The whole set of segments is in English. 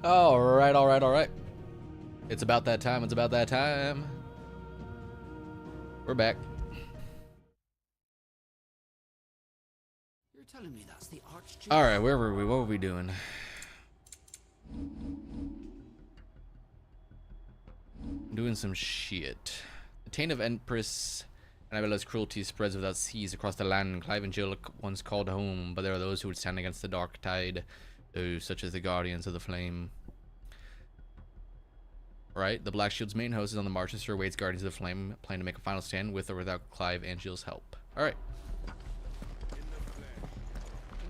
All right, all right, all right. It's about that time. It's about that time. We're back. You're telling me that's the Archduke? All right, where were we? What were we doing? Doing some shit. The taint of Empress Annabella's cruelty spreads without cease across the land Clive and Jill once called home, but there are those who would stand against the dark tide, those such as the Guardians of the Flame. Right, the Black Shield's main host is on the march and Sir Wade's Guardians of the Flame, planning to make a final stand with or without Clive and Jill's help. Alright.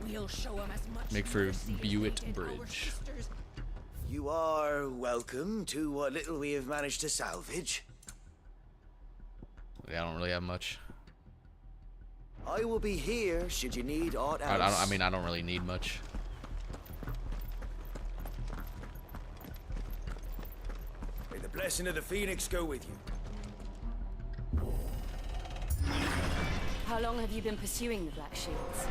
We'll show 'em as much Make for mercy as Buitt we did our Bridge. sisters. You are welcome to what little we have managed to salvage. Yeah, I don't really have much. I will be here should you need aught else. I mean, I don't really need much. May the blessing of the Phoenix go with you. How long have you been pursuing the Black Shields?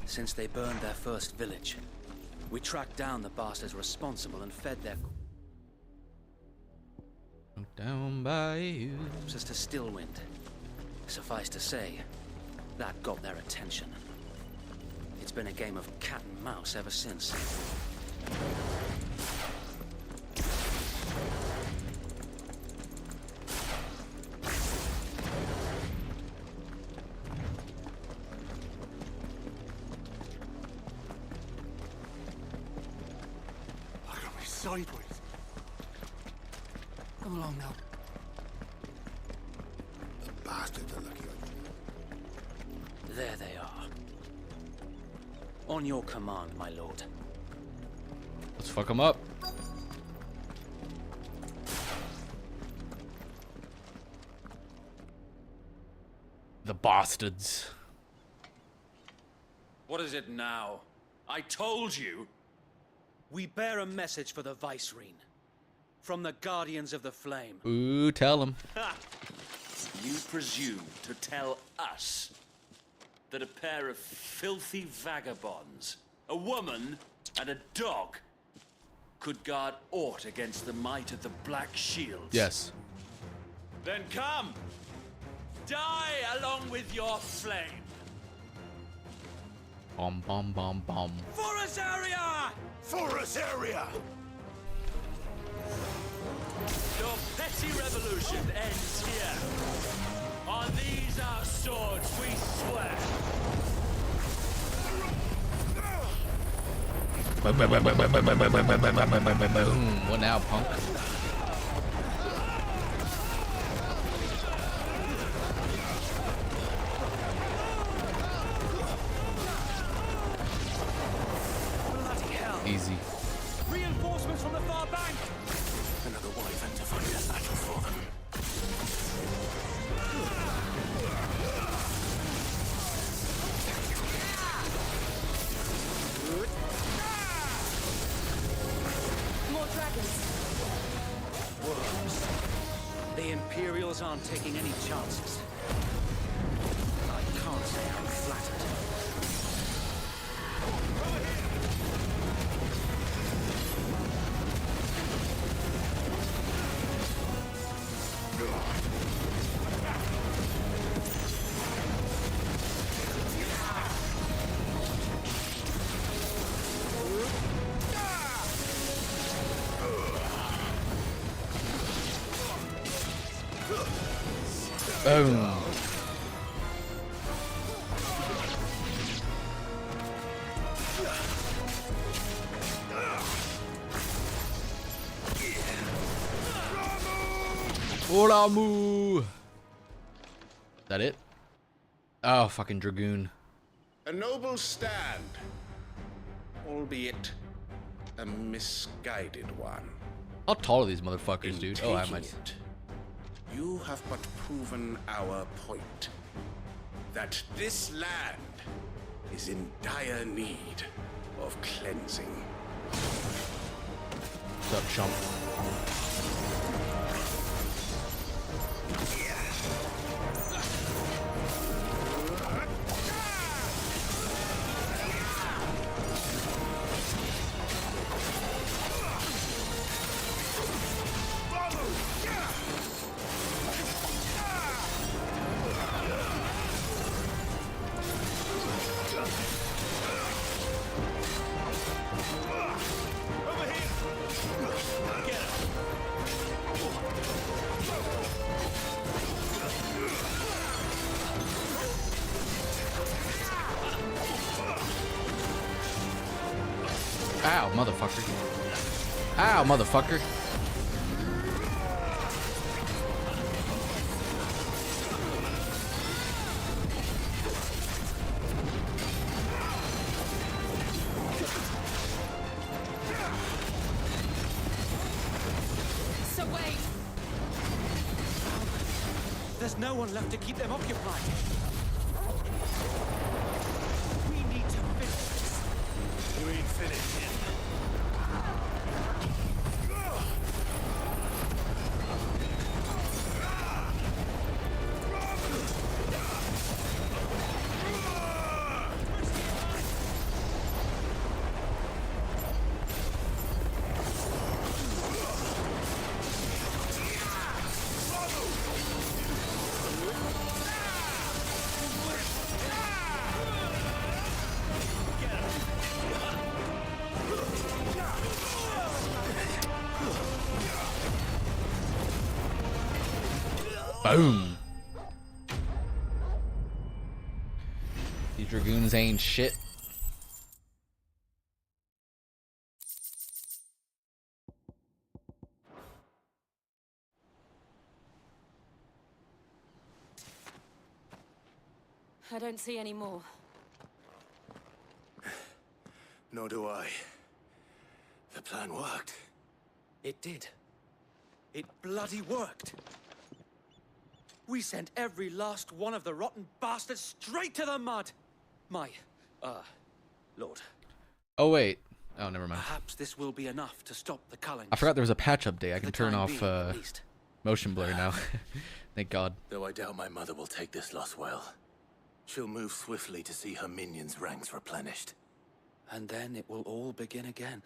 Since they burned their first village, we tracked down the bastards responsible and fed their Down by you. corpses to Stillwind. Suffice to say, that got their attention. It's been a game of cat and mouse ever since. Look at me sideways. Come along now. The bastards are lucky I There they are. On your command, my lord. Let's fuck them up. The bastards. What is it now? I told you. We bear a message for the Vicereine. From the Guardians of the Flame. Ooh, tell them. You presume to tell us that a pair of filthy vagabonds, a woman and a dog, could guard aught against the might of the Black Shields? Yes. Then come! Die along with your flame! Bomb, bomb, bomb, bomb. Forest area! Forest area! Your petty revolution ends here. On these our swords we swear. Boom. What now, punk? Bloody hell! Easy. Reinforcements from the far bank! Another wyvern to find a battle for them. More dragons. Worms. The Imperials aren't taking any chances. I can't say I'm flattered. Boom. Olamu. That it? Oh, fucking Dragoon. A noble stand, albeit a misguided one. How tall are these motherfuckers, In dude? Oh, I taking might. it, you have but proven our point. That this land is in dire need of cleansing. What's up, chump? Ow, motherfucker. Ow, motherfucker. So wait! There's no one left to keep them occupied. We need to finish this. You ain't finished yet. Boom. These dragoons ain't shit. I don't see any more. Nor do I. The plan worked. It did. It bloody worked. We sent every last one of the rotten bastards straight to the mud. My, Lord. Oh, wait. Oh, never mind. Perhaps this will be enough to stop the Cullings. I forgot there was a patch update. I For can the turn time off being, at least. motion blur now. Thank God. Though I doubt my mother will take this loss well. She'll move swiftly to see her minions' ranks replenished. And then it will all begin again.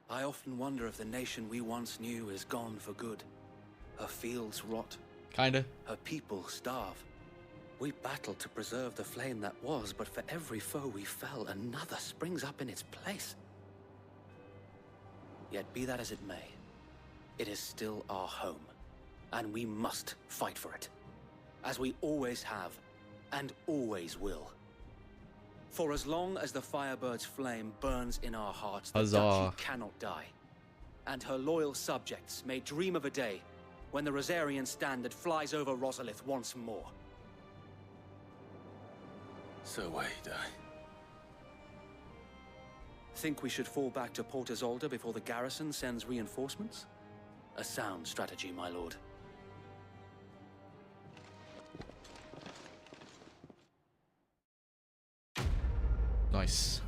I often wonder if the nation we once knew is gone for good. Her fields rot, Kinda. her people starve. We battled to preserve the flame that was, but for every foe we fell, another springs up in its place. Yet be that as it may, it is still our home, and we must fight for it, as we always have, and always will. For as long as the Firebird's flame burns in our hearts, the Huzzah. Duchy cannot die, and her loyal subjects may dream of a day when the Rosarian standard flies over Rosalith once more. So wait, Think we should fall back to Port Isolde before the garrison sends reinforcements? A sound strategy, my lord. Nice.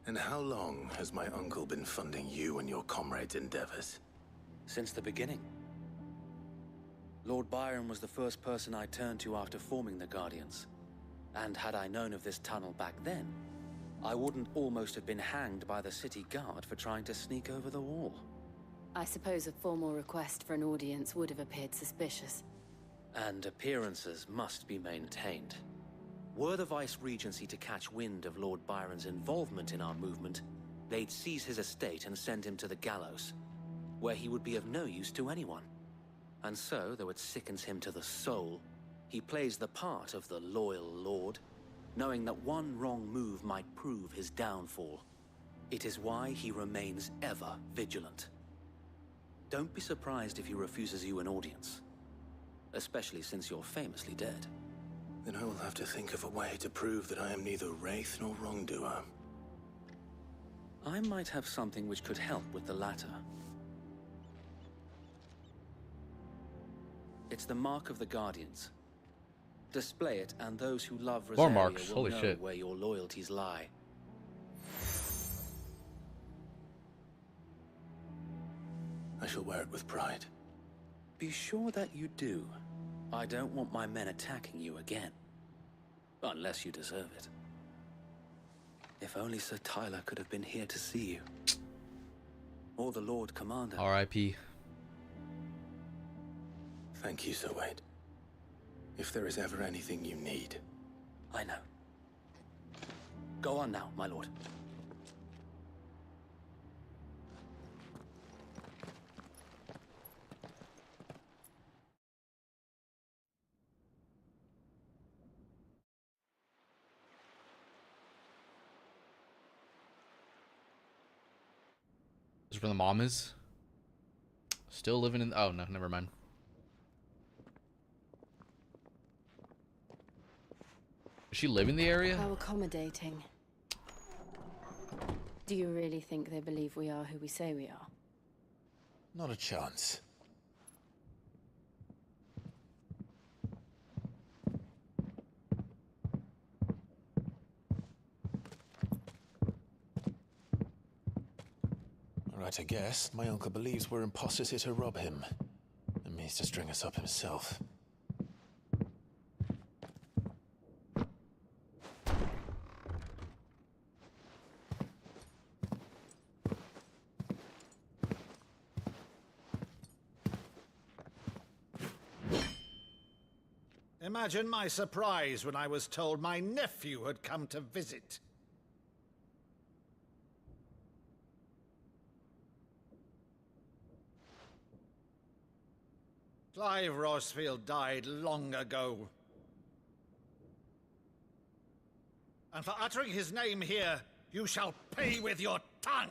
And how long has my uncle been funding you and your comrades' endeavors? Since the beginning. Lord Byron was the first person I turned to after forming the Guardians. And had I known of this tunnel back then, I wouldn't almost have been hanged by the city guard for trying to sneak over the wall. I suppose a formal request for an audience would have appeared suspicious. And appearances must be maintained. Were the Vice-Regency to catch wind of Lord Byron's involvement in our movement, they'd seize his estate and send him to the gallows, where he would be of no use to anyone. And so, though it sickens him to the soul, he plays the part of the loyal lord, knowing that one wrong move might prove his downfall. It is why he remains ever vigilant. Don't be surprised if he refuses you an audience, especially since you're famously dead. Then I will have to think of a way to prove that I am neither wraith nor wrongdoer. I might have something which could help with the latter. It's the mark of the Guardians. Display it, and those who love More Rosaria marks, will holy know shit. where your loyalties lie. I shall wear it with pride. Be sure that you do. I don't want my men attacking you again. Unless you deserve it. If only Sir Tyler could have been here to see you. or the Lord Commander. R.I.P. Thank you, Sir Wade. If there is ever anything you need. I know. Go on now, my lord. This is where the mom is. Still living in. Oh no, never mind. Does she live in the area? How accommodating. Do you really think they believe we are who we say we are? Not a chance. Right, I guess. My uncle believes we're imposters here to rob him. And means to string us up himself. Imagine my surprise when I was told my nephew had come to visit. Clive Rosfield died long ago. And for uttering his name here, you shall pay with your tongue!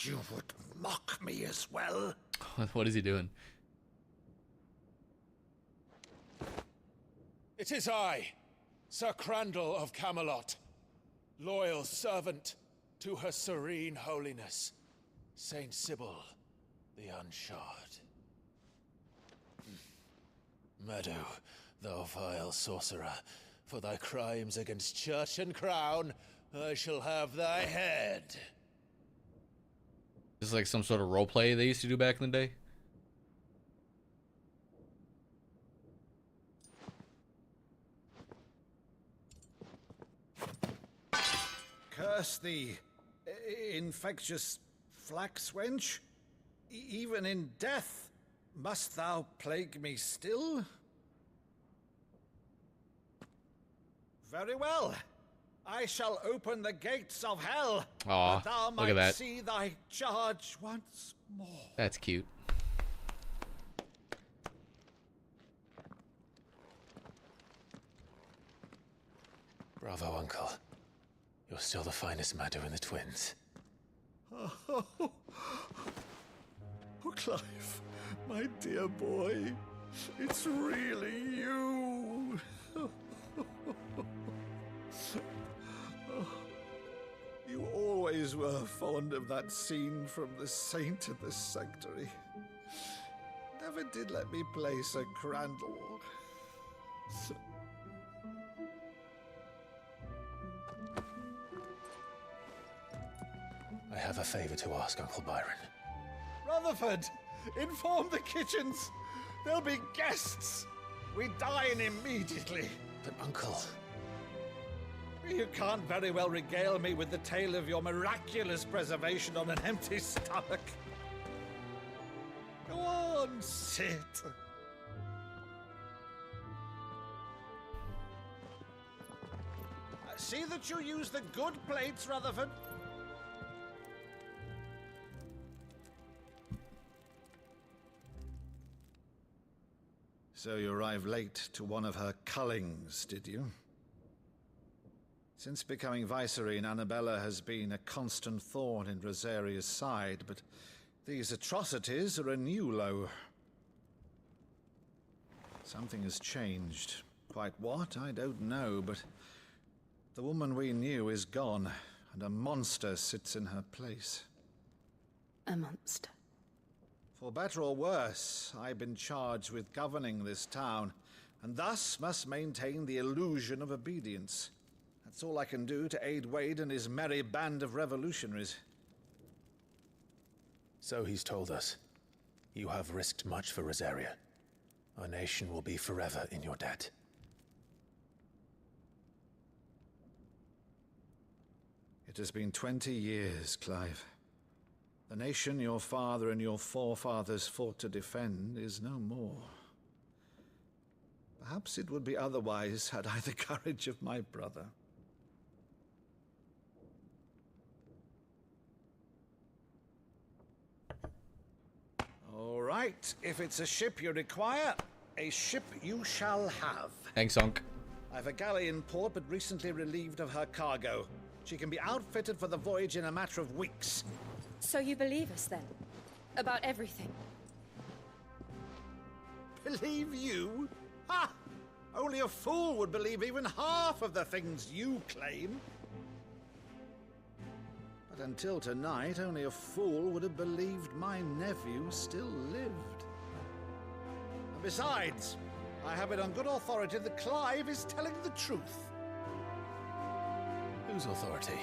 You would mock me as well? What is he doing? It is I, Sir Crandall of Camelot, loyal servant to Her Serene Holiness, Saint Sybil the Unshod. Meadow, thou vile sorcerer, for thy crimes against church and crown, I shall have thy head. This is like some sort of role play they used to do back in the day. Curse thee, infectious flax wench. Even in death, must thou plague me still? Very well. I shall open the gates of hell, Aw, that thou look at might that. see thy charge once more. That's cute. Bravo, Uncle. You're still the finest Meadow in the twins. Oh, Clive, my dear boy, it's really you. You always were fond of that scene from The Saint of the Sanctuary. Never did let me play Sir Crandall. I have a favor to ask, Uncle Byron. Rutherford, inform the kitchens. There'll be guests. We dine immediately. But, Uncle... You can't very well regale me with the tale of your miraculous preservation on an empty stomach. Go on, sit. See that you use the good plates, Rutherford. So you arrived late to one of her cullings, did you? Since becoming Vicereine, Annabella has been a constant thorn in Rosaria's side, but these atrocities are a new low. Something has changed. Quite what, I don't know, but the woman we knew is gone, and a monster sits in her place. A monster. For better or worse, I've been charged with governing this town, and thus must maintain the illusion of obedience. That's all I can do to aid Wade and his merry band of revolutionaries. So he's told us. You have risked much for Rosaria. Our nation will be forever in your debt. It has been 20 years, Clive. The nation your father and your forefathers fought to defend is no more. Perhaps it would be otherwise had I the courage of my brother. All right, if it's a ship you require, a ship you shall have. Thanks, Unc. I've a galley in port, but recently relieved of her cargo. She can be outfitted for the voyage in a matter of weeks. So you believe us then? About everything? Believe you? Ha! Only a fool would believe even half of the things you claim. But until tonight, only a fool would have believed my nephew still lived. And besides, I have it on good authority that Clive is telling the truth. Whose authority?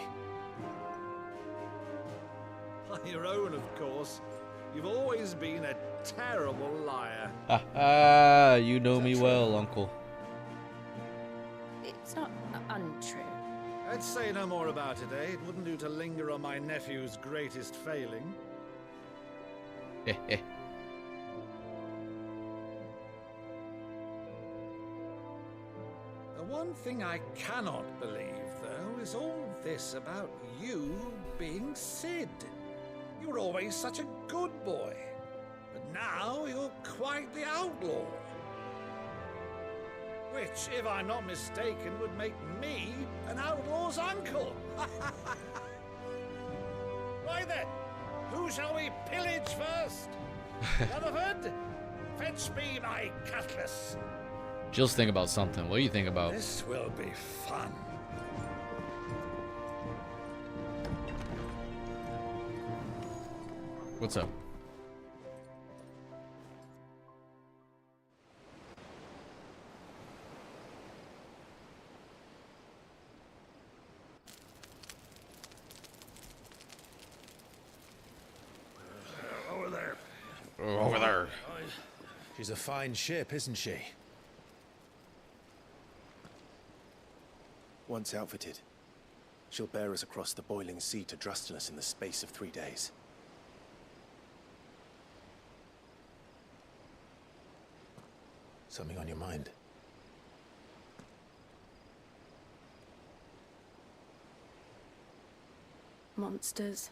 On your own, of course. You've always been a terrible liar. Ah, you know me well, Uncle. It's not untrue. Let's say no more about it, eh? It wouldn't do to linger on my nephew's greatest failing. Heh. The one thing I cannot believe, though, is all this about you being Sid. You were always such a good boy, but now you're quite the outlaw. Which, if I'm not mistaken, would make me an outlaw's uncle. Right then, who shall we pillage first? Rutherford, fetch me my cutlass. Jill's think about something. What do you think about? This will be fun. What's up? Over there. Over there. She's a fine ship, isn't she? Once outfitted, she'll bear us across the boiling sea to Drustenus in the space of 3 days. Something on your mind? Monsters.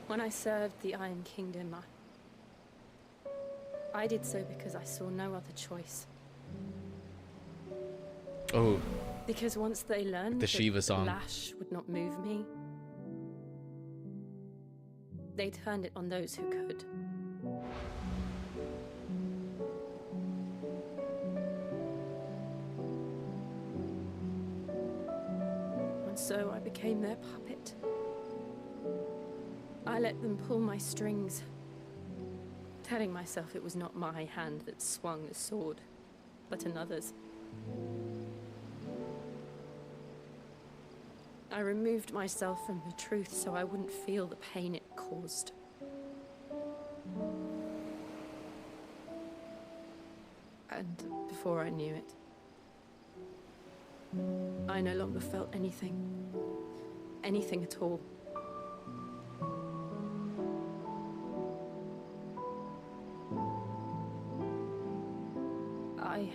When I served the Iron Kingdom, I did so because I saw no other choice. Oh, Because once they learned the that Shiva song. lash would not move me, they turned it on those who could. And so I became their puppet. I let them pull my strings, telling myself it was not my hand that swung the sword, but another's. I removed myself from the truth so I wouldn't feel the pain it caused. And before I knew it, I no longer felt anything. Anything at all. I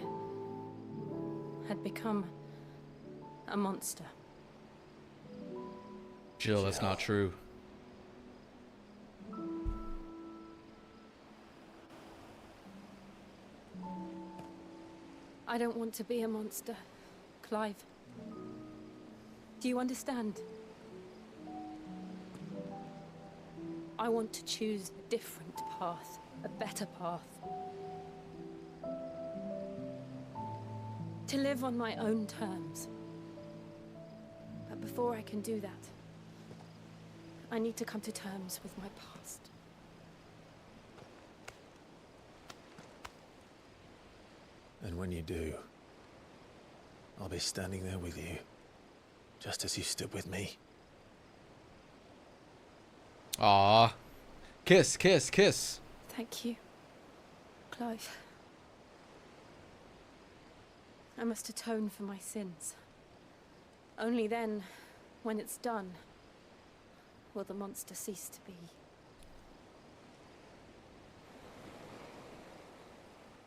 had become a monster. Jill, that's not true. I don't want to be a monster, Clive. Do you understand? I want to choose a different path, a better path. To live on my own terms. But before I can do that, I need to come to terms with my past. And when you do, I'll be standing there with you, just as you stood with me. Aw. Kiss, kiss, kiss. Thank you, Clive. I must atone for my sins. Only then, when it's done, will the monster cease to be.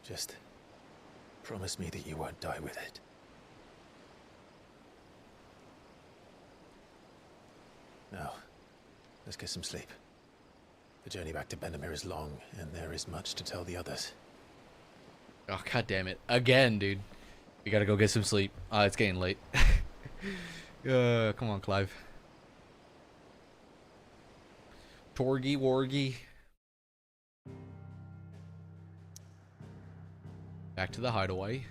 Just promise me that you won't die with it. Now, let's get some sleep. The journey back to Benamir is long, and there is much to tell the others. Oh, god damn it. Again, dude. We gotta go get some sleep. It's getting late. Come on, Clive. Torgy Wargy. Back to the hideaway.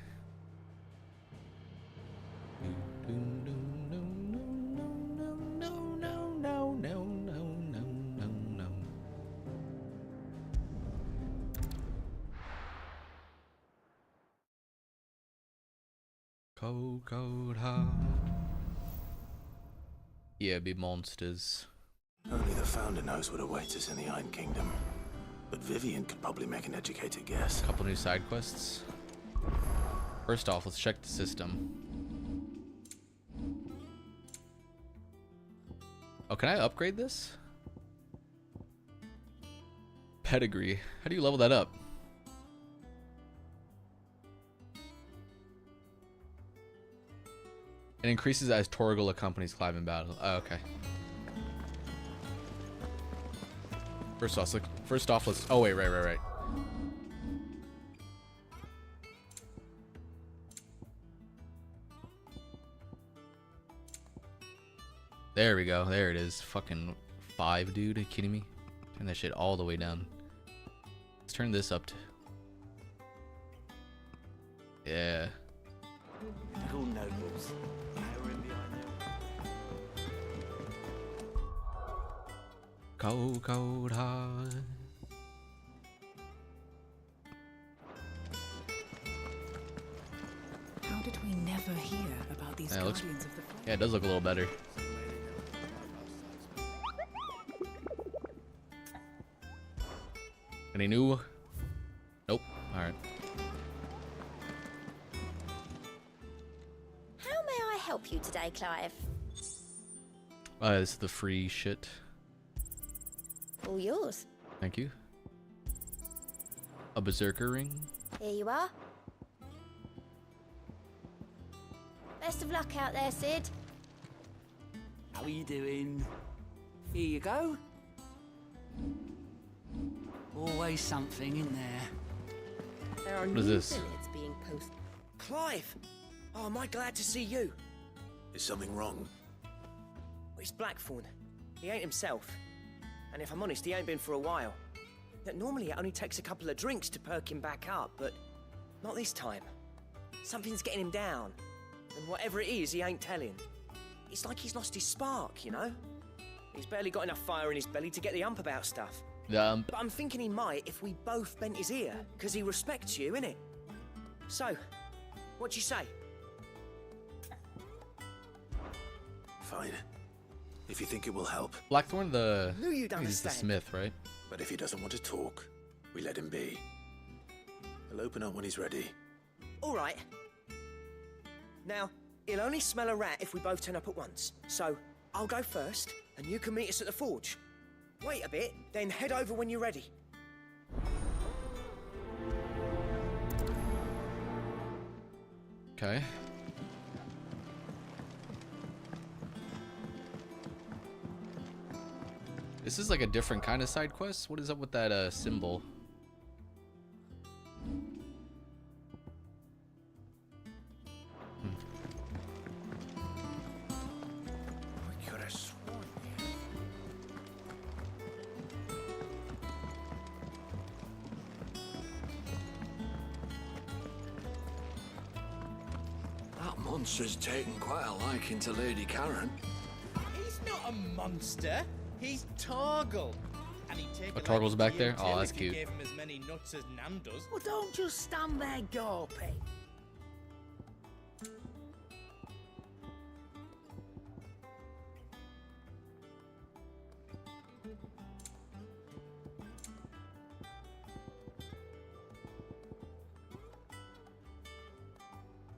Cold heart. Yeah, be monsters. Only the Founder knows what awaits us in the Iron Kingdom. But Vivian could probably make an educated guess. Couple new side quests. First off, let's check the system. Oh, can I upgrade this? Pedigree. How do you level that up? It increases as Torgal accompanies Clive in battle. Oh, okay. First off, let's. Oh wait, right. There we go. There it is. Fucking 5, dude. Are you kidding me? Turn that shit all the way down. Let's turn this up to. Yeah. Cool nobles. Cold heart. How did we never hear about these guardians of the forest? Yeah, it does look a little better. Any new? Nope. Alright. How may I help you today, Clive? This is the free shit. All yours. Thank you. A berserker ring. Here you are. Best of luck out there, Sid. How are you doing? Here you go. Always something in there. There are What is new this? billets being posted. Clive! Oh, am I glad to see you? Is something wrong? Well, it's Blackthorn. He ain't himself. And if I'm honest, he ain't been for a while. Normally it only takes a couple of drinks to perk him back up, but not this time. Something's getting him down. And whatever it is, he ain't telling. It's like he's lost his spark, you know? He's barely got enough fire in his belly to get the ump about stuff. But I'm thinking he might if we both bent his ear, because he respects you, innit? So, what you say? Fine. If you think it will help. Blackthorn, Knew you'd he's the understand. smith, right? But if he doesn't want to talk, we let him be. He'll open up when he's ready. All right. Now, he'll only smell a rat if we both turn up at once. So, I'll go first, and you can meet us at the forge. Wait a bit, then head over when you're ready. Okay. This is like a different kind of side quest. What is up with that symbol? I could have sworn. That monster's taken quite a liking to Lady Karen. He's not a monster. He's Torgal. And he'd take Oh, a Torgal's liking back to there? you Oh, too that's if you cute. gave him as many nuts as Nam does. Well, don't just stand there gawping.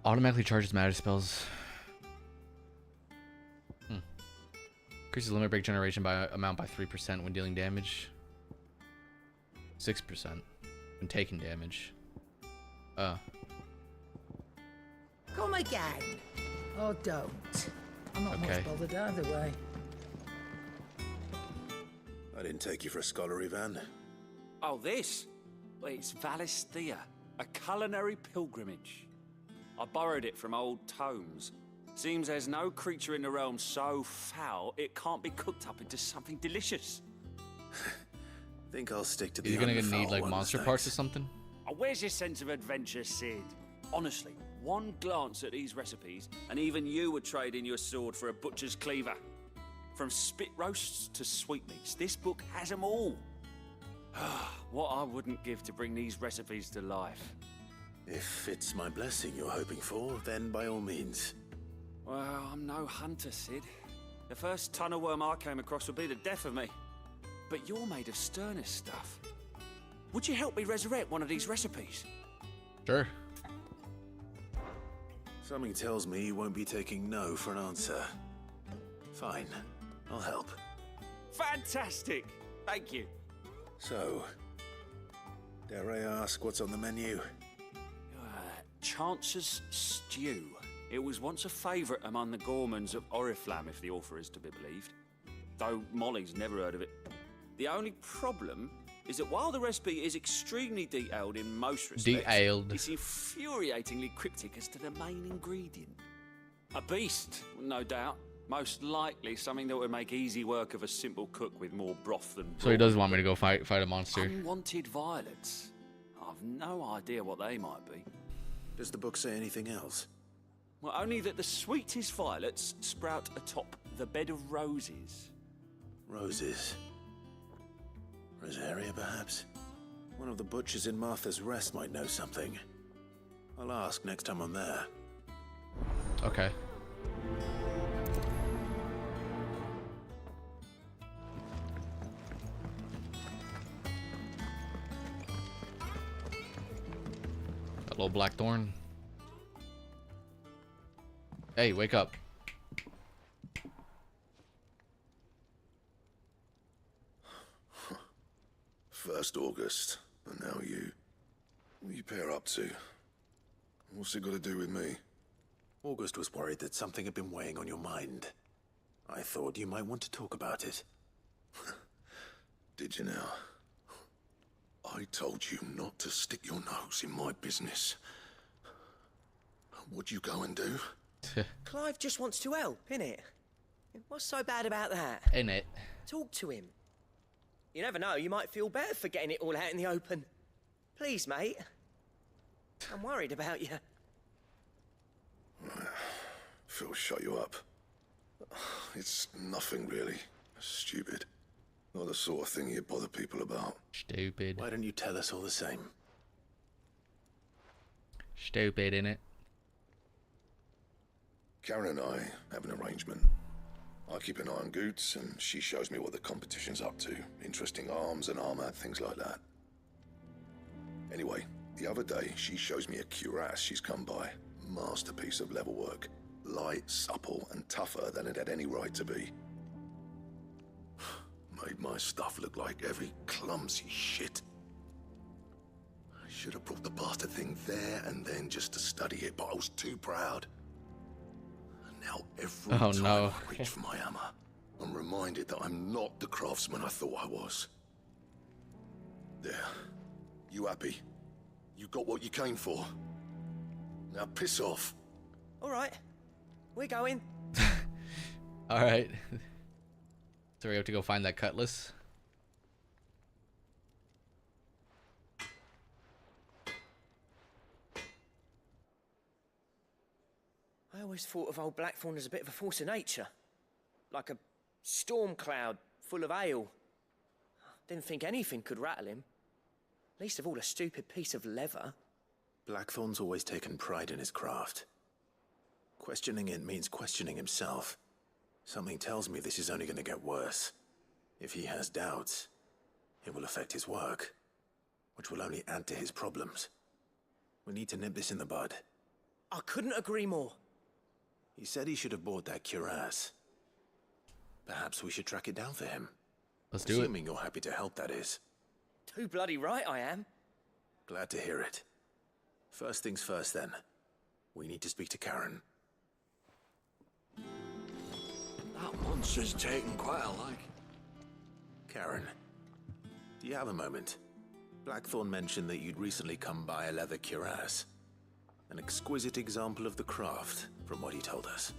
Automatically charges matter spells. Increases limit break generation by amount by 3% when dealing damage. 6% when taking damage. Come again. Or don't. I'm not much bothered either way. I didn't take you for a scholar, Ivan. Oh, this? Well, it's Valisthea, a culinary pilgrimage. I borrowed it from old tomes. Seems there's no creature in the realm so foul it can't be cooked up into something delicious. Think I'll stick to the You're gonna unfoul need like ones monster next. parts or something? Oh, where's your sense of adventure, Sid? Honestly, one glance at these recipes, and even you would trade in your sword for a butcher's cleaver. From spit roasts to sweetmeats, this book has them all. What I wouldn't give to bring these recipes to life. If it's my blessing you're hoping for, then by all means. Well, I'm no hunter, Sid. The first ton of worm I came across would be the death of me. But you're made of sterner stuff. Would you help me resurrect one of these recipes? Sure. Something tells me you won't be taking no for an answer. Fine, I'll help. Fantastic! Thank you. So, dare I ask what's on the menu? Chance's Stew. It was once a favourite among the gourmands of Oriflamme, if the author is to be believed. Though Molly's never heard of it. The only problem is that while the recipe is extremely detailed in most respects, it's infuriatingly cryptic as to the main ingredient. A beast, no doubt. Most likely something that would make easy work of a simple cook with more broth than... So he does want me to go fight a monster. Unwanted violets. I've no idea what they might be. Does the book say anything else? Well, only that the sweetest violets sprout atop the bed of roses. Roses. Rosaria, perhaps? One of the butchers in Martha's Rest might know something. I'll ask next time I'm there. Okay. That little blackthorn. Hey, wake up. First August, and now you. What are you pair up to? What's it got to do with me? August was worried that something had been weighing on your mind. I thought you might want to talk about it. Did you now? I told you not to stick your nose in my business. What'd you go and do? Clive just wants to help, innit? What's so bad about that? Innit? Talk to him. You never know, you might feel better for getting it all out in the open. Please, mate. I'm worried about you. Phil, shut you up. It's nothing really. Stupid. Not the sort of thing you bother people about. Stupid. Why don't you tell us all the same? Stupid, innit? Karen and I have an arrangement. I keep an eye on Goots, and she shows me what the competition's up to. Interesting arms and armor, things like that. Anyway, the other day, she shows me a cuirass she's come by. Masterpiece of level work. Light, supple, and tougher than it had any right to be. Made my stuff look like every clumsy shit. I should have brought the bastard thing there and then just to study it, but I was too proud. And now every time I reach for my hammer, I'm reminded that I'm not the craftsman I thought I was. There. You happy? You got what you came for. Now piss off. All right. We're going. All right. So we have to go find that cutlass. I always thought of old Blackthorn as a bit of a force of nature. Like a storm cloud full of ale. Didn't think anything could rattle him. Least of all a stupid piece of leather. Blackthorn's always taken pride in his craft. Questioning it means questioning himself. Something tells me this is only going to get worse. If he has doubts, it will affect his work, which will only add to his problems. We need to nip this in the bud. I couldn't agree more. He said he should have bought that cuirass. Perhaps we should track it down for him. Let's do it. Assuming you're happy to help, that is. Too bloody right I am. Glad to hear it. First things first, then. We need to speak to Karen. That monster's taken quite a like. Karen, do you have a moment? Blackthorn mentioned that you'd recently come by a leather cuirass. An exquisite example of the craft, from what he told us.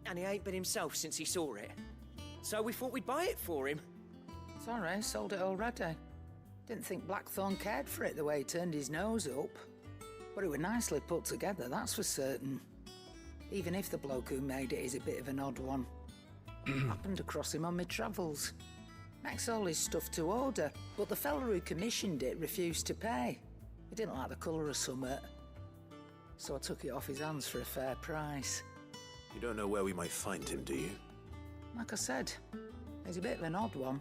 And he ain't been himself since he saw it. So we thought we'd buy it for him. Sorry, sold it already. Didn't think Blackthorn cared for it the way he turned his nose up. But it was nicely put together, that's for certain. Even if the bloke who made it is a bit of an odd one. Happened across him on my travels. Makes all his stuff to order, but the fella who commissioned it refused to pay. He didn't like the colour of summit. So I took it off his hands for a fair price. You don't know where we might find him, do you? Like I said, he's a bit of an odd one.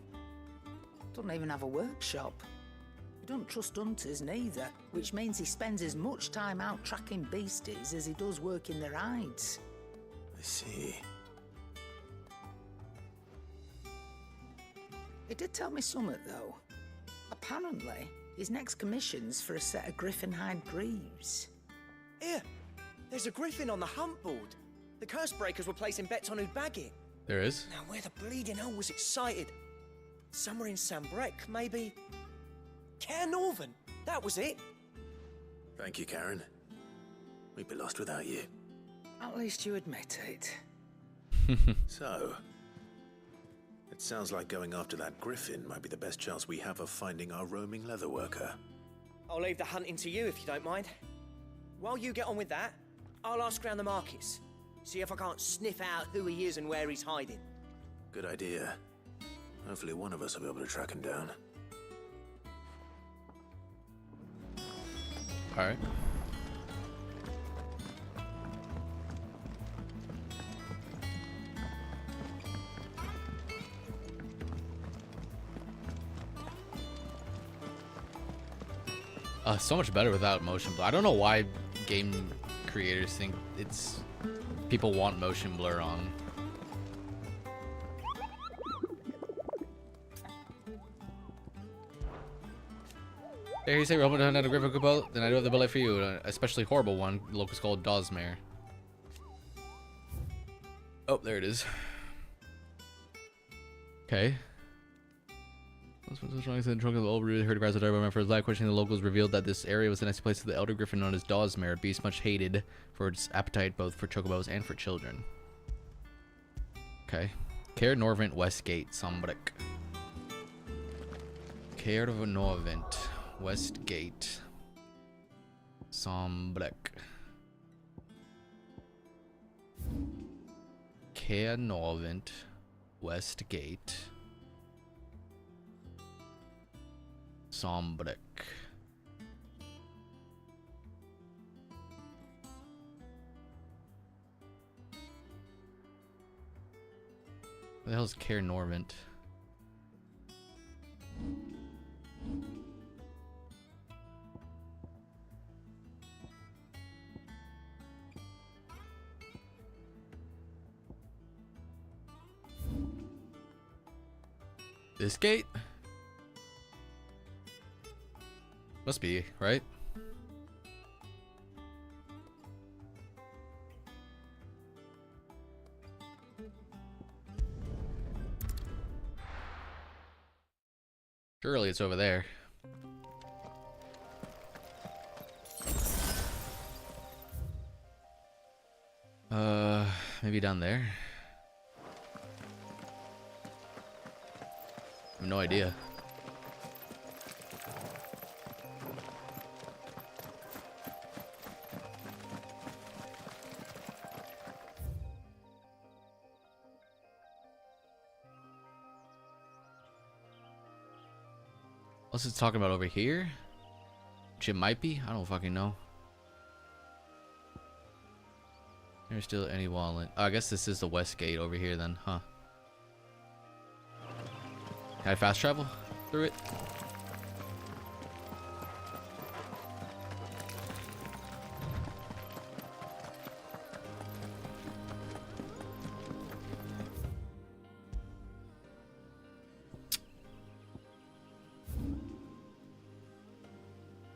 Doesn't even have a workshop. He doesn't trust hunters neither, which means he spends as much time out tracking beasties as he does working their hides. I see. He did tell me something, though. Apparently, his next commission's for a set of griffin hide greaves. Here, there's a griffin on the hunt board. The curse breakers were placing bets on who'd bag it. There is? Now, where the bleeding hell was excited? Somewhere in Sambrec, maybe? Caer Northern, that was it. Thank you, Karen. We'd be lost without you. At least you admit it. So, it sounds like going after that griffin might be the best chance we have of finding our roaming leatherworker. I'll leave the hunting to you if you don't mind. While you get on with that, I'll ask around the markets. See if I can't sniff out who he is and where he's hiding. Good idea. Hopefully one of us will be able to track him down. Alright. So much better without motion blur. I don't know why game creators think it's people want motion blur on. There you say we're hoping to hunt out a griffin couple, then I do have the bullet for you, an especially horrible one. The locust called Dosmere. Oh, there it is. Okay. What's wrong? In the trunk of the old root, heard cries of my first life. Questioning the locals revealed that this area was the next place to the elder griffin known as Dosmere, a beast much hated for its appetite both for chocobos and for children. Okay. Caer Norvent Westgate, Sombrec. Caer Norvent Westgate, Sombrec. Caer Norvent Westgate, Sombrec. What the hell is Caer Norvent? This gate? Must be, right? Surely it's over there. Maybe down there? I have no idea. Unless it's talking about over here? Which it might be? I don't fucking know. There's still any wallet. Oh, I guess this is the west gate over here then, huh? Can I fast travel through it?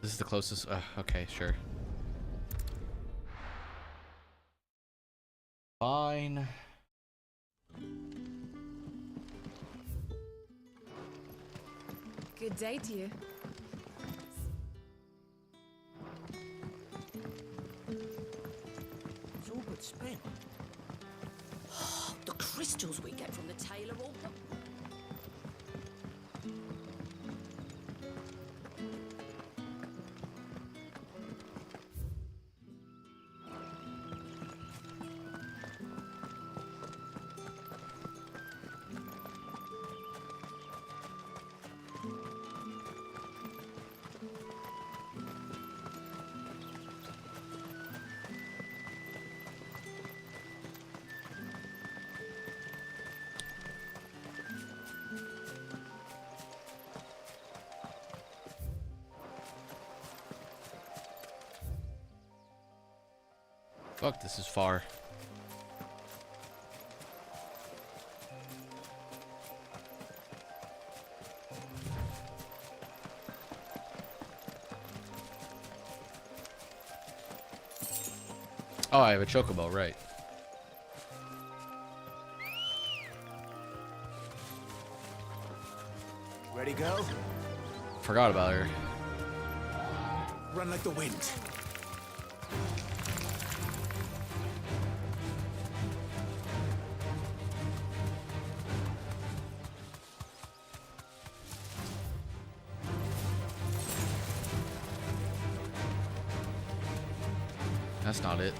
This is the closest. Okay, sure. Fine. Good day to you. It's all but spent. The crystals we get from the tailor all... Fuck, this is far. Oh, I have a chocobo, right. Ready, go? Forgot about her. Run like the wind. That's not it.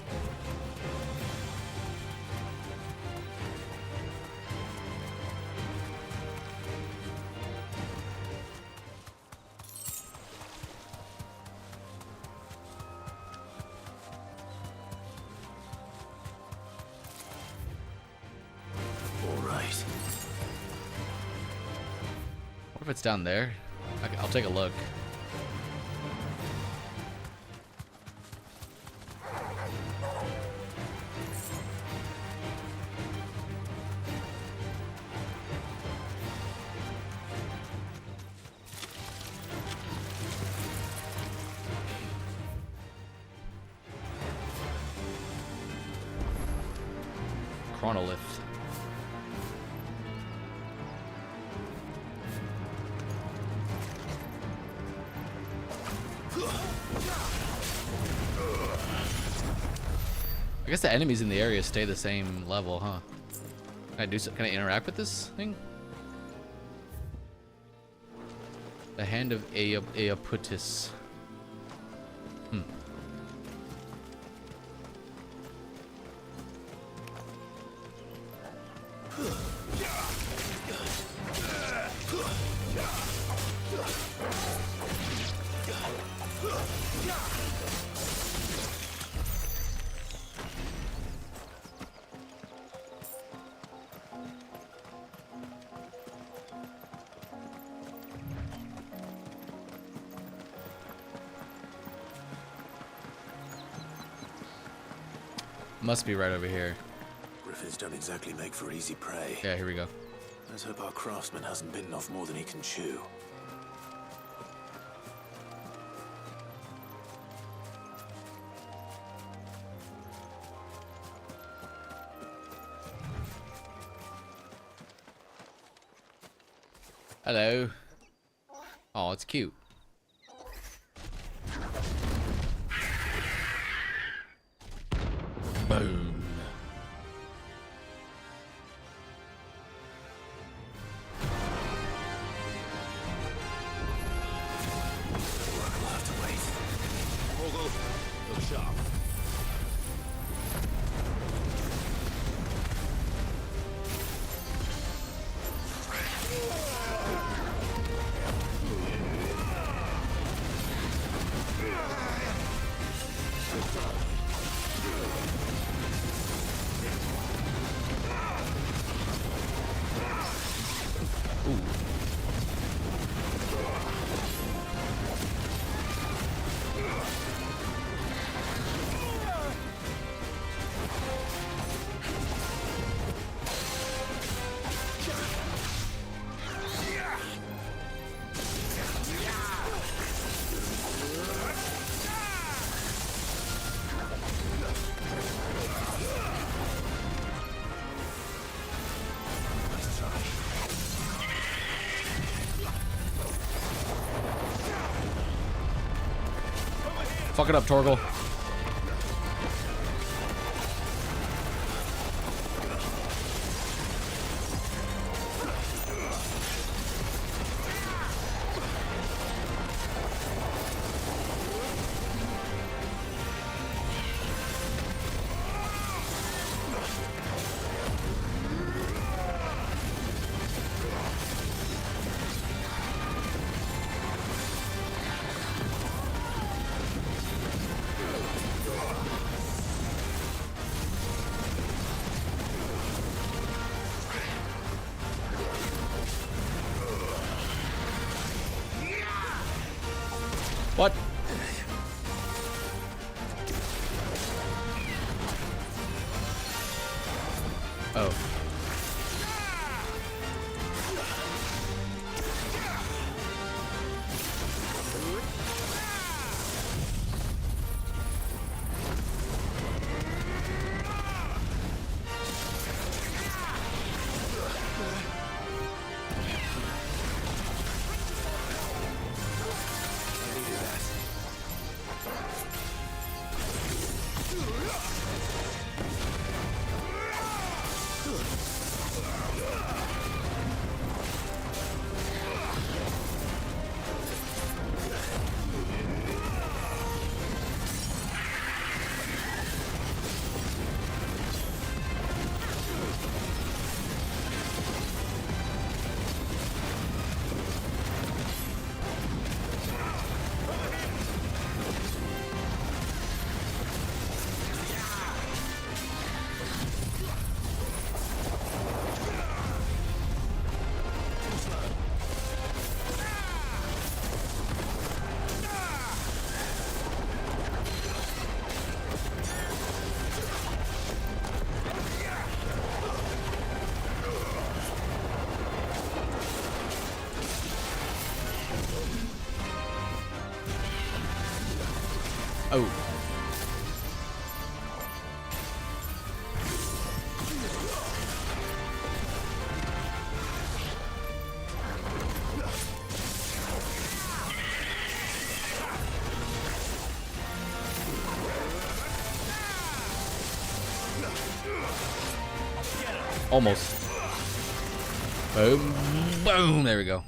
All right. What if it's down there? I'll take a look. Chronolith. I guess the enemies in the area stay the same level, huh? Can I interact with this thing? The Hand of Eoputis. Must be right over here. Griffins don't exactly make for easy prey. Yeah, here we go. Let's hope our craftsman hasn't bitten off more than he can chew. Hello. Oh, it's cute. Boom. We'll have to wait. Morgul, look sharp. Fuck it up, Torgal. What? Oh. Oh. Almost. Boom. Boom. There we go.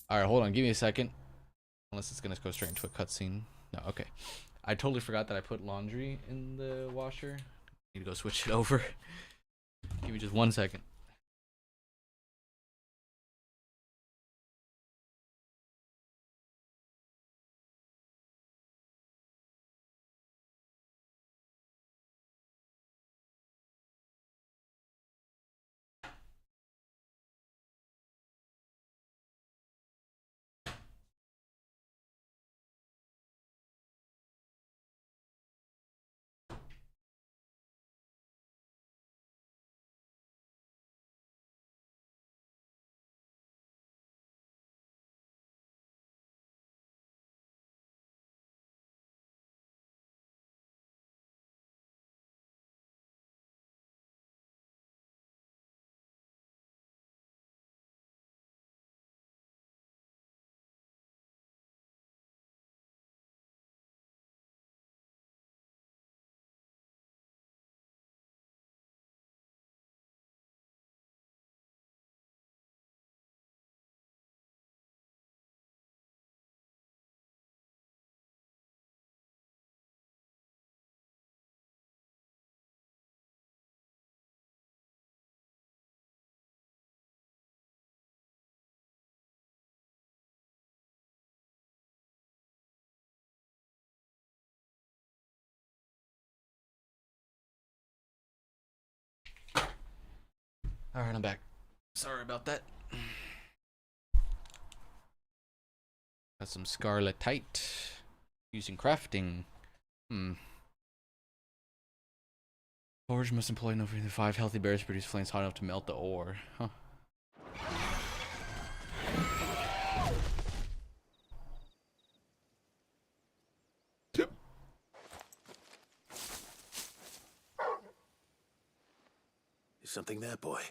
Alright, hold on. Give me a second. Unless it's going to go straight into a cutscene. No, okay. I totally forgot that I put laundry in the washer. Need to go switch it over. Give me just 1 second. Alright, I'm back. Sorry about that. Got some scarletite. Using crafting. Forge must employ no fewer than 5 healthy berries to produce flames hot enough to melt the ore. Huh. Is something there, boy?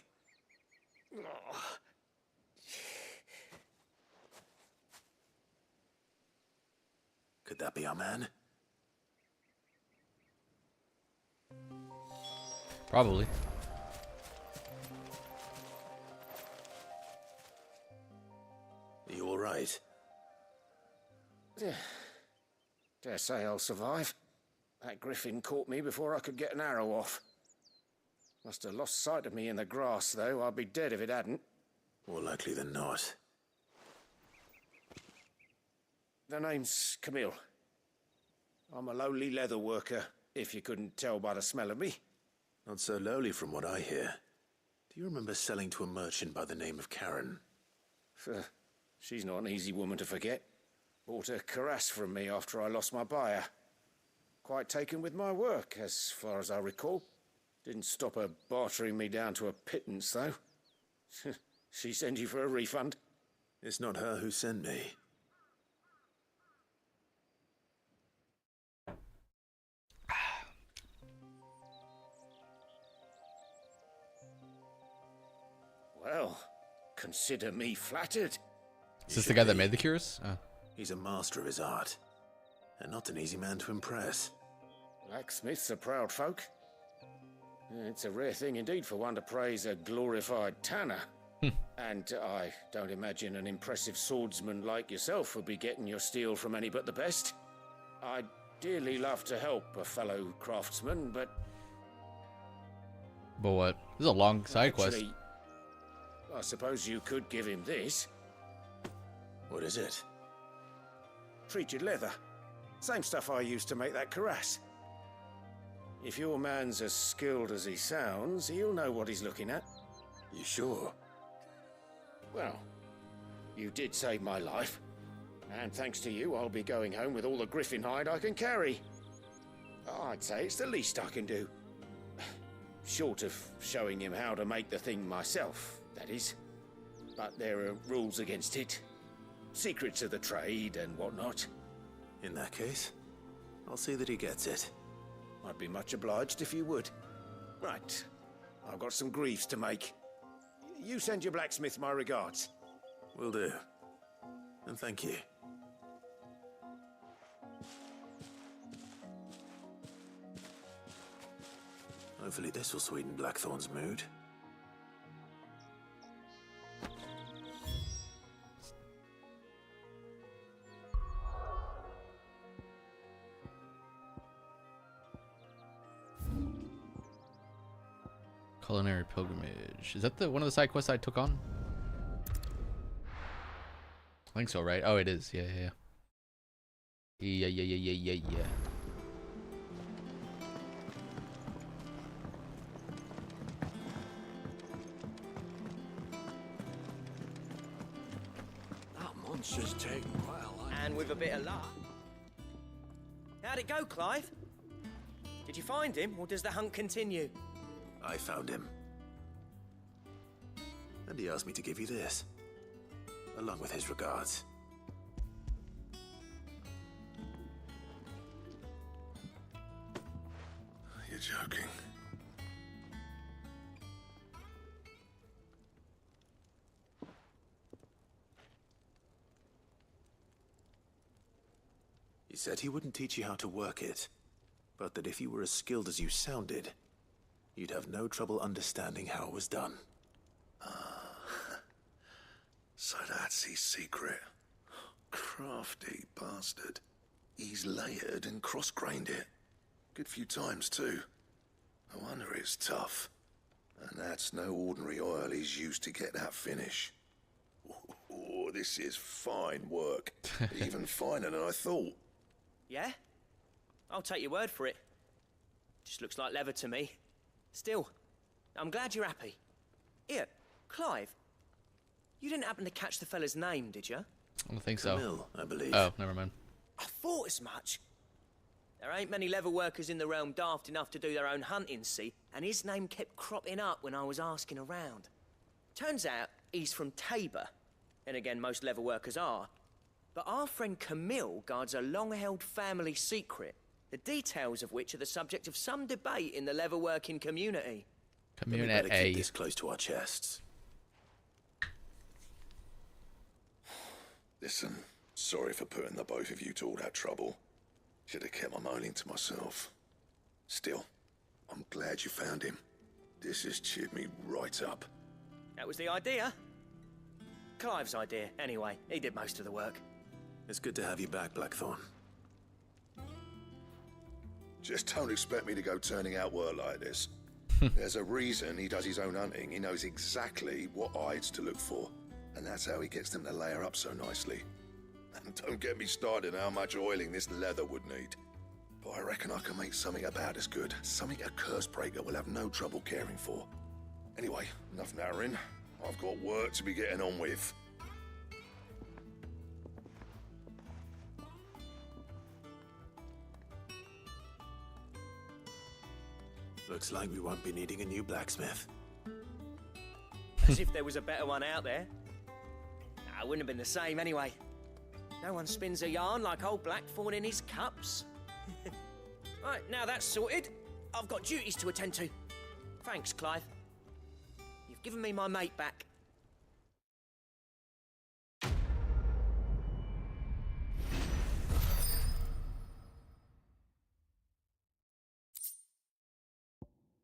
Could that be our man? Probably. Are you all right? Dare say I'll survive. That griffin caught me before I could get an arrow off. Must have lost sight of me in the grass, though. I'd be dead if it hadn't. More likely than not. The name's Camille. I'm a lowly leather worker, if you couldn't tell by the smell of me. Not so lowly from what I hear. Do you remember selling to a merchant by the name of Karen? She's not an easy woman to forget. Bought a cuirass from me after I lost my buyer. Quite taken with my work, as far as I recall. Didn't stop her bartering me down to a pittance, though. She sent you for a refund? It's not her who sent me. Well, consider me flattered. Is this the guy that made the cures? Oh. He's a master of his art, and not an easy man to impress. Blacksmiths are proud folk. It's a rare thing indeed for one to praise a glorified tanner. And I don't imagine an impressive swordsman like yourself would be getting your steel from any but the best. I'd dearly love to help a fellow craftsman, but... But what? This is a long side quest. I suppose you could give him this. What is it? Treated leather. Same stuff I used to make that cuirass. If your man's as skilled as he sounds, he'll know what he's looking at. You sure? Well, you did save my life. And thanks to you, I'll be going home with all the griffin hide I can carry. I'd say it's the least I can do. Short of showing him how to make the thing myself, that is. But there are rules against it. Secrets of the trade and whatnot. In that case, I'll see that he gets it. I'd be much obliged if you would. Right. I've got some greaves to make. You send your blacksmith my regards. Will do. And thank you. Hopefully this will sweeten Blackthorn's mood. Culinary pilgrimage. Is that the one of the side quests I took on? I think so, right? Oh, it is. Yeah. Yeah. That monster's taken quite a lot. And with a bit of luck. How'd it go, Clive? Did you find him, or does the hunt continue? I found him. And he asked me to give you this, along with his regards. You're joking. He said he wouldn't teach you how to work it, but that if you were as skilled as you sounded, you'd have no trouble understanding how it was done. So that's his secret. Crafty bastard. He's layered and cross-grained it. Good few times, too. No wonder it's tough. And that's no ordinary oil he's used to get that finish. Oh, this is fine work. Even finer than I thought. Yeah? I'll take your word for it. Just looks like leather to me. Still, I'm glad you're happy. Here, Clive. You didn't happen to catch the fella's name, did you? I don't think so. Camille, I believe. Oh, never mind. I thought as much. There ain't many leather workers in the realm daft enough to do their own hunting, see? And his name kept cropping up when I was asking around. Turns out he's from Tabor. And again, most leather workers are. But our friend Camille guards a long-held family secret, the details of which are the subject of some debate in the leather-working community. We better keep this close to our chests. Listen, sorry for putting the both of you to all that trouble. Should have kept my moaning to myself. Still, I'm glad you found him. This has cheered me right up. That was the idea. Clive's idea, anyway. He did most of the work. It's good to have you back, Blackthorn. Just don't expect me to go turning out work like this. There's a reason he does his own hunting. He knows exactly what hides to look for. And that's how he gets them to layer up so nicely. And don't get me started on how much oiling this leather would need. But I reckon I can make something about as good. Something a Cursebreaker will have no trouble caring for. Anyway, enough nattering. I've got work to be getting on with. Looks like we won't be needing a new blacksmith. As if there was a better one out there. Nah, it wouldn't have been the same anyway. No one spins a yarn like old Blackthorn in his cups. Right, now that's sorted, I've got duties to attend to. Thanks, Clive. You've given me my mate back.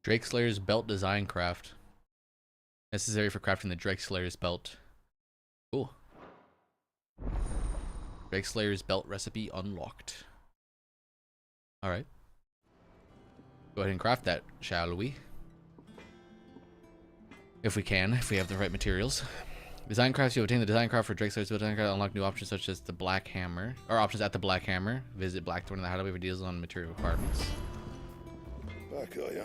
Drake Slayer's belt design craft. Necessary for crafting the Drake Slayer's belt. Cool. Drake Slayer's belt recipe unlocked. Alright. Go ahead and craft that, shall we? If we can, if we have the right materials. Design crafts, you obtain the design craft for Drake Slayer's design craft, unlock new options such as the Black Hammer, or options at the Black Hammer. Visit Blackthorn in the Hideaway for deals on material requirements. Back, are ya?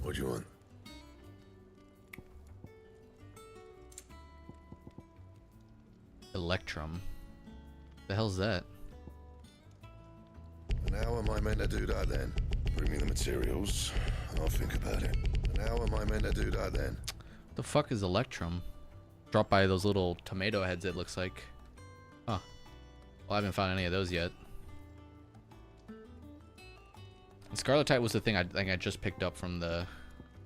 What do you want? Electrum. The hell's that? And how am I meant to do that then? Bring me the materials, and I'll think about it. And how am I meant to do that then? The fuck is Electrum? Dropped by those little tomato heads, it looks like. Huh. Well, I haven't found any of those yet. And Scarletite was the thing I think I just picked up from the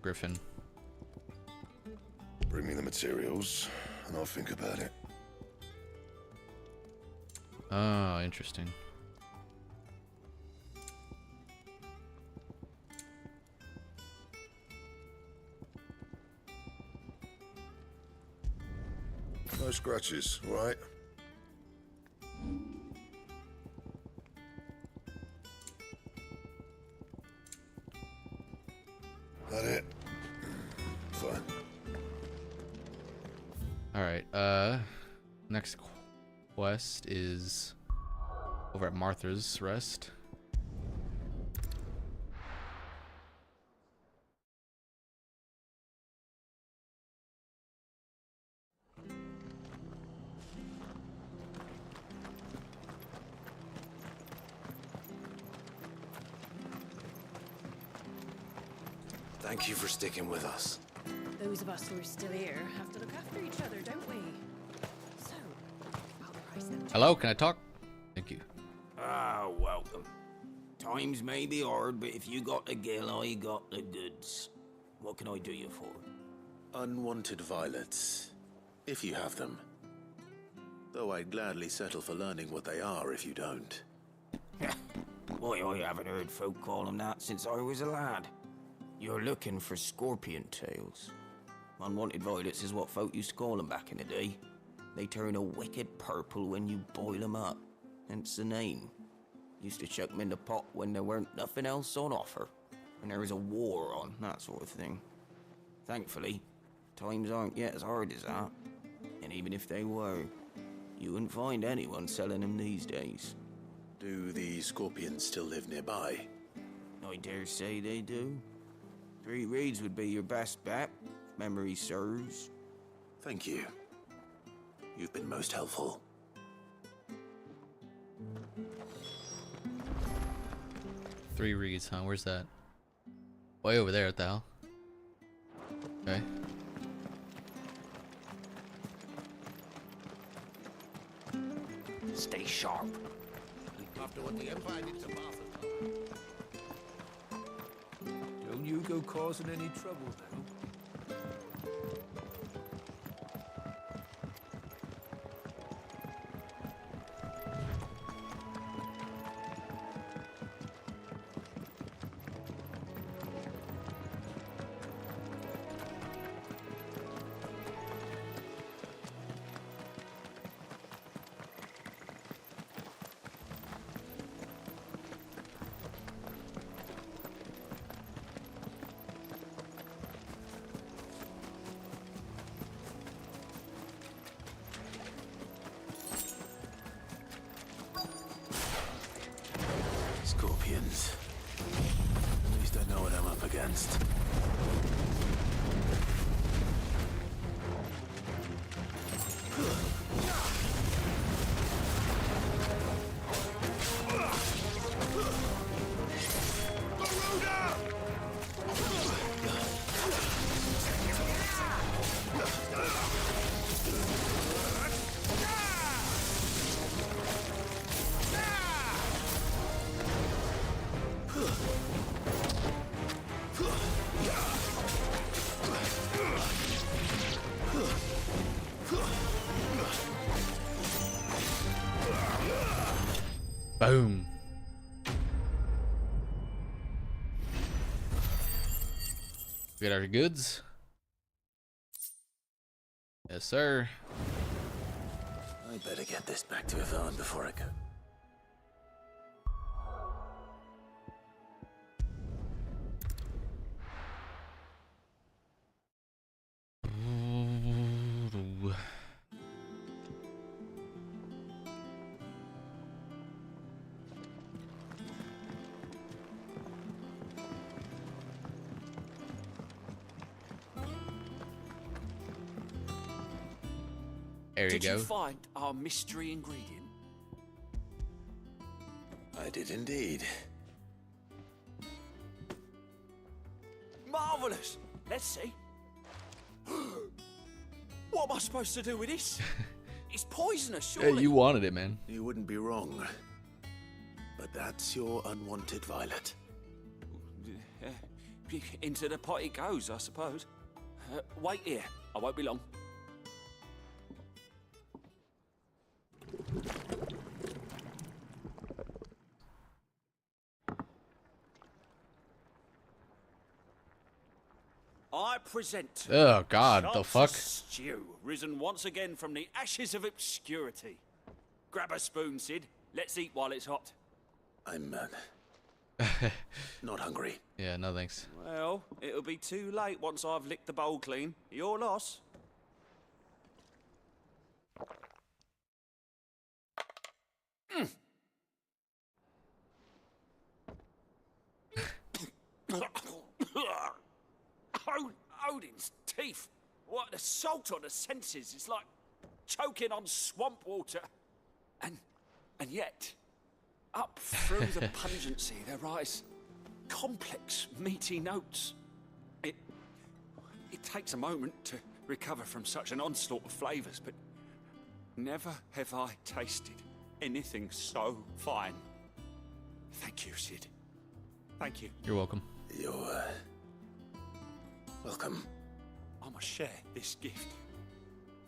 Griffin. Bring me the materials, and I'll think about it. Oh, interesting. No scratches, right? That it? Fine. Alright, next quest is over at Martha's Rest. Thank you for sticking with us. Those of us who are still here have to look after each other, don't we? So, about the price then. Hello, can I talk? Thank you. Ah, welcome. Times may be hard, but if you got the gill, I got the goods. What can I do you for? Unwanted violets, if you have them. Though I'd gladly settle for learning what they are if you don't. Why, I haven't heard folk call them that since I was a lad. You're looking for scorpion tails. Unwanted violets is what folk used to call them back in the day. They turn a wicked purple when you boil them up, hence the name. Used to chuck them in the pot when there weren't nothing else on offer, and there was a war on, that sort of thing. Thankfully, times aren't yet as hard as that, and even if they were, you wouldn't find anyone selling them these days. Do the scorpions still live nearby? I dare say they do. 3 Reeds would be your best bet, if memory serves. Thank you. You've been most helpful. Three Reeds, huh? Where's that? Way over there, what the hell? Okay. Stay sharp. After what the Empire did to Martha. Don't you go causing any trouble now. Scorpions. At least I know what I'm up against. Boom. We got our goods. Yes, sir. I better get this back to Yvonne before I go. There you Did go. you find our mystery ingredient? I did indeed. Marvelous! Let's see. What am I supposed to do with this? It's poisonous, Yeah, surely. you wanted it, man. You wouldn't be wrong. But that's your unwanted violet. Into the pot it goes, I suppose. Wait here. I won't be long. I present. Oh, God, the Chance fuck? Stew, risen once again from the ashes of obscurity. Grab a spoon, Sid. Let's eat while it's hot. I'm not hungry. Yeah, no thanks. Well, it'll be too late once I've licked the bowl clean. Your loss. Odin's teeth. What an assault on the senses. It's like choking on swamp water. And yet, up through the pungency there rise complex, meaty notes. It takes a moment to recover from such an onslaught of flavours, but never have I tasted anything so fine. Thank you, Sid. Thank you. You're welcome. You're welcome. I must share this gift.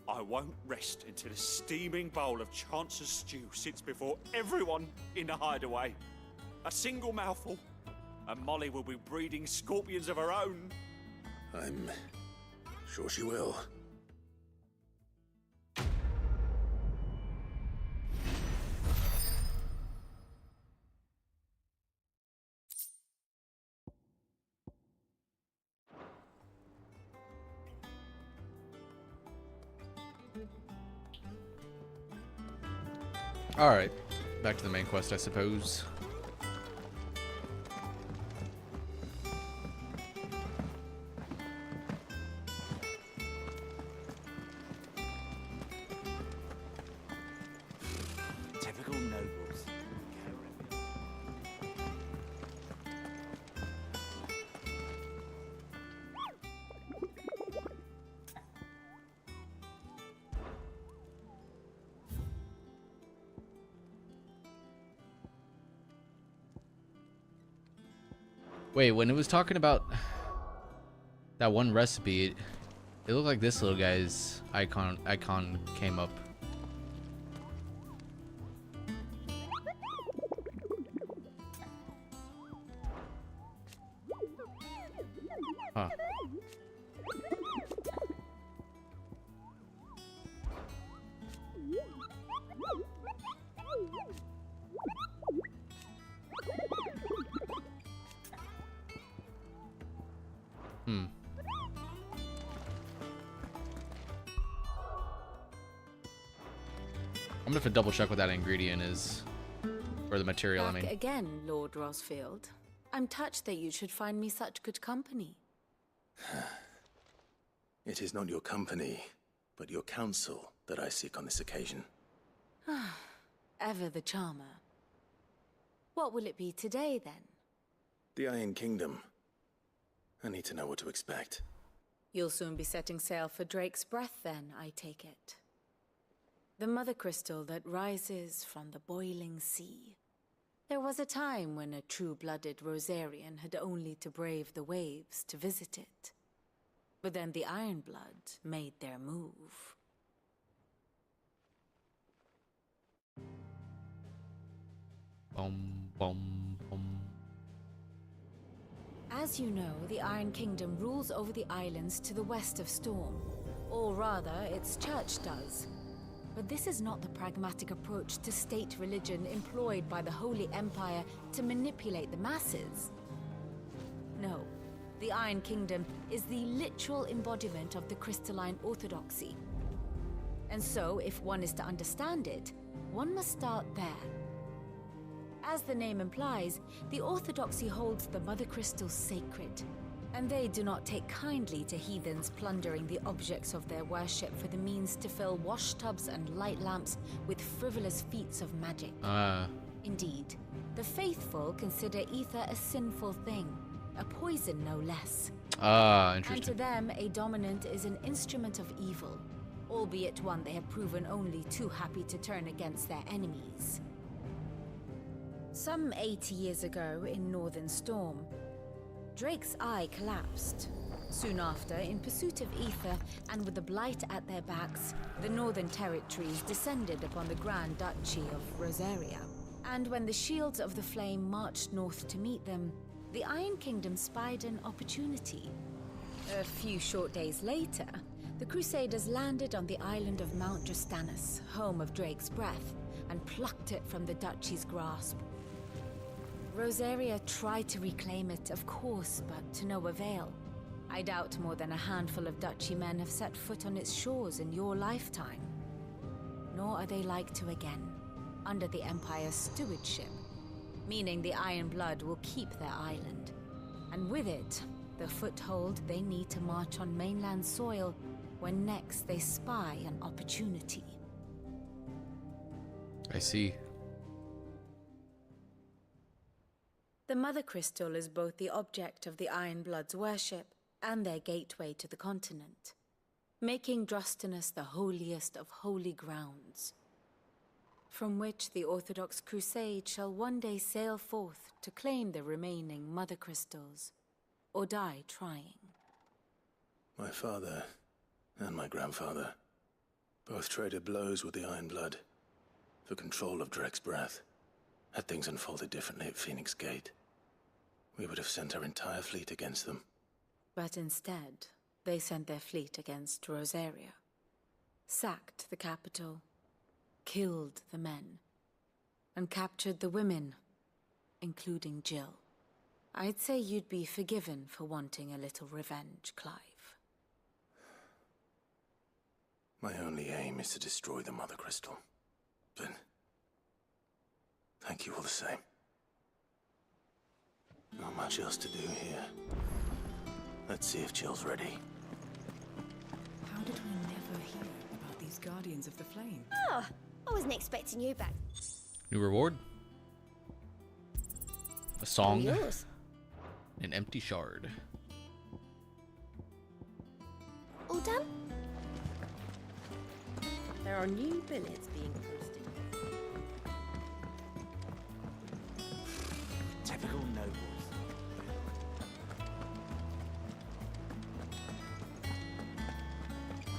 I won't rest until a steaming bowl of Chance's stew sits before everyone in the hideaway. A single mouthful, and Molly will be breeding scorpions of her own. I'm sure she will. Alright, back to the main quest, I suppose. Typical nobles. Wait, when it was talking about that one recipe, it looked like this little guy's icon came up. Huh. Hmm. I'm gonna have to double check what that ingredient is. For the material, I Back mean. again, Lord Rosfield. I'm touched that you should find me such good company. It is not your company, but your counsel that I seek on this occasion. Ever the charmer. What will it be today, then? The Iron Kingdom. I need to know what to expect. You'll soon be setting sail for Drake's Breath, then, I take it. The mother crystal that rises from the boiling sea. There was a time when a true-blooded Rosarian had only to brave the waves to visit it. But then the Ironblood made their move. Bum, bum, bum. As you know, the Iron Kingdom rules over the islands to the west of Storm. Or rather, its church does. But this is not the pragmatic approach to state religion employed by the Holy Empire to manipulate the masses. No, the Iron Kingdom is the literal embodiment of the crystalline orthodoxy. And so, if one is to understand it, one must start there. As the name implies, the orthodoxy holds the Mother Crystal sacred, and they do not take kindly to heathens plundering the objects of their worship for the means to fill washtubs and light lamps with frivolous feats of magic. Indeed, the faithful consider ether a sinful thing, a poison no less. Interesting. And to them, a dominant is an instrument of evil, albeit one they have proven only too happy to turn against their enemies. Some 80 years ago in Northern Storm, Drake's eye collapsed. Soon after, in pursuit of ether and with the blight at their backs, the Northern Territories descended upon the Grand Duchy of Rosaria. And when the Shields of the Flame marched north to meet them, the Iron Kingdom spied an opportunity. A few short days later, the Crusaders landed on the island of Mount Justanus, home of Drake's Breath, and plucked it from the Duchy's grasp. Rosaria tried to reclaim it, of course, but to no avail. I doubt more than a handful of Duchy men have set foot on its shores in your lifetime. Nor are they like to again, under the Empire's stewardship, meaning the Iron Blood will keep their island. And with it, the foothold they need to march on mainland soil when next they spy an opportunity. I see. The Mother Crystal is both the object of the Iron Blood's worship and their gateway to the continent, making Drostanus the holiest of holy grounds, from which the Orthodox Crusade shall one day sail forth to claim the remaining Mother Crystals, or die trying. My father and my grandfather both traded blows with the Iron Blood for control of Drake's Breath. Had things unfolded differently at Phoenix Gate, we would have sent our entire fleet against them. But instead, they sent their fleet against Rosaria, sacked the capital, killed the men, and captured the women, including Jill. I'd say you'd be forgiven for wanting a little revenge, Clive. My only aim is to destroy the Mother Crystal. But thank you all the same. Not much else to do here. Let's see if Jill's ready. How did we never hear about these Guardians of the Flame? Oh, I wasn't expecting you back. New reward. A song. All yours. An empty shard. All done? There are new billets being posted. Typical nobles.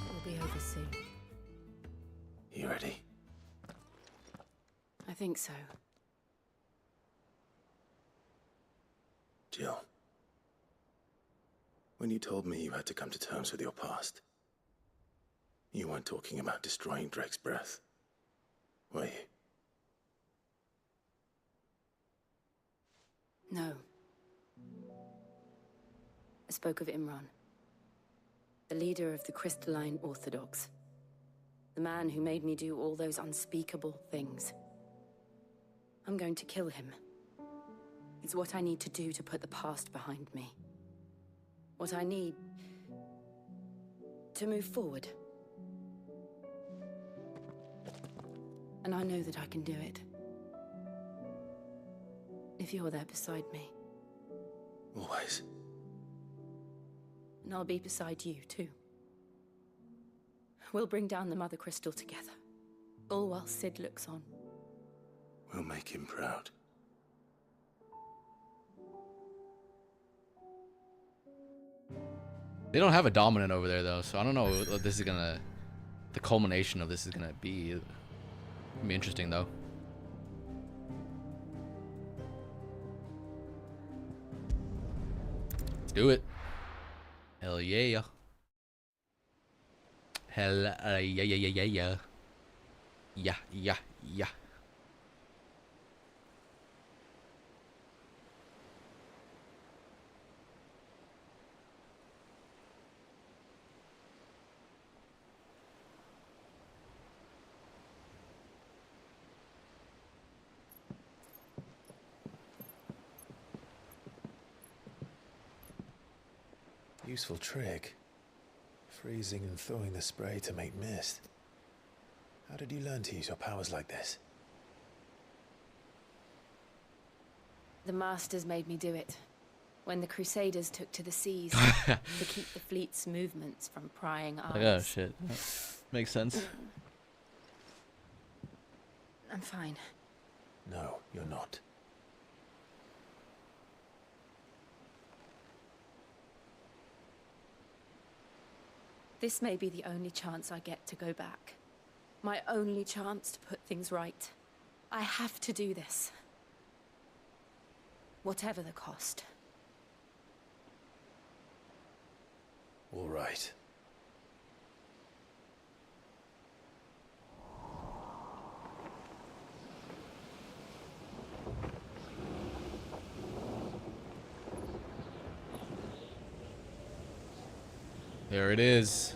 We'll be over soon. You ready? I think so. Jill, when you told me you had to come to terms with your past, you weren't talking about destroying Drake's Breath, were you? No. I spoke of Imran, the leader of the Crystalline Orthodox. The man who made me do all those unspeakable things. I'm going to kill him. It's what I need to do to put the past behind me. What I need to move forward. And I know that I can do it. If you're there beside me. Always. And I'll be beside you, too. We'll bring down the Mother Crystal together. All while Sid looks on. We'll make him proud. They don't have a dominant over there though, so I don't know what this is gonna. The culmination of this is gonna be. It'll be interesting though. Let's do it. Hell yeah. Hell yeah. Yeah. Useful trick. Freezing and thawing the spray to make mist. How did you learn to use your powers like this? The Masters made me do it. When the Crusaders took to the seas to keep the fleet's movements from prying eyes. Oh shit. Makes sense. I'm fine. No, you're not. This may be the only chance I get to go back. My only chance to put things right. I have to do this. Whatever the cost. All right. There it is.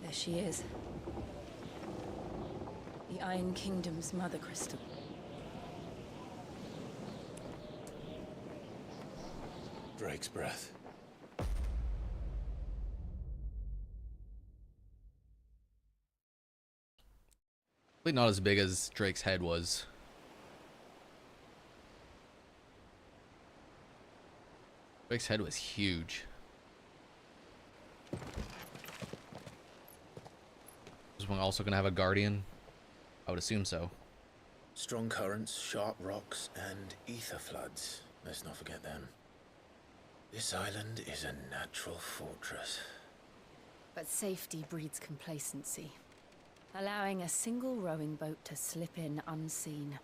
There she is. The Iron Kingdom's Mother Crystal. Drake's breath. Probably not as big as Drake's head was. Drake's head was huge. Is one also gonna have a guardian? I would assume so. Strong currents, sharp rocks, and ether floods. Let's not forget them. This island is a natural fortress. But safety breeds complacency. Allowing a single rowing boat to slip in unseen.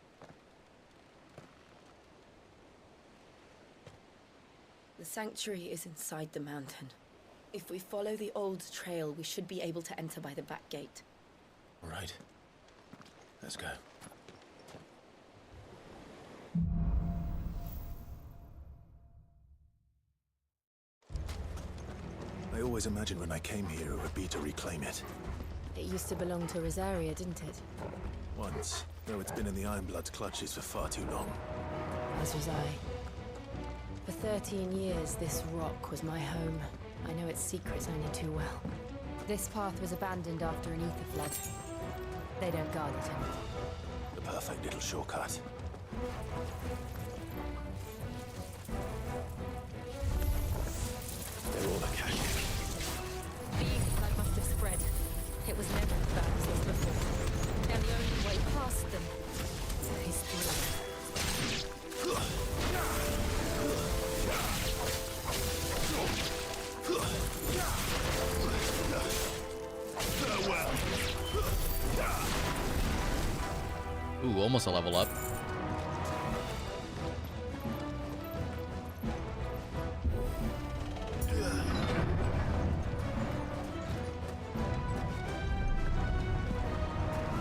The sanctuary is inside the mountain. If we follow the old trail, we should be able to enter by the back gate. All right. Let's go. I always imagined when I came here it would be to reclaim it. It used to belong to Rosaria, didn't it? Once, though it's been in the Ironblood's clutches for far too long. As was I. For 13 years, this rock was my home. I know its secrets only too well. This path was abandoned after an ether flood. They don't guard it anymore. The perfect little shortcut. They're all a cache. The ether flood must have spread. It was never as bad as this before. And the only way past them is through it. Ooh, almost a level up.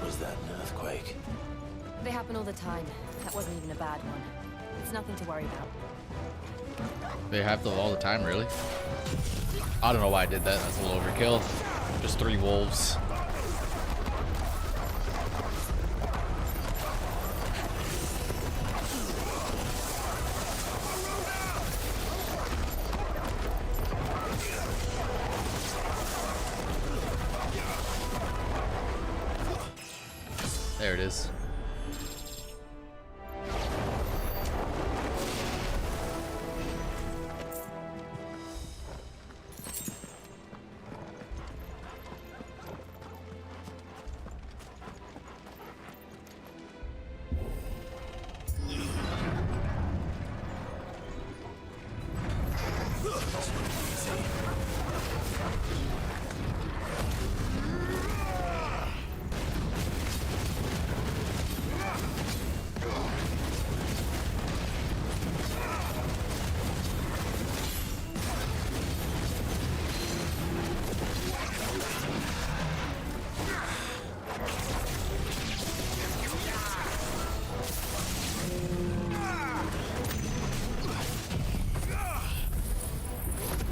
Was that an earthquake? They happen all the time. That wasn't even a bad one. It's nothing to worry about. They have them all the time, really? I don't know why I did that. That's a little overkill. Just 3 wolves. There it is.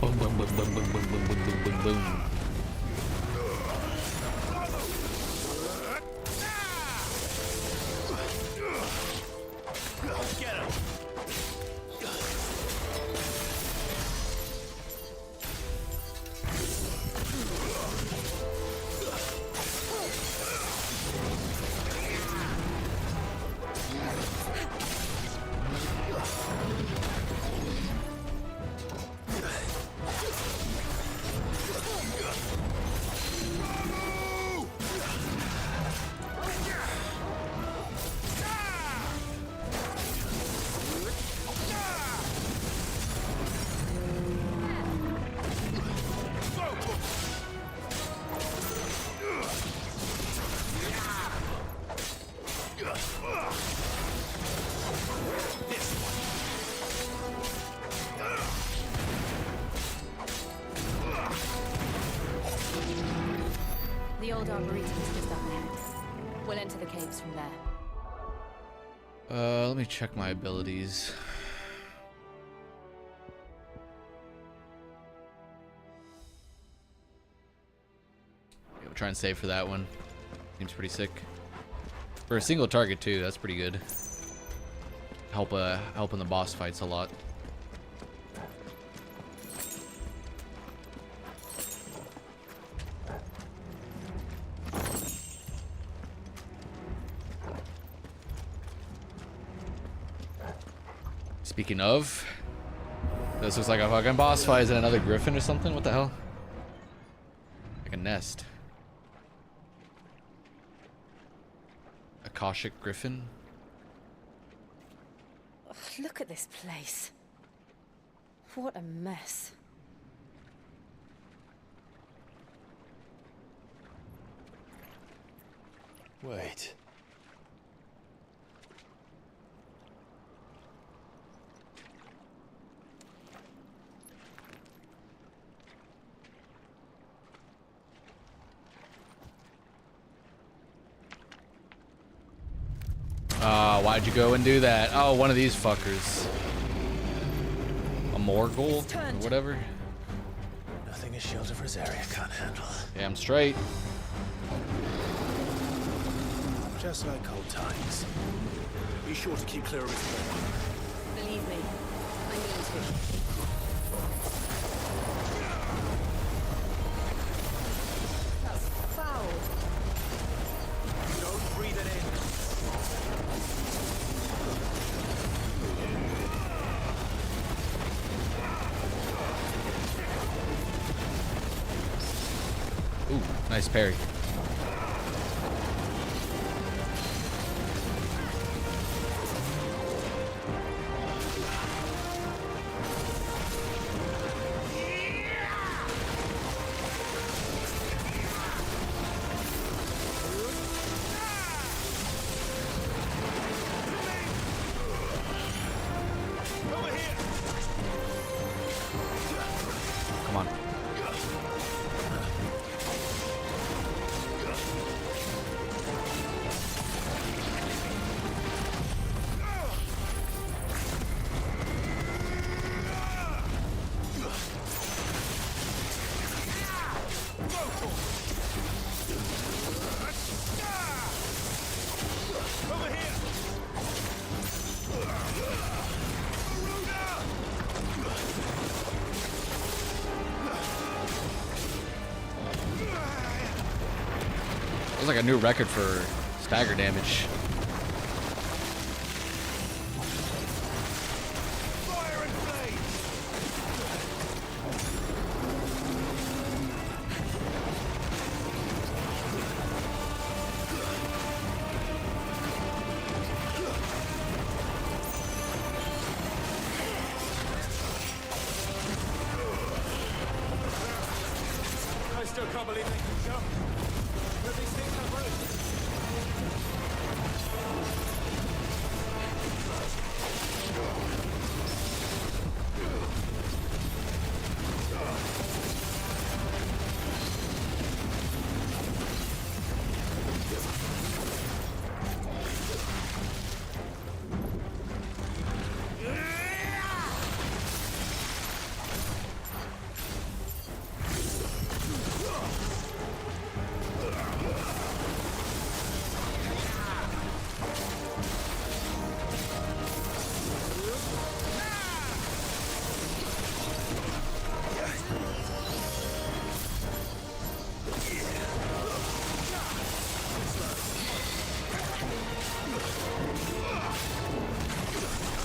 Boom, boom, boom, boom, boom, boom, boom, boom, boom, boom, boom. The old arboretum is just up ahead. We'll enter the caves from there. Let me check my abilities. Yeah, we'll try and save for that one. Seems pretty sick. For a single target too, that's pretty good. Help in the boss fights a lot. Speaking of, this looks like a fucking boss fight. Is it another griffin or something? What the hell? Like a nest. Akashic griffin? Ugh, look at this place. What a mess. Wait. Why'd you go and do that? Oh, one of these fuckers. A Morgul? Or whatever. Nothing a shield of Rosaria can't handle. Damn straight. Just like old times. Be sure to keep clear of his way. Believe me, I mean to. That's foul. Don't breathe it in. Ooh, nice parry. Come on. It's like a new record for stagger damage. I still can't believe they can jump. But these things are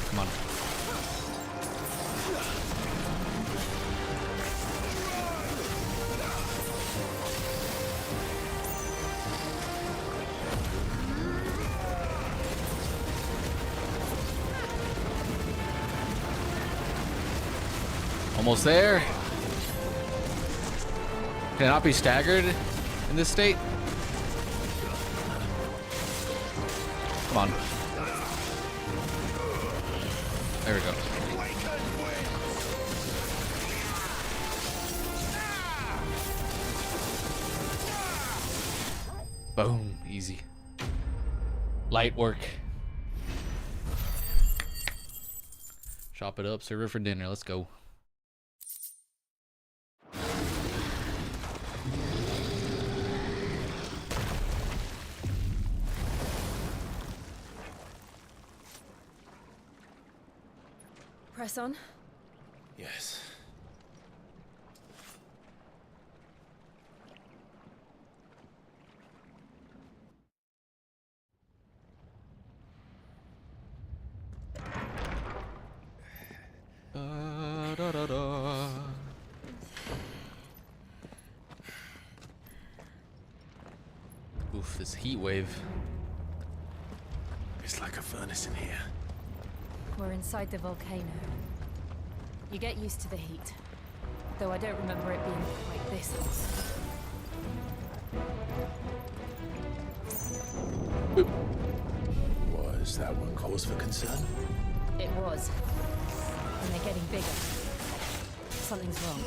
Come on. Almost there. Can it not be staggered in this state? Come on. There we go. Boom. Easy. Light work. Chop it up. Serve it for dinner. Let's go. Press on. Yes. Da, da, da. Oof, this heat wave. It's like a furnace in here. We're inside the volcano. You get used to the heat. Though I don't remember it being quite this hot. Was that one cause for concern? It was. And they're getting bigger. Something's wrong.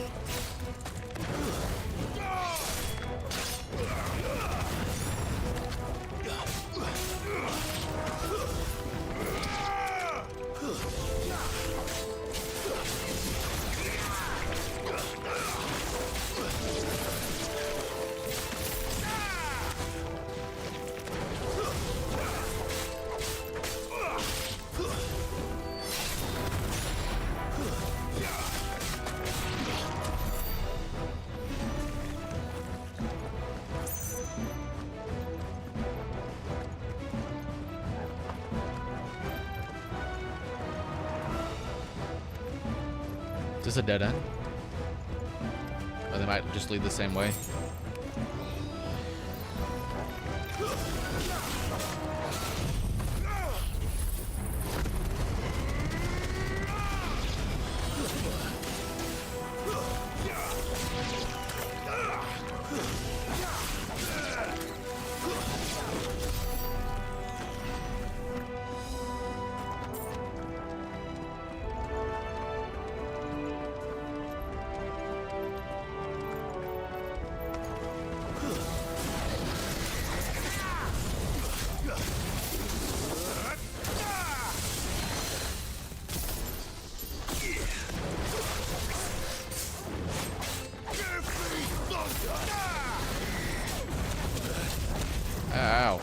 Is this a dead end? Or they might just lead the same way. Ow.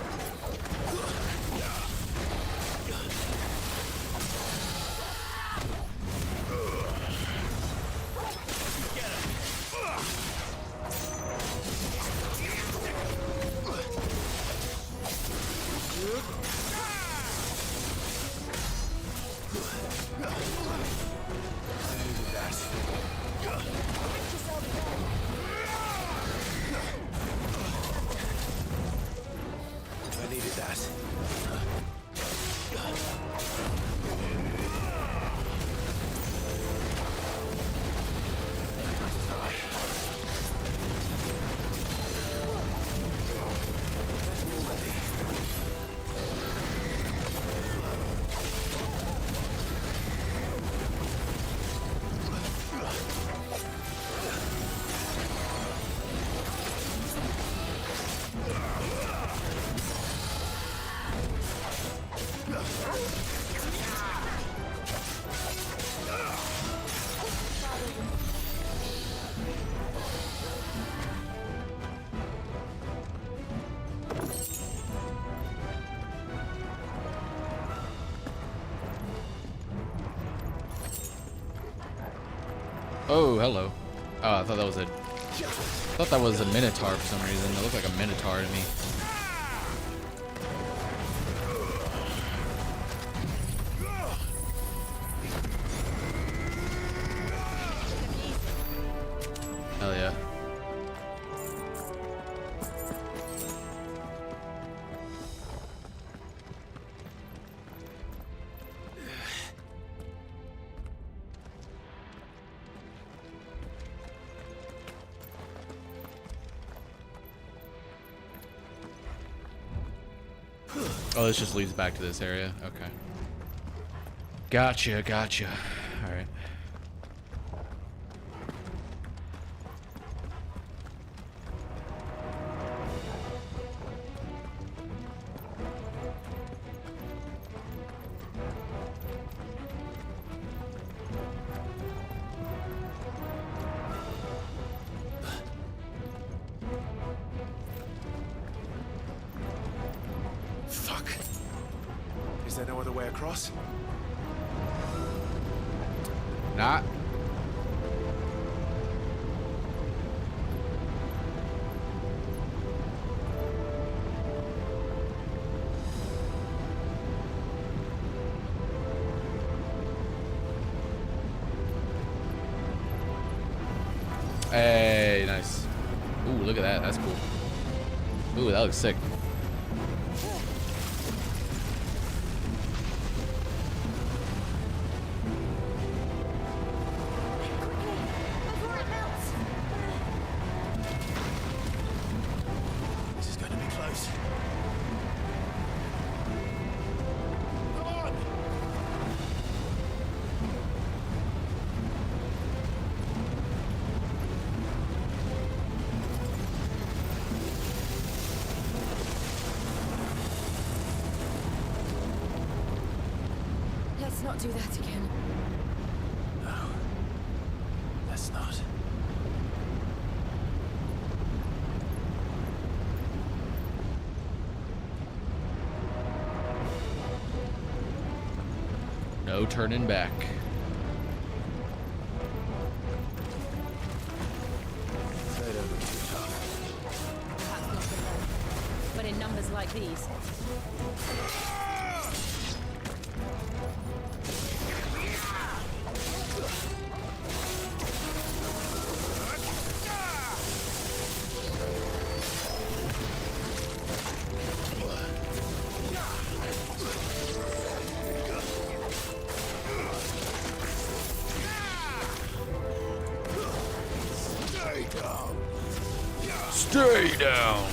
Oh, hello. Oh, I thought that was a minotaur for some reason. It looked like a minotaur to me. Hell yeah. Oh, this just leads back to this area. Okay. Gotcha, gotcha. All right. Fuck. Is there no other way across? Not. Hey, nice. Ooh, look at that. That's cool. Ooh, that looks sick. This is going to be close. Come on! Let's not do that again. No. Let's not. No turning back. They don't look too tough. Perhaps not for long. But in numbers like these. Stay down. Stay down.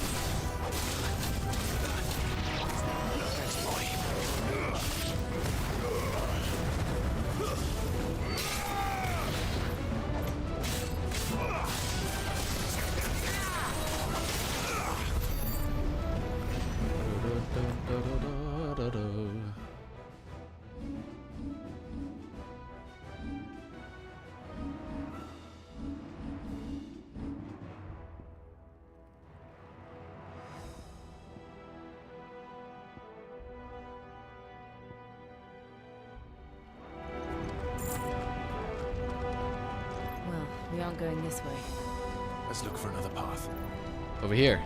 Well, we aren't going this way. Let's look for another path. Over here.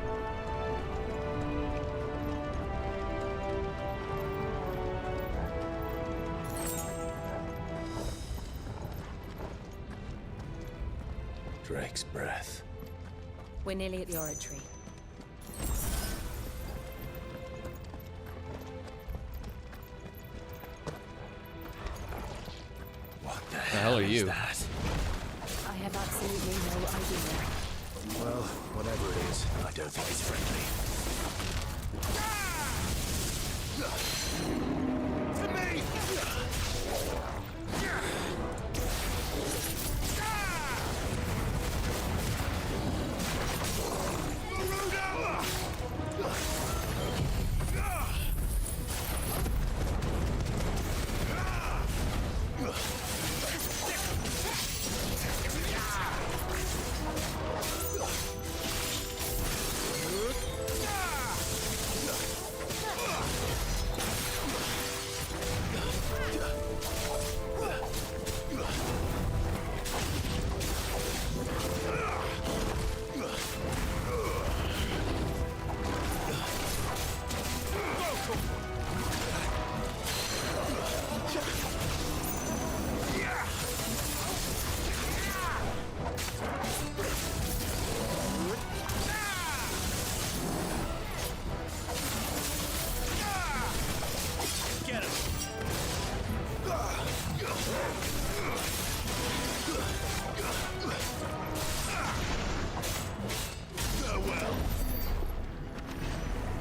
Drake's breath. We're nearly at the oratory. What the hell are you? That? I have absolutely no idea. Well, whatever it is, I don't think it's friendly. To me!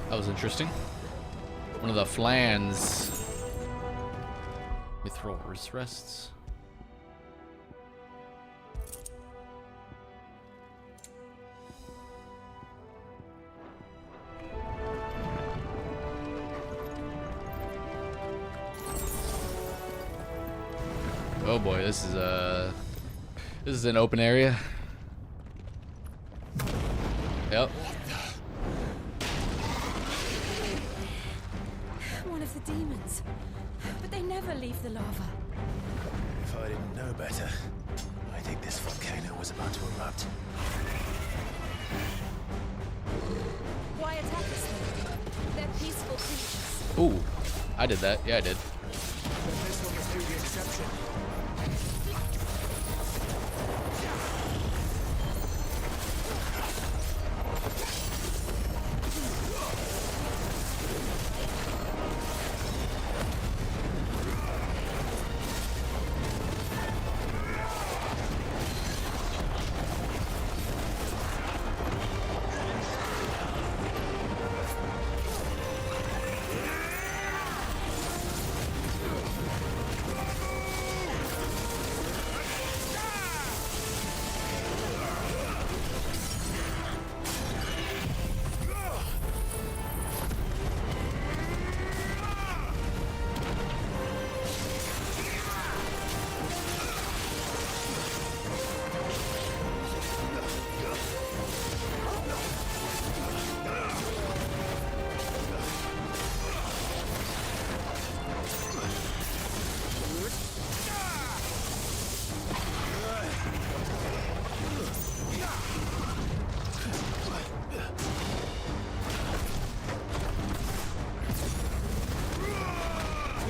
That was interesting. One of the flans. Mithral's rests. Oh boy, this is an open area. Yep. One of the demons. But they never leave the lava. If I didn't know better, I think this volcano was about to erupt. Why attack us then? They're peaceful creatures. Ooh, I did that. Yeah, I did. This one must do the exception.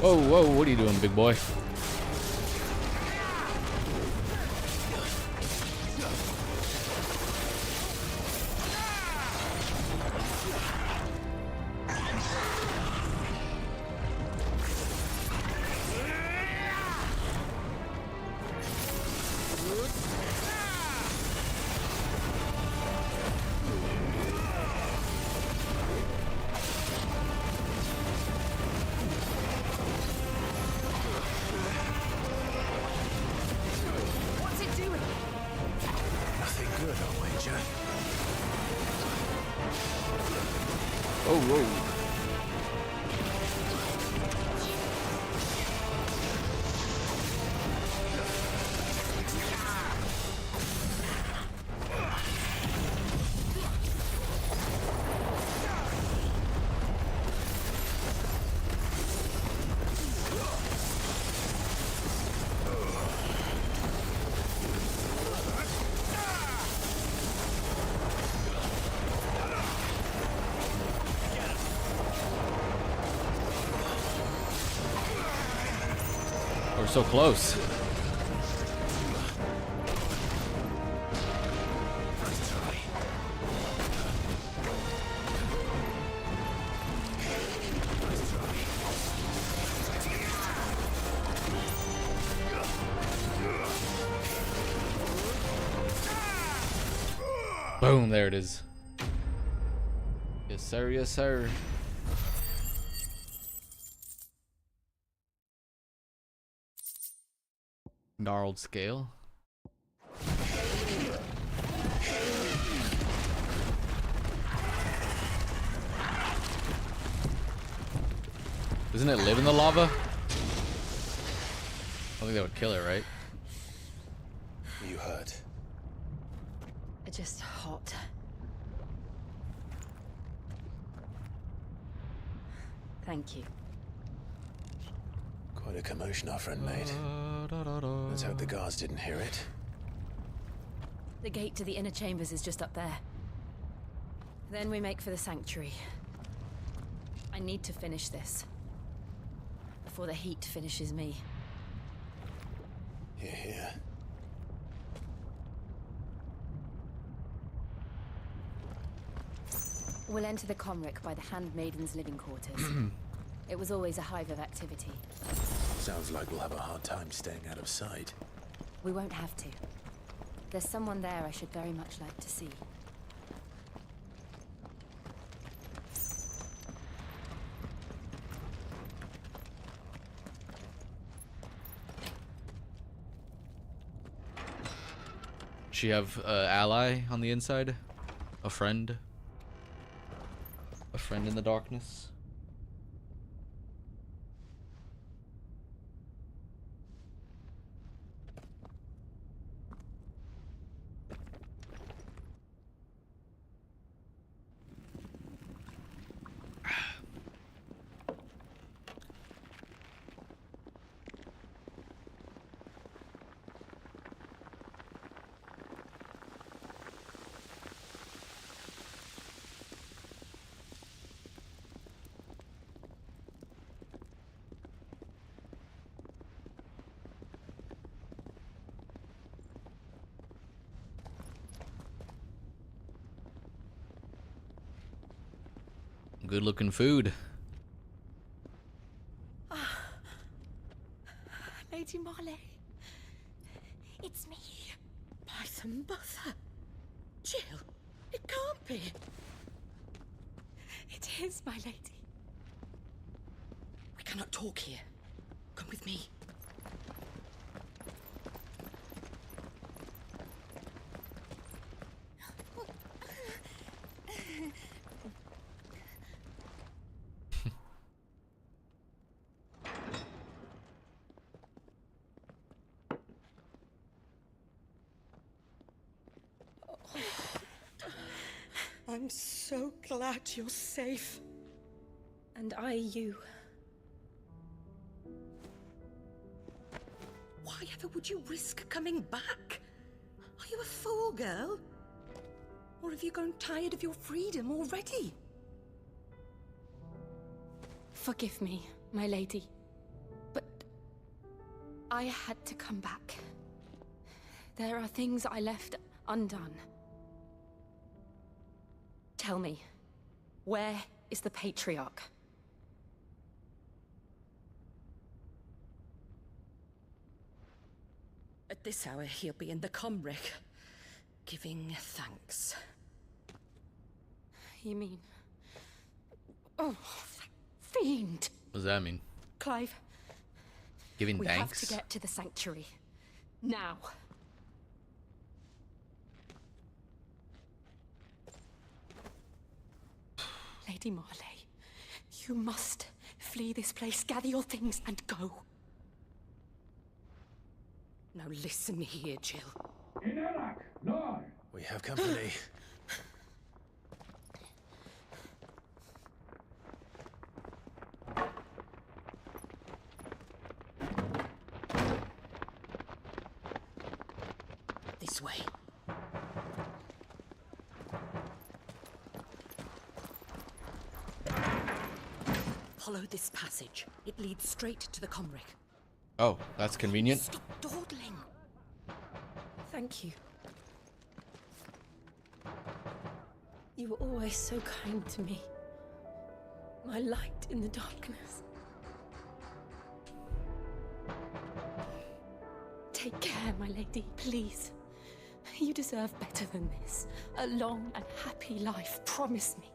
Whoa, whoa, what are you doing, big boy? Oh, whoa. We're so close. Boom, there it is. Yes, sir, yes, sir. Gnarled scale. Doesn't it live in the lava? I don't think that would kill it, right? You hurt? Just hot. Thank you. Quite a commotion our friend made. Let's hope the guards didn't hear it. The gate to the inner chambers is just up there. Then we make for the sanctuary. I need to finish this. Before the heat finishes me. Here, here. We'll enter the Comric by the Handmaiden's living quarters. It was always a hive of activity. Sounds like we'll have a hard time staying out of sight. We won't have to. There's someone there I should very much like to see. she have ally on the inside? A friend? A friend in the darkness? Good looking food. Lady Marley. It's me. By some butter. Jill, it can't be. It is, my lady. We cannot talk here. Come with me. I'm so glad you're safe. And I you. Why ever would you risk coming back? Are you a fool, girl? Or have you grown tired of your freedom already? Forgive me, my lady. But I had to come back. There are things I left undone. Tell me, where is the Patriarch? At this hour, he'll be in the Comric, giving thanks. You mean... Oh, that fiend! What does that mean? Clive, Giving we thanks? have to get to the sanctuary. Now. Lady Marley, you must flee this place, gather your things, and go. Now listen here, Jill. We have company. This way. Follow this passage. It leads straight to the Comric. Oh, that's convenient. Stop dawdling. Thank you. You were always so kind to me. My light in the darkness. Take care, my lady, please. You deserve better than this. A long and happy life, promise me.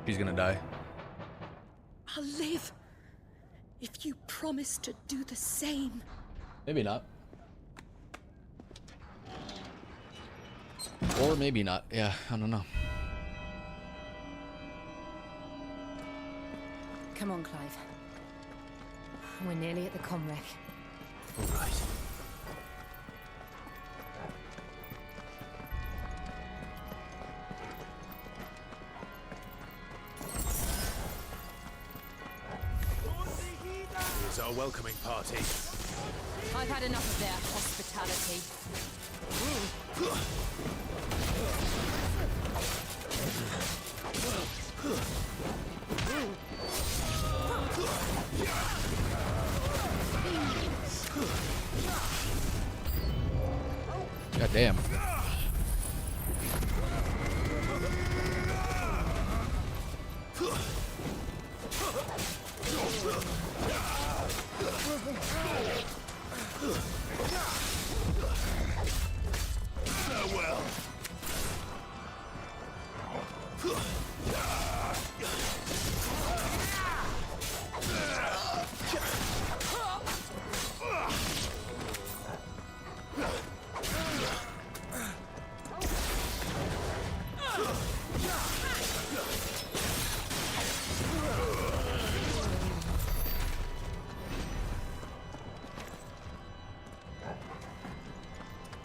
She's gonna die. I'll live if you promise to do the same. Maybe not. Or maybe not. Yeah, I don't know. Come on, Clive. We're nearly at the Comric. All right. Here's our welcoming party. I've had enough of their hospitality. God damn. Farewell.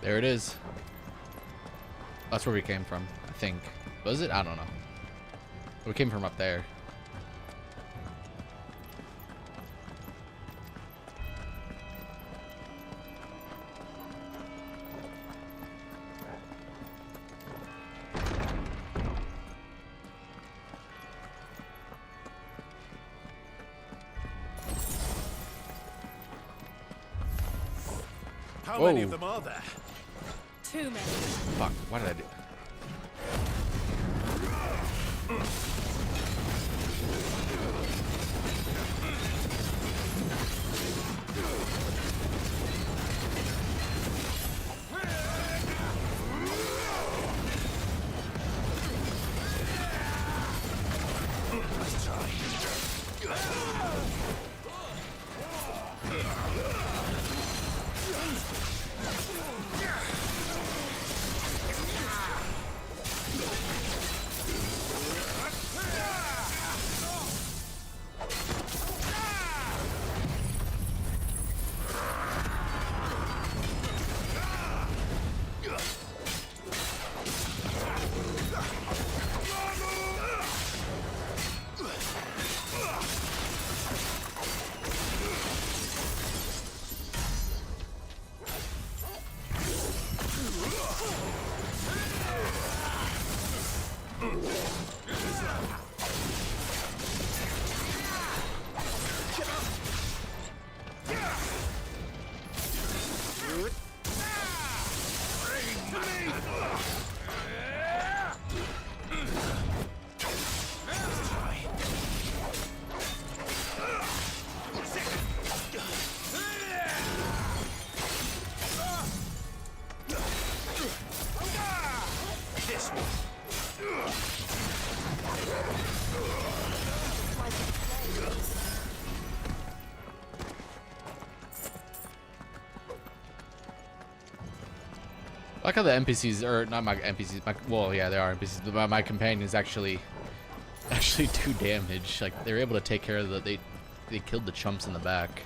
There it is. That's where we came from, I think. Was it? I don't know. We came from up there. How many of them are there? Too many. Fuck, what did I do? Let's try. I like how the NPCs, or not my NPCs, well, yeah, they are NPCs, but my companions actually do damage. Like, they're able to take care of they killed the chumps in the back.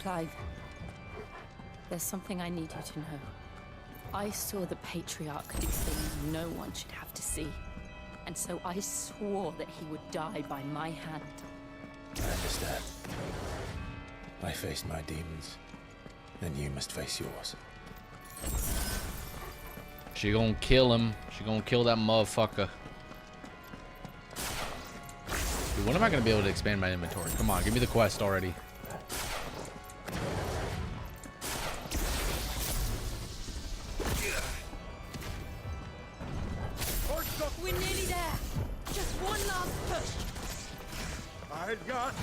Clive, there's something I need you to know. I saw the Patriarch do things no one should have to see. And so I swore that he would die by my hand. I understand. I faced my demons, and you must face yours. She gonna kill him. She gonna kill that motherfucker. Dude, when am I gonna be able to expand my inventory? Come on, give me the quest already. We're nearly there. Just one last push. I got.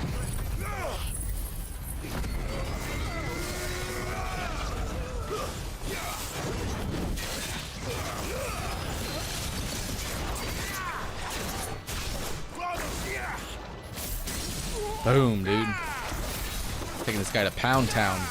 Boom, dude. Taking this guy to Pound Town.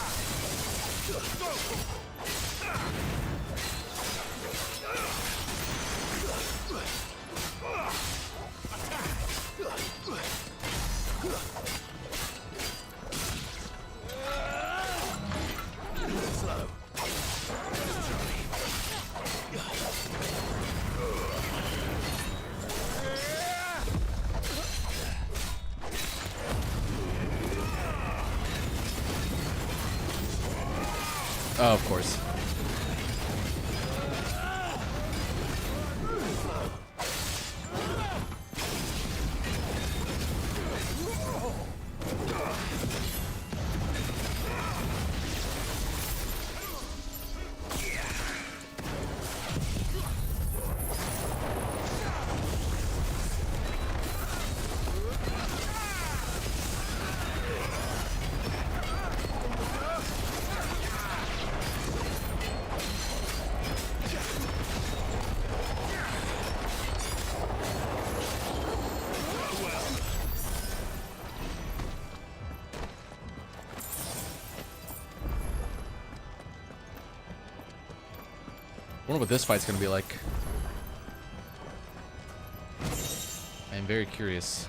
Oh, of course. Wonder what this fight's gonna be like. I am very curious.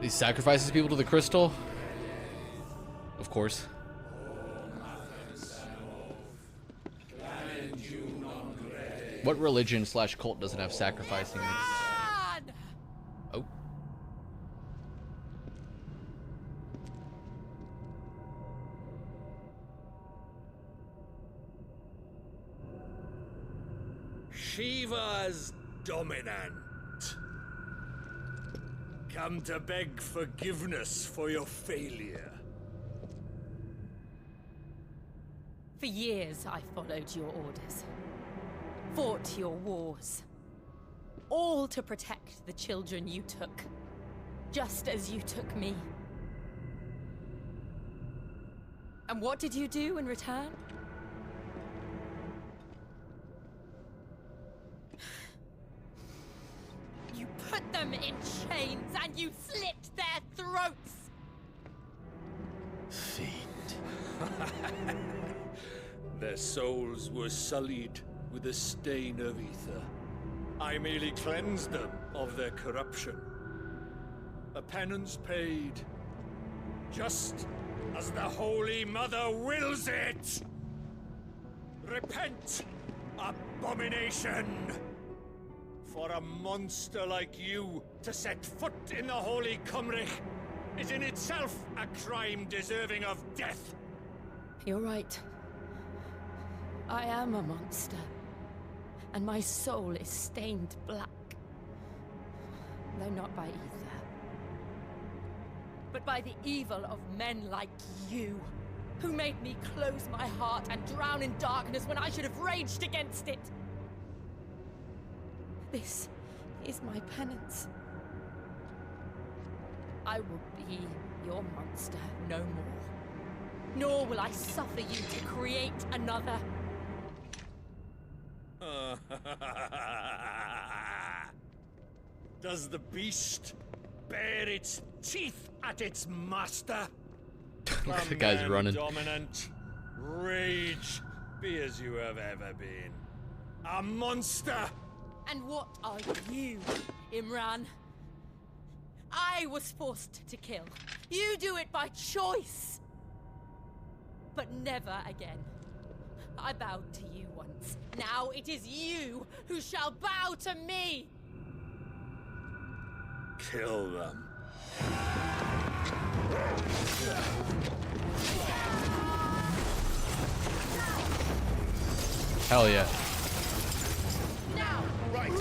He sacrifices people to the crystal? Of course. What religion / cult doesn't have sacrificing? Oh. Shiva's dominant. Come to beg forgiveness for your failure. For years, I followed your orders. Fought your wars. All to protect the children you took. Just as you took me. And what did you do in return? You put them in chains and you slit their throats! Feet. Their souls were sullied with the stain of ether. I merely cleansed them of their corruption. A penance paid, just as the Holy Mother wills it! Repent, abomination! For a monster like you to set foot in the Holy Cymric is in itself a crime deserving of death. You're right. I am a monster. And my soul is stained black. Though not by ether. But by the evil of men like you, who made me close my heart and drown in darkness when I should have raged against it. This is my penance. I will be your monster no more. Nor will I suffer you to create another. Does the beast bare its teeth at its master? The guy's Come, running. Dominant, rage, be as you have ever been. A monster! And what are you, Imran? I was forced to kill. You do it by choice. But never again. I bowed to you once. Now it is you who shall bow to me! Kill them. Hell yeah. Now! Right.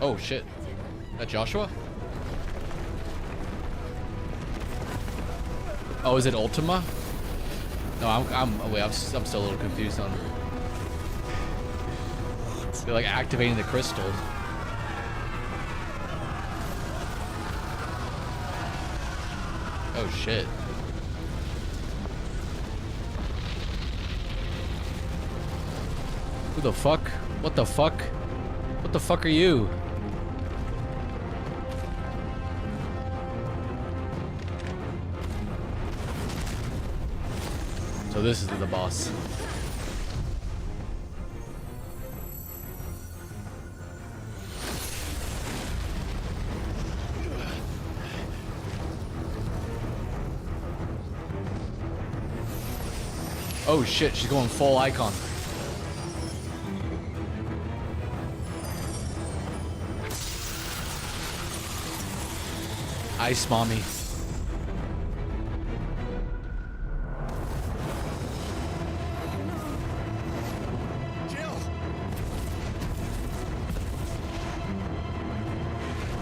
Oh shit. That Joshua? Oh, is it Ultima? No, I'm still a little confused on. They're like activating the crystals. Oh shit. Who the fuck? What the fuck? What the fuck are you? So this is the boss. Oh shit, she's going full icon. Ice mommy.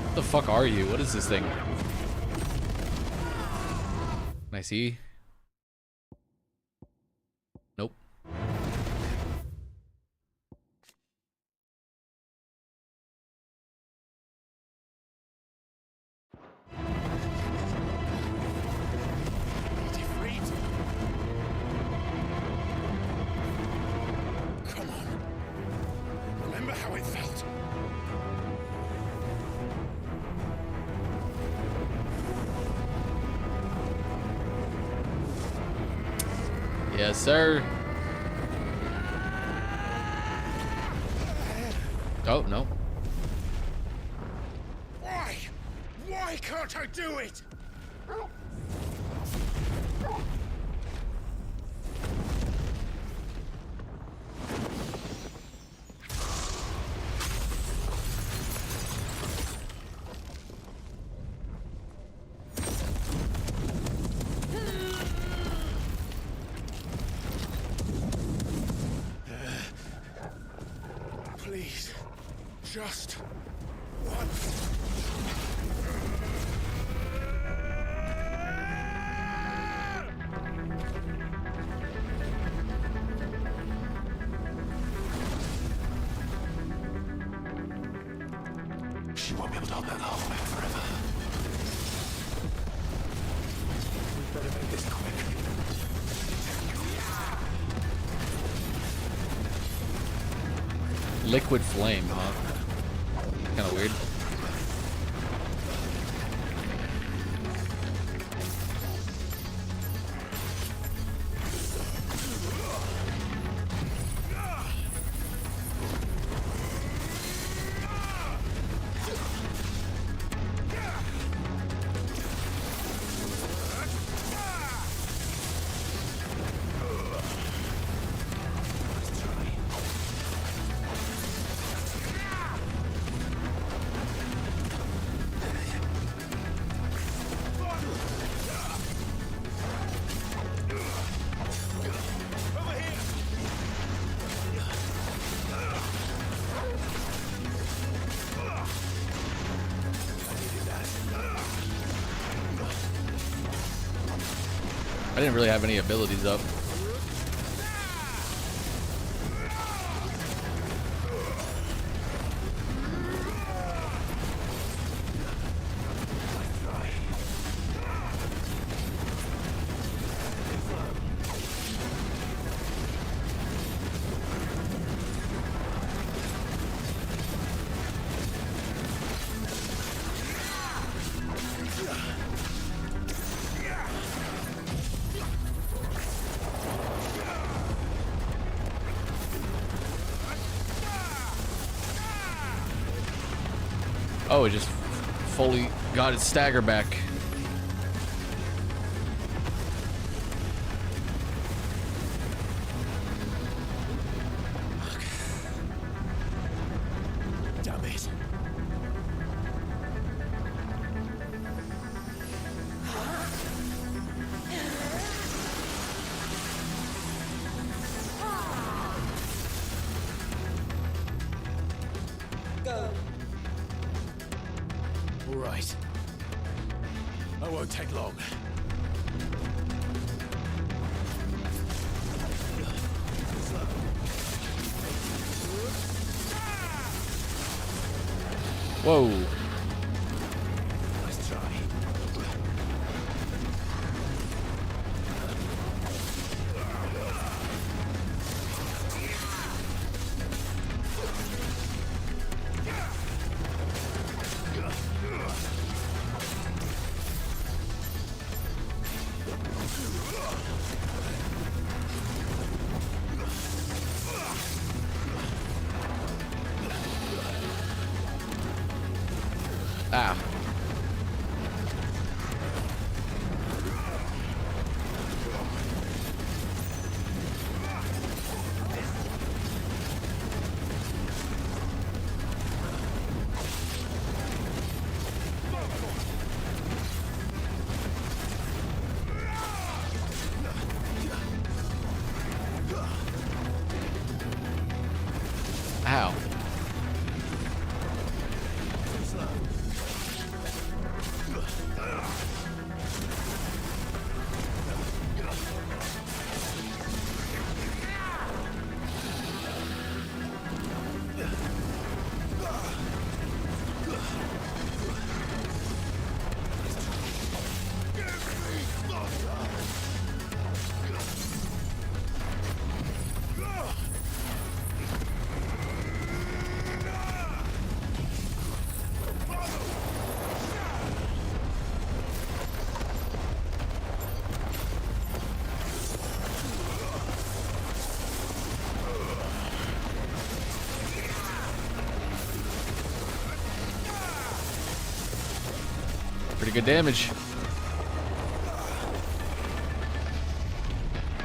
What the fuck are you? What is this thing? Can I see? Nope. Come on. Remember how it felt? Yes, sir. Oh, no. Why? Why can't I do it? Please, just once. She won't be able to hold that hole forever. We better make this quick. Liquid flame, huh? Kind of weird. I didn't really have any abilities up. Oh, it just fully got its stagger back. Damn it. Go. All right. I won't take long. Whoa. Let's try. Ah. Wow. Pretty good damage.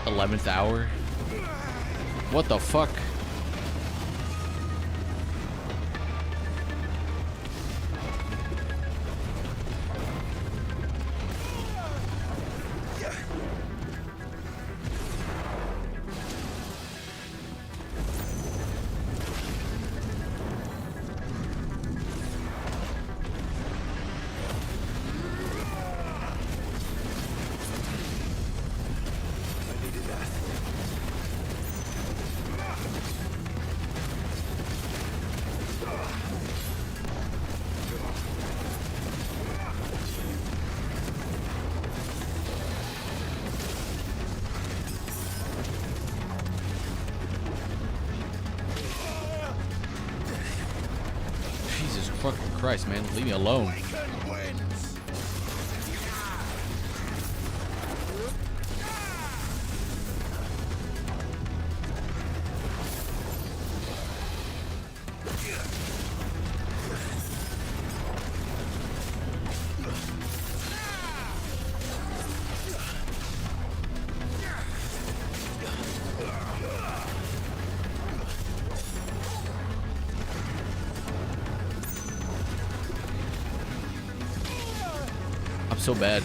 11th hour. What the fuck? Jesus fucking Christ, man. Leave me alone. I'm so bad.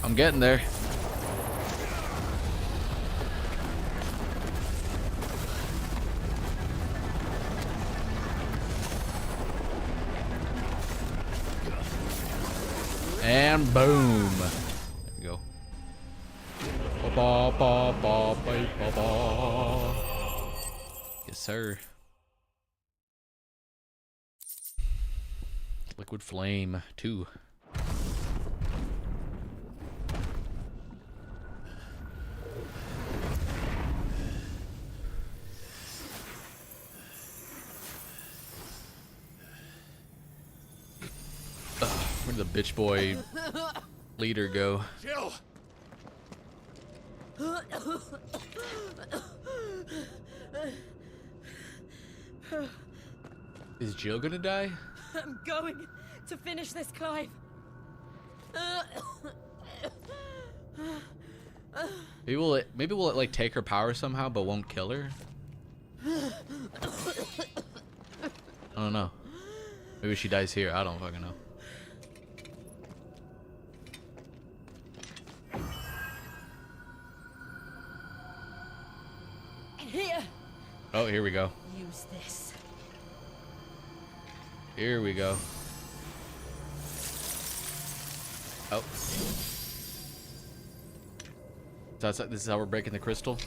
I'm getting there. And boom. There we go. Ba, ba, ba, ba, ba, ba. Yes, sir. Liquid Flame 2. Where'd the bitch boy leader go? Jill! Is Jill gonna die? I'm going to finish this, Clive. Maybe we'll like take her power somehow, but won't kill her. I don't know. Maybe she dies here. I don't fucking know. Here. Oh, here we go. Use this. Here we go. Oh. This is how we're breaking the crystal.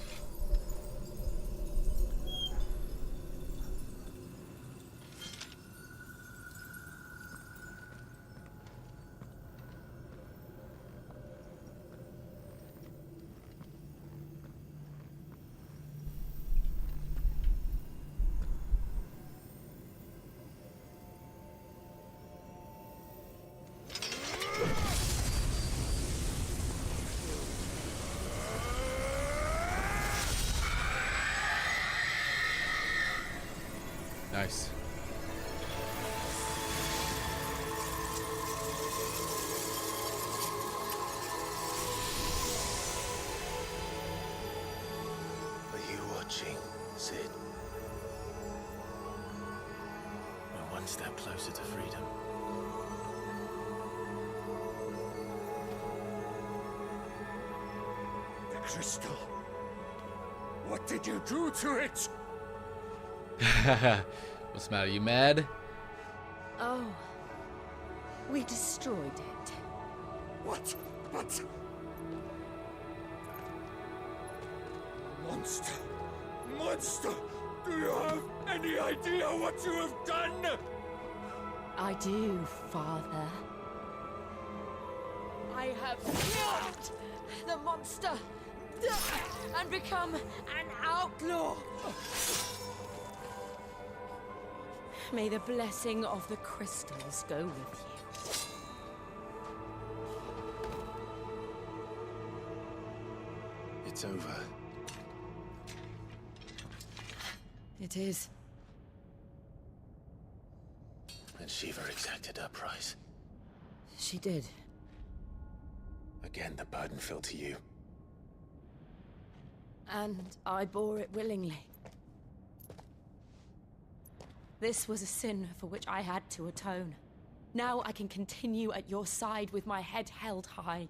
Nice. watching, Sid. We're one step closer to freedom. The crystal. What did you do to it? What's the matter? You mad? Oh, we destroyed it. What? What? Monster! Monster! Do you have any idea what you have done? I do, Father. I have killed the monster and become an outlaw. May the blessing of the crystals go with you. It's over. It is. And Shiva exacted her price. She did. Again, the burden fell to you. And I bore it willingly. This was a sin for which I had to atone. Now I can continue at your side with my head held high.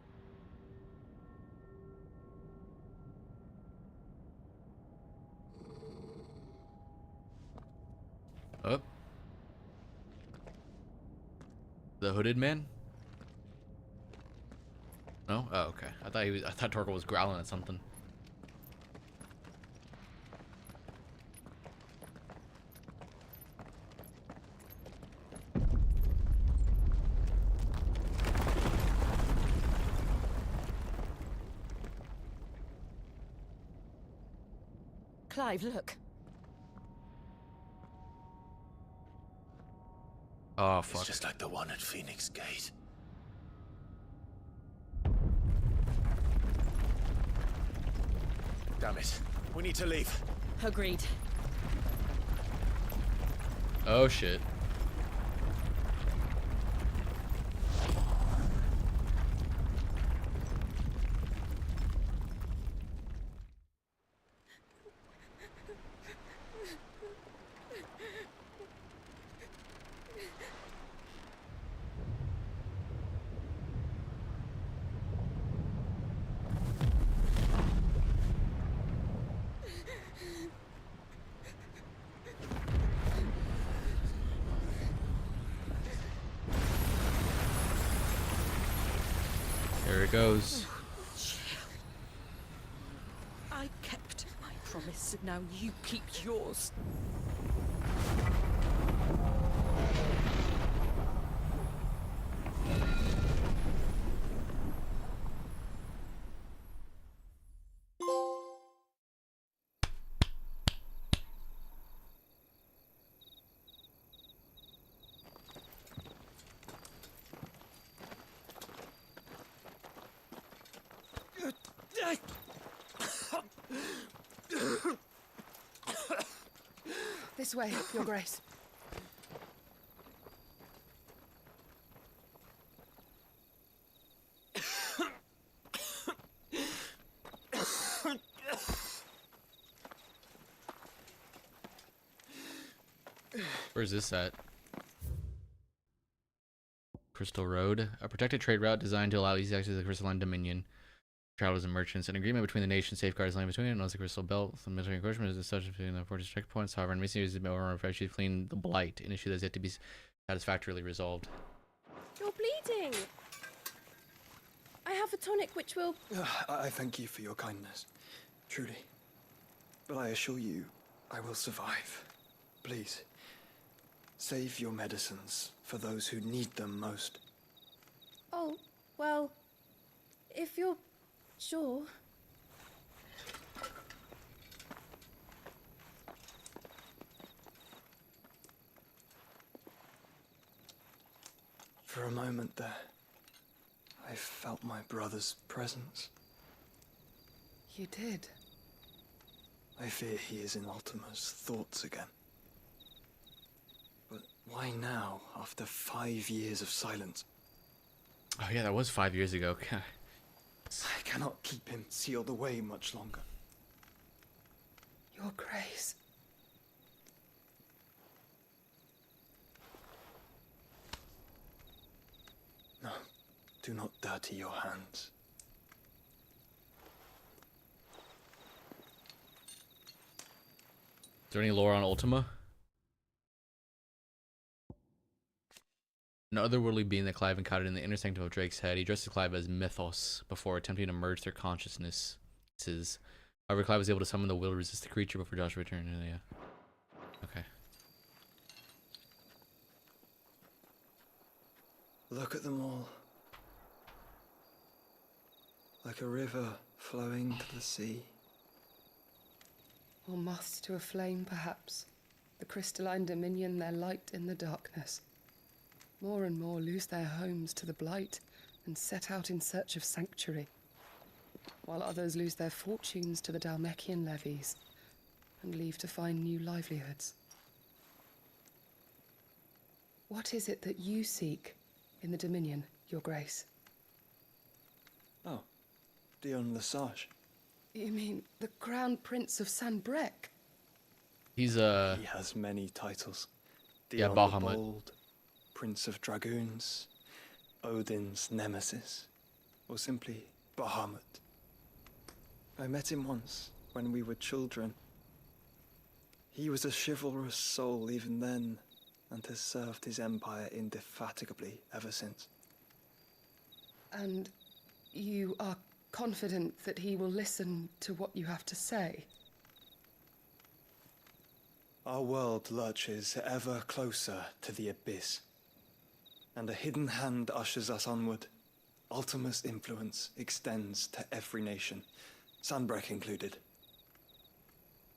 Oh. The hooded man? No? Oh, okay. I thought Torgal was growling at something. Clive, look. Oh, fuck. It's just like the one at Phoenix Gate. Damn it. We need to leave. Agreed. Oh, shit. There it goes. I kept my promise, and now you keep yours. This way, Your Grace. Where's this at? Crystal Road, a protected trade route designed to allow easy access to the Crystalline Dominion. Travelers and merchants. An agreement between the nations safeguards land between it and the Crystal Belt. Some military encroachment is subject between the fortress checkpoints. However, in recent years, the Melbourne refugee fleeing the Blight, an issue that is yet to be satisfactorily resolved. You're bleeding. I have a tonic which will... I thank you for your kindness, truly. But I assure you, I will survive. Please, save your medicines for those who need them most. Oh, well, if you're sure. For a moment there, I felt my brother's presence. You did? I fear he is in Ultima's thoughts again. But why now, after 5 years of silence? Oh yeah, that was 5 years ago. I cannot keep him sealed away much longer. Your Grace. No, do not dirty your hands. Is there any lore on Ultima? An otherworldly being that Clive encountered in the inner sanctum of Drake's head. He addresses Clive as Mythos before attempting to merge their consciousnesses. However, Clive was able to summon the will to resist the creature before Joshua returned. Yeah. Okay. Look at them all. Like a river flowing to the sea. Or moths to a flame, perhaps. The crystalline dominion their light in the darkness. More and more lose their homes to the blight and set out in search of sanctuary, while others lose their fortunes to the Dhalmekian levies and leave to find new livelihoods. What is it that you seek in the Dominion, Your Grace? Oh, Dion Lesage. You mean the Crown Prince of Sanbreque? He's He has many titles. Dion the Bahamut. Bold, Prince of Dragoons, Odin's Nemesis, or simply Bahamut. I met him once, when we were children. He was a chivalrous soul even then, and has served his empire indefatigably ever since. And you are confident that he will listen to what you have to say? Our world lurches ever closer to the abyss, and a hidden hand ushers us onward. Ultima's influence extends to every nation, Sanbreque included.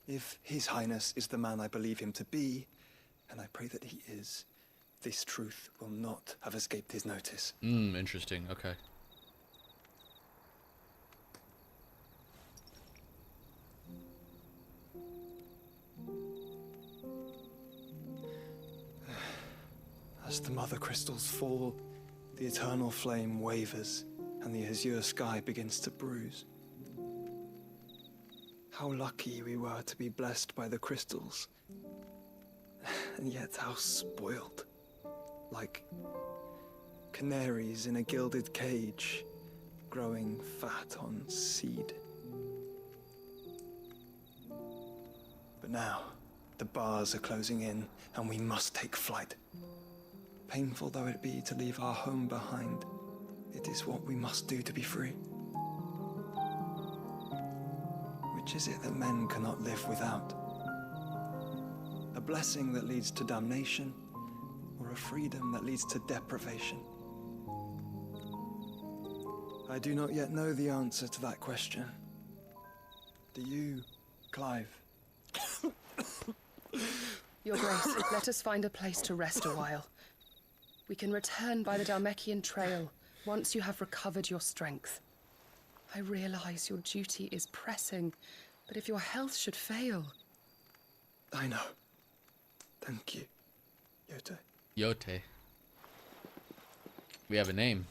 If His Highness is the man I believe him to be, and I pray that he is, this truth will not have escaped his notice. Interesting. Okay. As the mother crystals fall, the eternal flame wavers, and the azure sky begins to bruise. How lucky we were to be blessed by the crystals, and yet how spoiled. Like canaries in a gilded cage, growing fat on seed. But now, the bars are closing in, and we must take flight. Painful though it be to leave our home behind, it is what we must do to be free. Which is it that men cannot live without? A blessing that leads to damnation, or a freedom that leads to deprivation? I do not yet know the answer to that question. Do you, Clive? Your Grace, let us find a place to rest a while. We can return by the Dhalmekian trail once you have recovered your strength. I realize your duty is pressing, but if your health should fail... I know. Thank you, Yote. Yote. We have a name.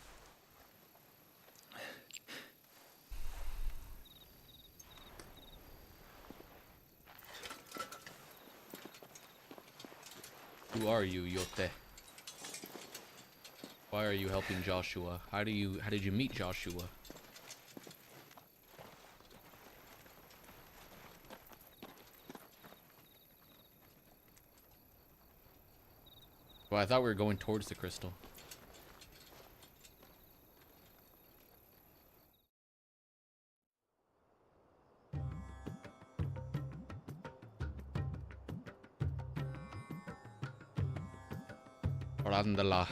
Who are you, Yote? Why are you helping Joshua? How did you meet Joshua? Well, I thought we were going towards the crystal. Orandala.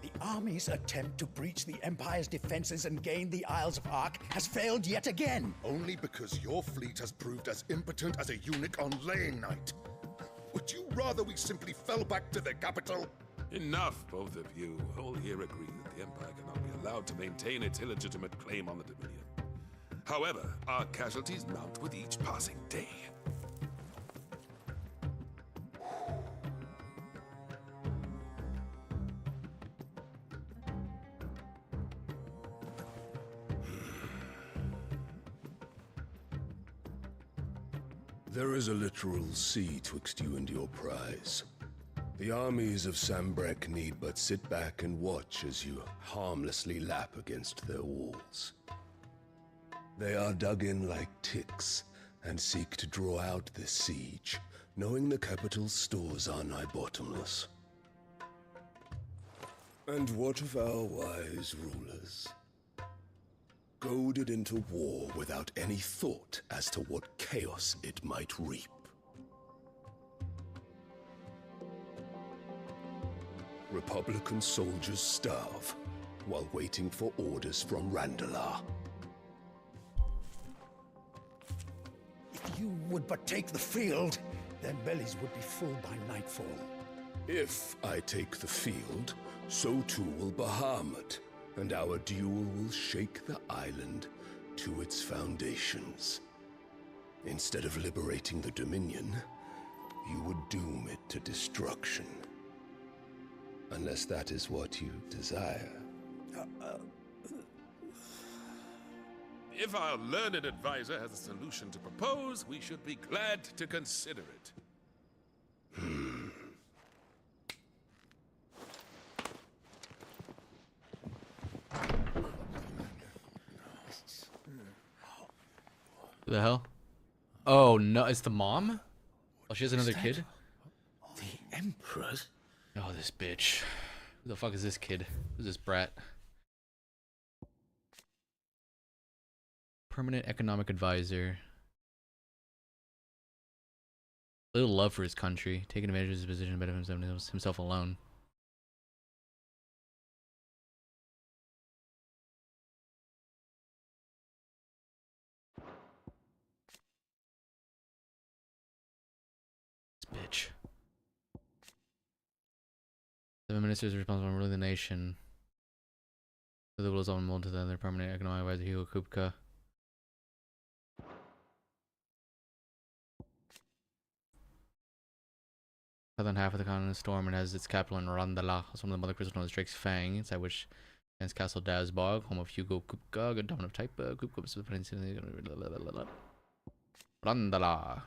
The army's attempt to breach the Empire's defenses and gain the Isles of Ark has failed yet again. Only because your fleet has proved as impotent as a eunuch on laying night. Would you rather we simply fell back to the capital? Enough, both of you. All here agree that the Empire cannot be allowed to maintain its illegitimate claim on the Dominion. However, our casualties mount with each passing day. There is a literal sea twixt you and your prize. The armies of Sambrek need but sit back and watch as you harmlessly lap against their walls. They are dug in like ticks and seek to draw out this siege, knowing the capital's stores are nigh bottomless. And what of our wise rulers? Goaded into war without any thought as to what chaos it might reap. Republican soldiers starve while waiting for orders from Randalar. If you would but take the field, their bellies would be full by nightfall. If I take the field, so too will Bahamut, and our duel will shake the island to its foundations. Instead of liberating the Dominion, you would doom it to destruction. Unless that is what you desire. If our learned advisor has a solution to propose, we should be glad to consider it. Who the hell? Oh no, it's the mom? Oh, she has another kid? The Emperor's? Oh, this bitch. Who the fuck is this kid? Who's this brat? Permanent economic advisor. Little love for his country, taking advantage of his position to benefit himself alone. This bitch. 7 ministers responsible for ruling the nation. The will is all to the other permanent economic advisor, Hugo Kupka. Southern half of the continent is Storm and has its capital in Randala, some of the mother crystals known as Drake's Fang, inside which stands Castle Dazbog, home of Hugo Kupka, good dominant type. Kupka was the prince in Randala.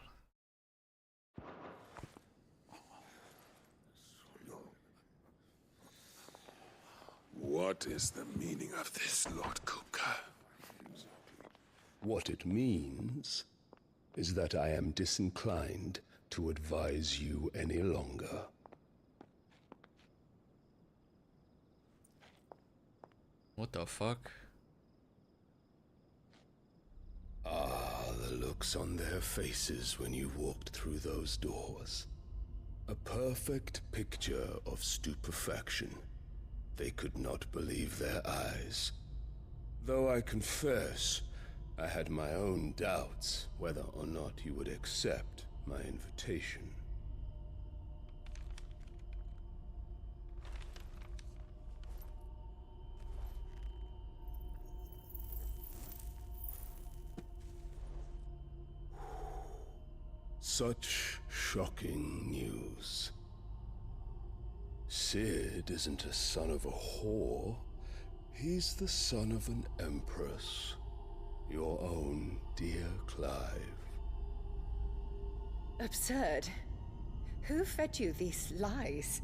What is the meaning of this, Lord Kupka? What it means is that I am disinclined to advise you any longer. What the fuck? Ah, the looks on their faces when you walked through those doors. A perfect picture of stupefaction. They could not believe their eyes. Though I confess, I had my own doubts whether or not you would accept my invitation. Such shocking news. Sid isn't a son of a whore. He's the son of an empress. Your own dear Clive. Absurd. Who fed you these lies?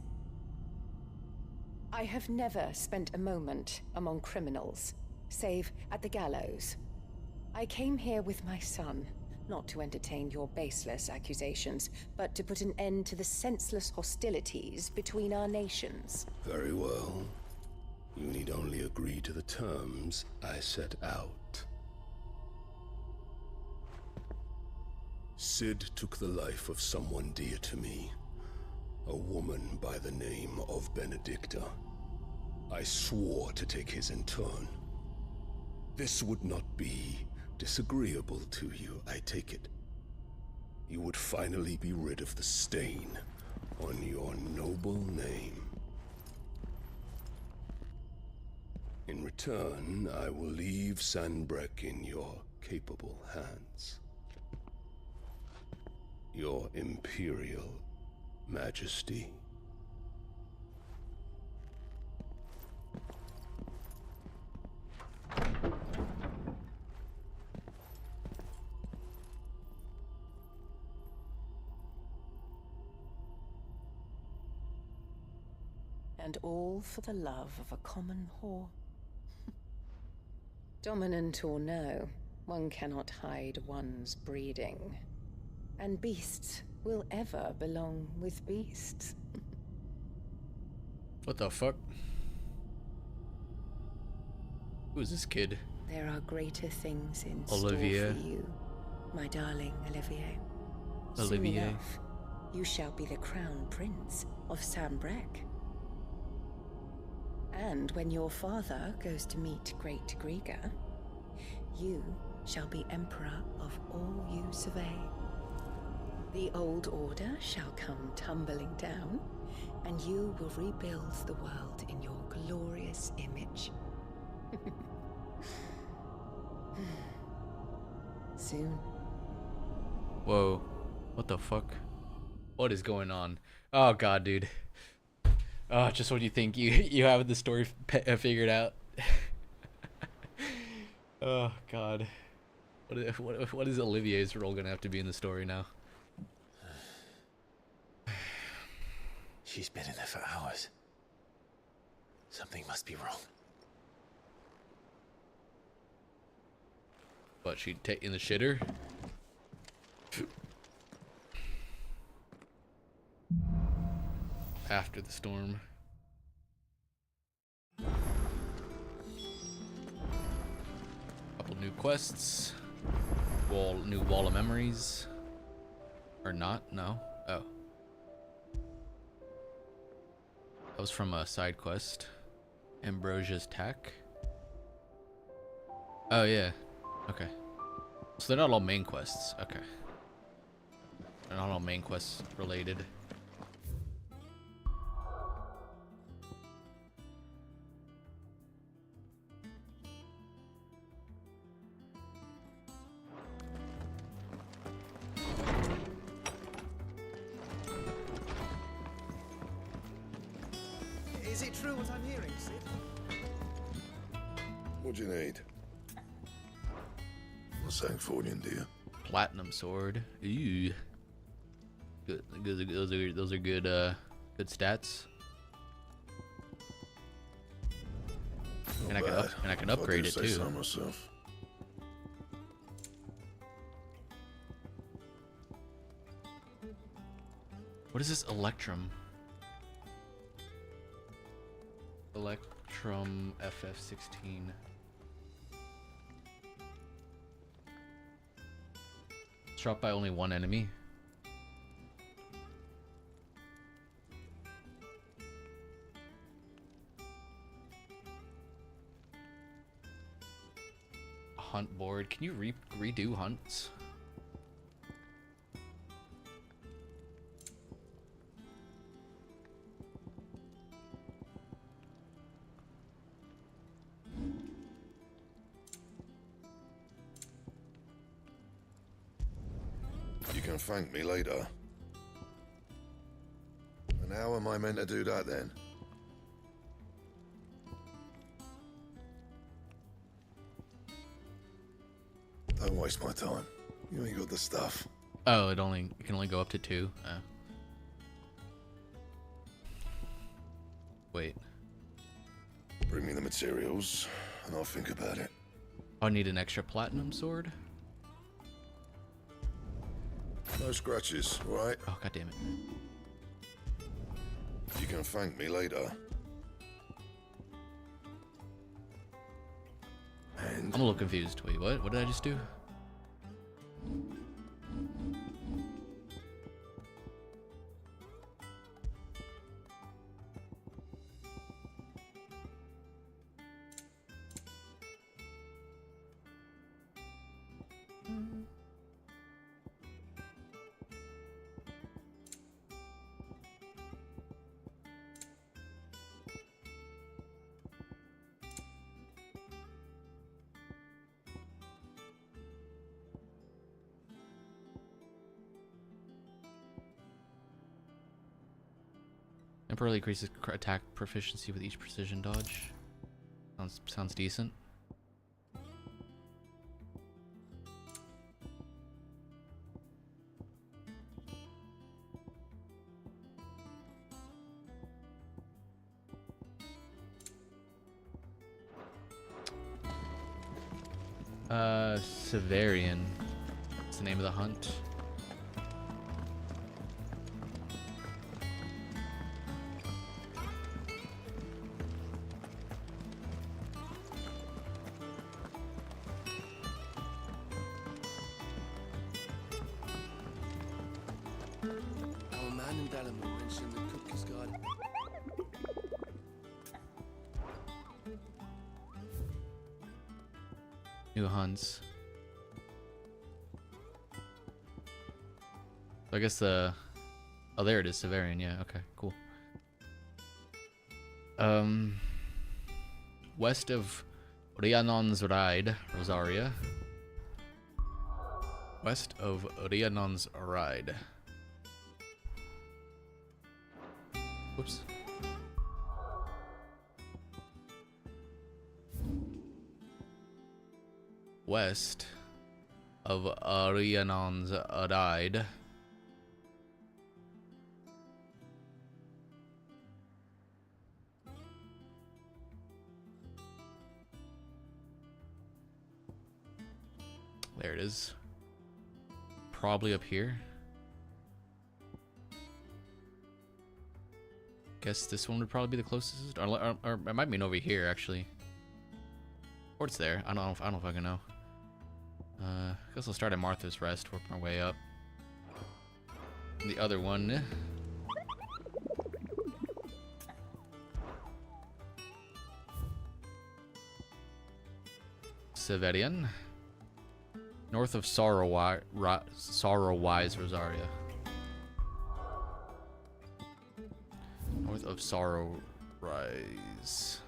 I have never spent a moment among criminals, save at the gallows. I came here with my son, not to entertain your baseless accusations, but to put an end to the senseless hostilities between our nations. Very well. You need only agree to the terms I set out. Sid took the life of someone dear to me, a woman by the name of Benedicta. I swore to take his in turn. This would not be disagreeable to you, I take it. You would finally be rid of the stain on your noble name. In return, I will leave Sanbrek in your capable hands. Your Imperial Majesty. And all for the love of a common whore. Dominant or no, one cannot hide one's breeding. And beasts will ever belong with beasts. What the fuck? Who is this kid? There are greater things in Olivier. store for you, my darling Olivier. Soon Olivier. enough, you shall be the crown prince of Sambrec. And when your father goes to meet Great Grieger, you shall be emperor of all you survey. The old order shall come tumbling down, and you will rebuild the world in your glorious image. Soon. Whoa. What the fuck? What is going on? Oh god, dude. Oh, just when you think you have the story figured out. Oh god. What is Olivier's role gonna have to be in the story now? She's been in there for hours. Something must be wrong. What, she in the shitter? After the storm. Couple new quests. New wall of memories. Or not? No? Oh. That was from a side quest. Ambrosia's Tack. Oh yeah. Okay. So they're not all main quests. Okay. They're not all main quests related. Is it true what I'm hearing, Sid? What do you need? What's saying fortune, dear? Platinum sword. Ooh. Good. Those are good. Good stats. And I can upgrade it too. So myself. What is this Electrum? Electrum FF16. It's dropped by only one enemy. A hunt board. Can you redo hunts? You can thank me later. And how am I meant to do that then? Don't waste my time. You ain't got the stuff. Oh, it can only go up to 2. Wait. Bring me the materials, and I'll think about it. I need an extra platinum sword. No scratches, right? Oh, god damn it. You can thank me later. And I'm a little confused. Wait, what? What did I just do? Temporarily increases attack proficiency with each precision dodge. Sounds decent. Severian. What's the name of the hunt? Our man in Dallamore mentioned the cook is gone. New hunts. I guess the... Oh, there it is, Severian. Yeah, okay, cool. West of Rhiannon's Ride, Rosaria. West of Rhiannon's Ride. Whoops. West of Rhiannon's Ride. There it is. Probably up here. Guess this one would probably be the closest, or it might be over here actually. Or it's there. I don't know if I can know. I guess I'll start at Martha's Rest, work my way up. And the other one. Severian. North of Sorrowwise, Rosaria. North of Sorrow Rise.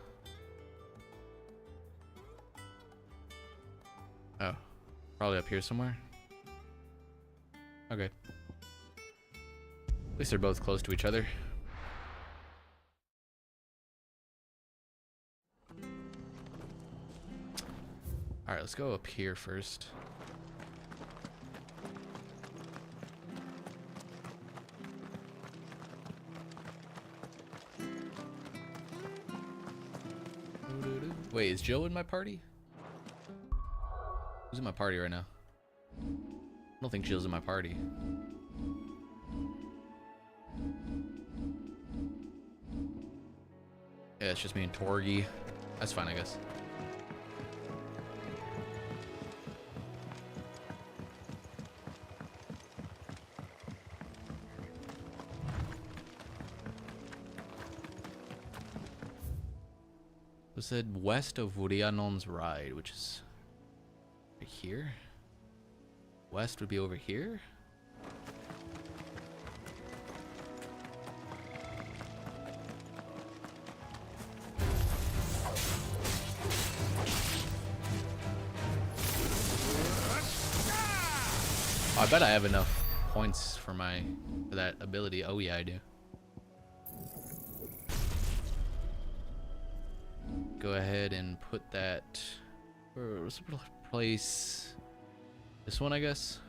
Oh, probably up here somewhere. Okay. At least they're both close to each other. Alright, let's go up here first. Wait, is Jill in my party? Who's in my party right now? I don't think Jill's in my party. Yeah, it's just me and Torgi. That's fine, I guess. It said west of Rhiannon's Ride, which is right here. West would be over here. Oh, I bet I have enough points for that ability. Oh yeah, I do. Go ahead and put that. What's the place? This one, I guess.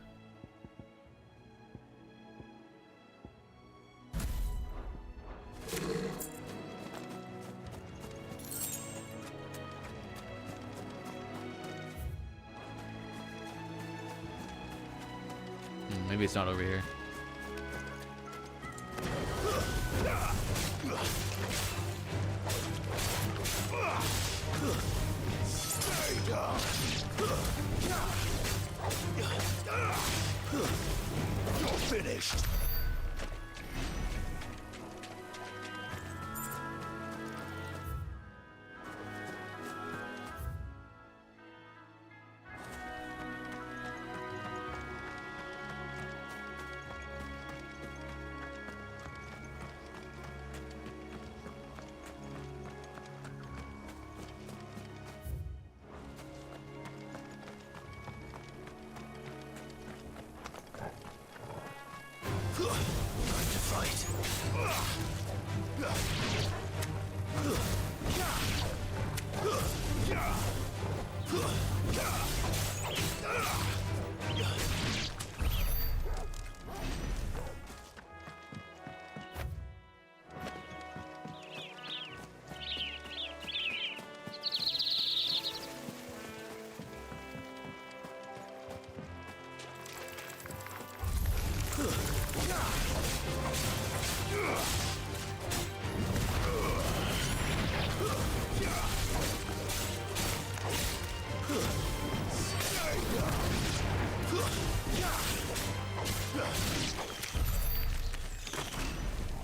Maybe it's not over here. Stay down. You're finished.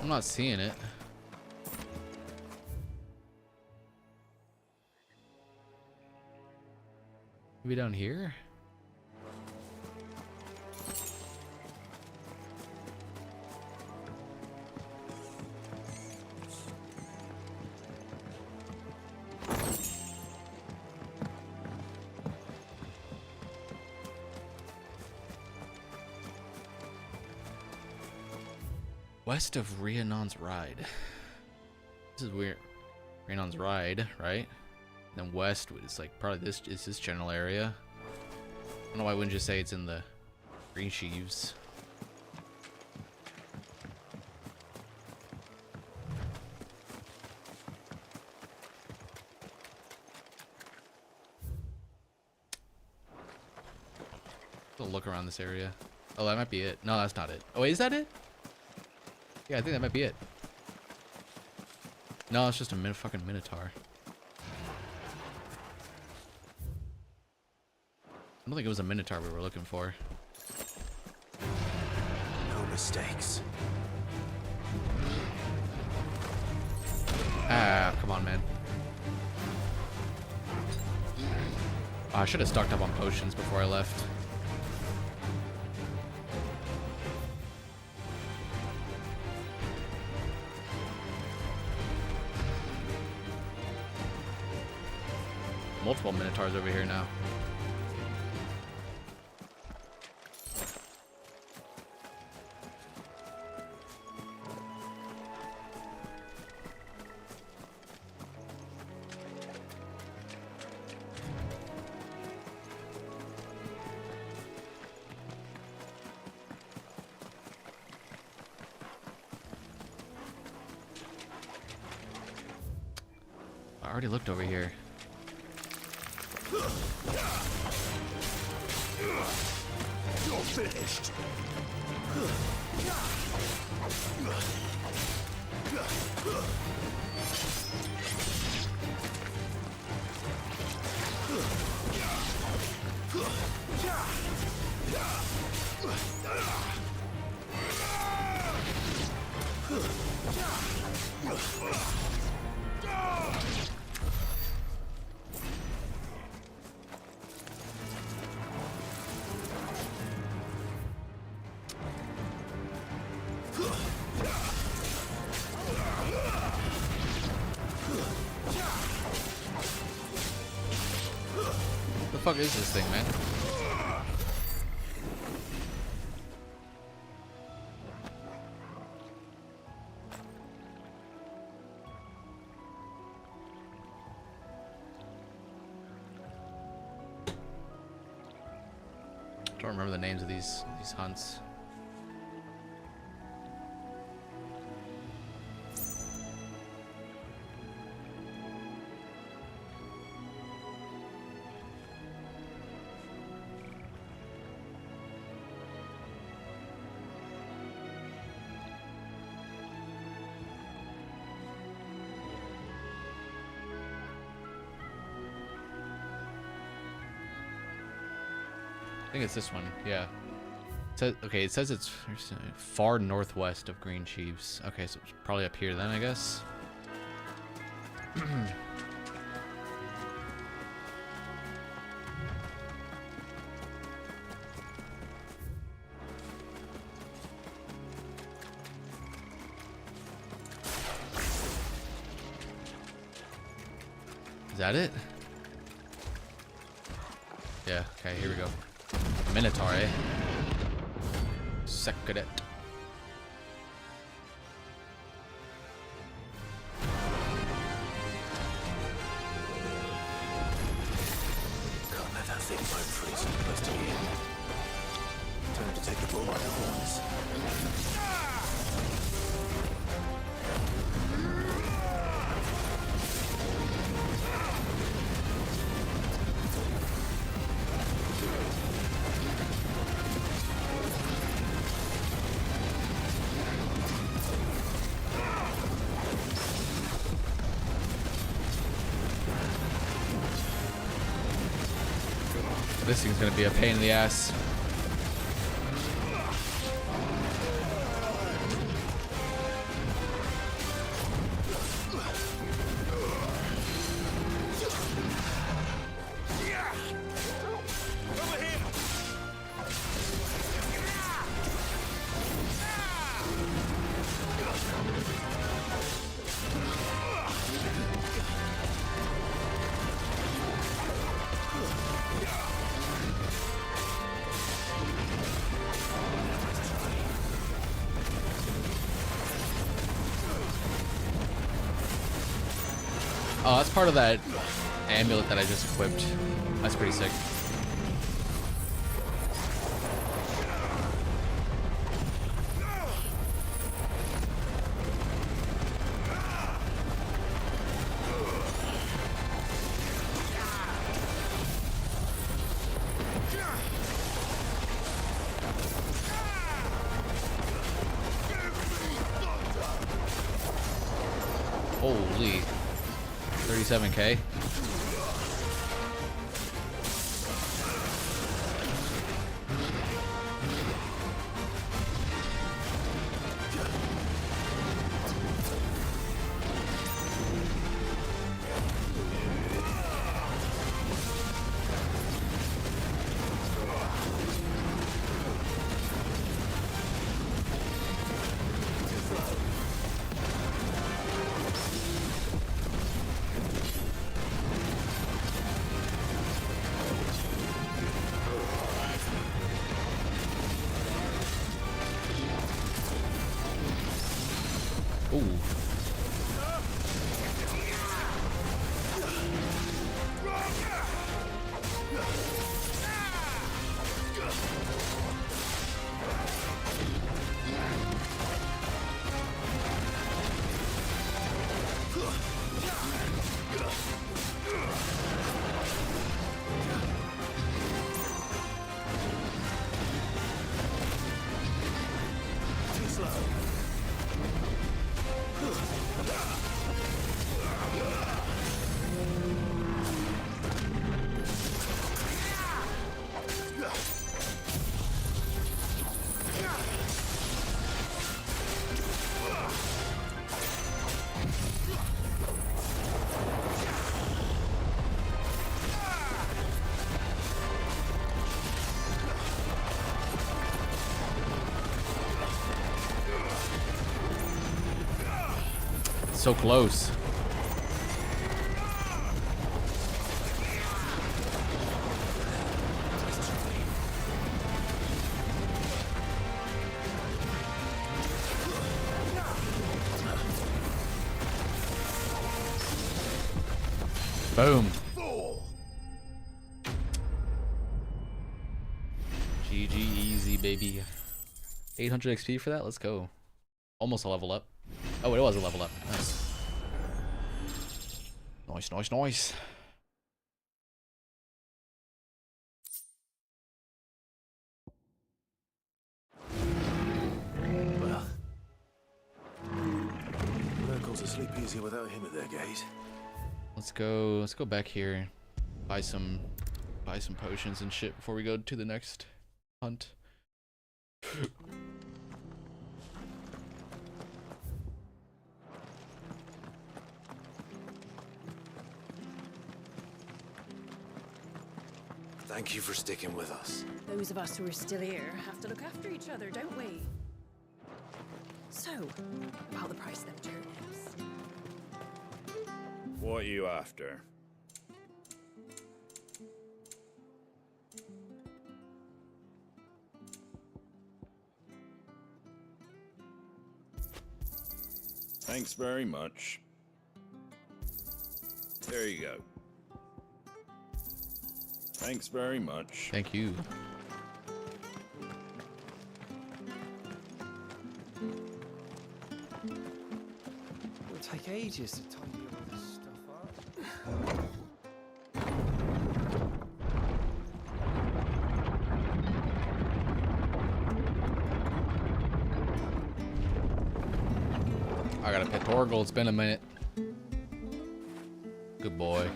I'm not seeing it. Maybe down here? West of Rhiannon's Ride. This is weird. Rhiannon's Ride, right? And then west is like probably this is this general area. I don't know why I wouldn't just say it's in the Green Sheaves. I'll look around this area. Oh, that might be it. No, that's not it. Oh, wait, is that it? Yeah, I think that might be it. No, it's just a fucking Minotaur. I don't think it was a Minotaur we were looking for. No mistakes. Ah, come on, man. Oh, I should have stocked up on potions before I left. Multiple Minotaurs over here now. I already looked over here. You're finished. What the fuck is this thing, man? I don't remember the names of these hunts. I think it's this one, yeah. Okay, it says it's far northwest of Green Sheaves. Okay, so it's probably up here then, I guess. Is that it? Yeah, okay, here we go. Minotaur, eh? Secret. Can't let that thing bite free so close to the end. Time to take the bull by the horns. This thing's gonna be a pain in the ass. Oh, that's part of that amulet that I just equipped. That's pretty sick. Holy. 37k. Ooh. Too slow. So close. Boom. GG easy, baby. 800 XP for that? Let's go. Almost a level up. Oh, it was a level up. Nice. Nice, nice, nice. Well, locals will sleep easier without him at their gate. Let's go back here. Buy some potions and shit before we go to the next hunt. Thank you for sticking with us. Those of us who are still here have to look after each other, don't we? So, about the price of them turnips. What are you after? Thanks very much. There you go. Thanks very much. Thank you. It'll take ages to tidy all this stuff up. I got a pet Torgal. It's been a minute. Good boy.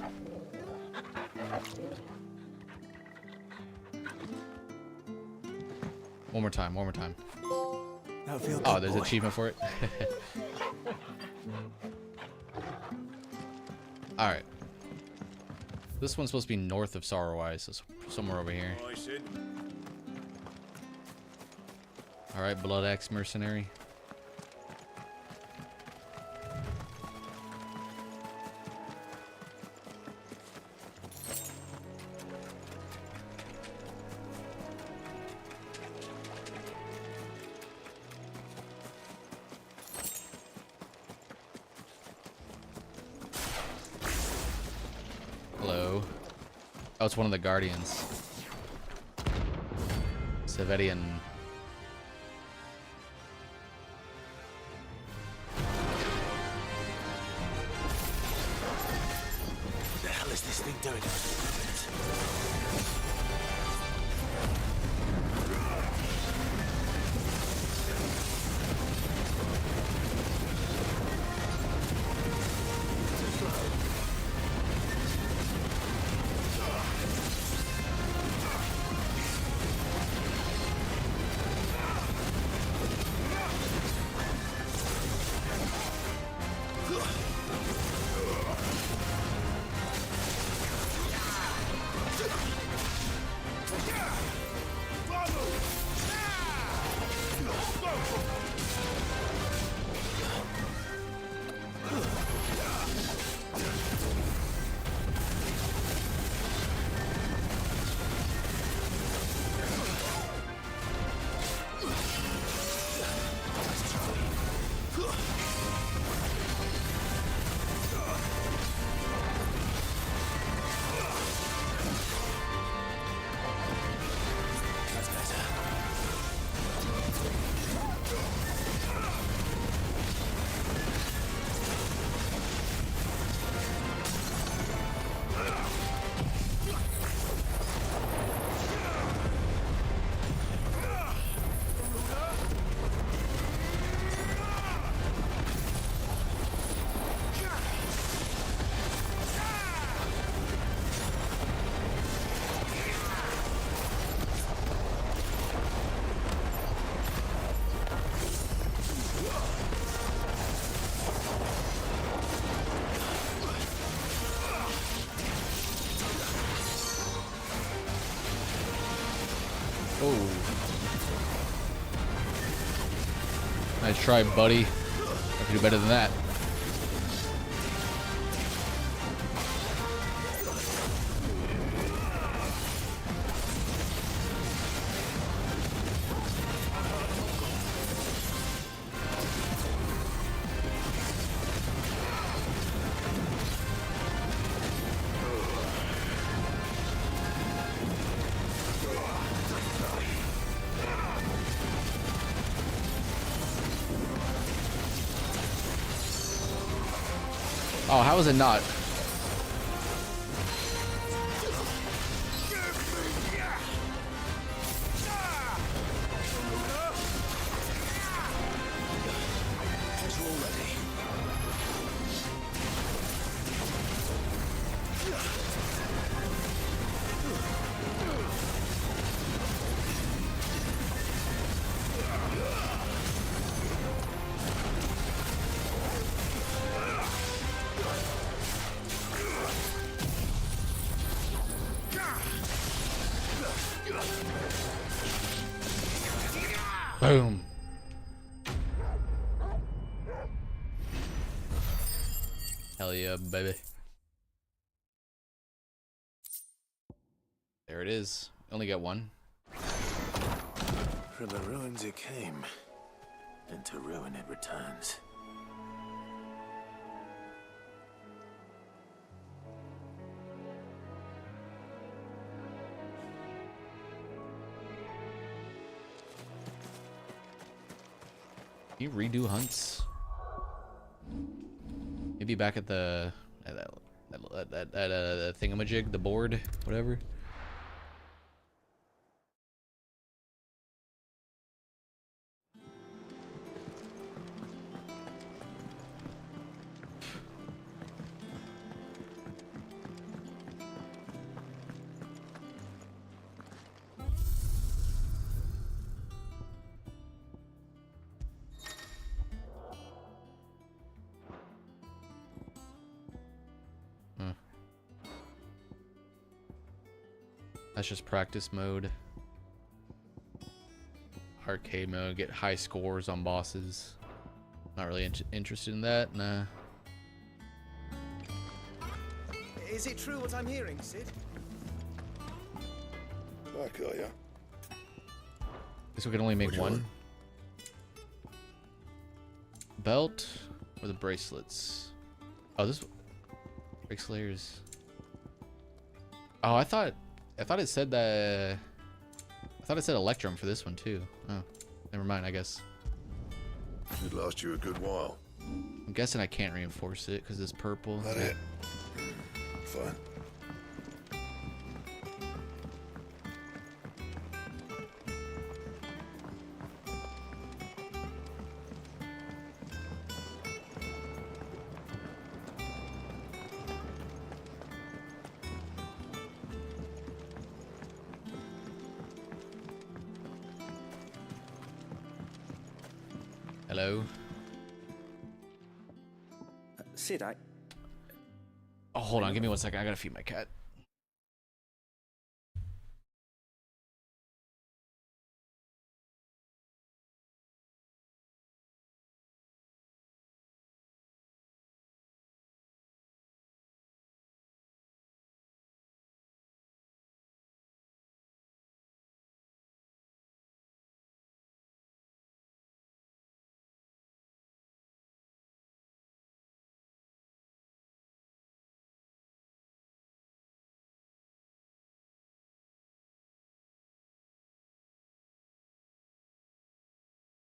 One more time, one more time. Oh, there's an achievement for it. Alright. This one's supposed to be north of Sorrowwise, so somewhere over here. Alright, Blood Axe Mercenary. Oh, it's one of the Guardians. Severian. What the hell is this thing doing? Nice try, buddy. I can do better than that. Oh, how is it not? Boom. Hell yeah, baby. There it is. Only got one. From the ruins it came, and to ruin it returns. Can you redo hunts? Maybe back at the that thingamajig, the board, whatever. That's just practice mode. Arcade mode, get high scores on bosses. Not really interested in that, nah. Is it true what I'm hearing, Sid? Back, are ya? Guess we can only make one. Belt or the bracelets? Oh, this breaks layers. Oh, I thought it said that. I thought it said Electrum for this one too. Oh, never mind. I guess. It last you a good while. I'm guessing I can't reinforce it because it's purple. That it? Fine. Hello. Sid, Oh, hold on. Give me 1 second. I gotta feed my cat.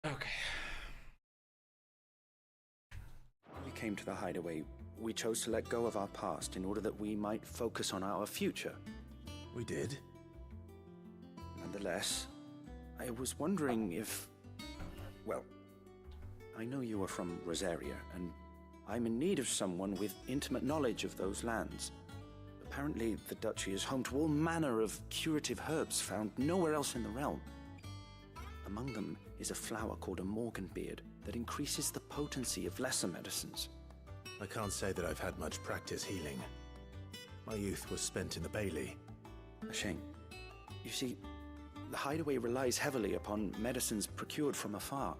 Okay. we came to the hideaway, we chose to let go of our past in order that we might focus on our future. We did. Nonetheless, I was wondering if... Well, I know you are from Rosaria, and I'm in need of someone with intimate knowledge of those lands. Apparently, the duchy is home to all manner of curative herbs found nowhere else in the realm. Among them is a flower called a morganbeard that increases the potency of lesser medicines. I can't say that I've had much practice healing. My youth was spent in the Bailey. A shame. You see, the hideaway relies heavily upon medicines procured from afar.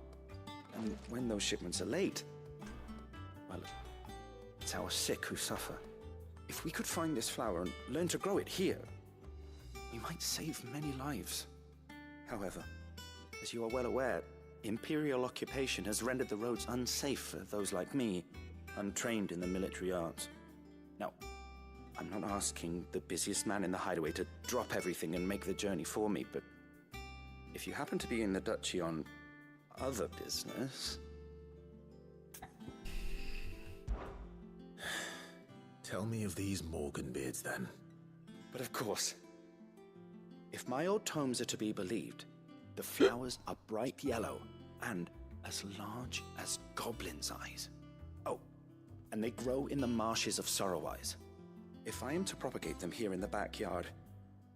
And when those shipments are late, well, it's our sick who suffer. If we could find this flower and learn to grow it here, we might save many lives. However, as you are well aware, Imperial occupation has rendered the roads unsafe for those like me, untrained in the military arts. Now, I'm not asking the busiest man in the hideaway to drop everything and make the journey for me, but if you happen to be in the duchy on other business... Tell me of these morganbeards, then. But of course, if my old tomes are to be believed, the flowers are bright yellow and as large as goblins' eyes. Oh, and they grow in the marshes of Sorrowise. If I am to propagate them here in the backyard,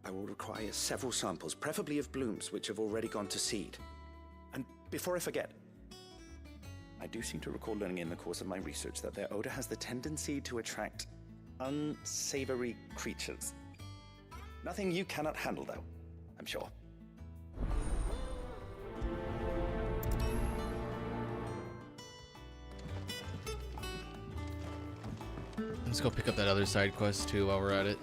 I will require several samples, preferably of blooms which have already gone to seed. And before I forget, I do seem to recall learning in the course of my research that their odor has the tendency to attract unsavory creatures. Nothing you cannot handle, though, I'm sure. Let's go pick up that other side quest too while we're at it.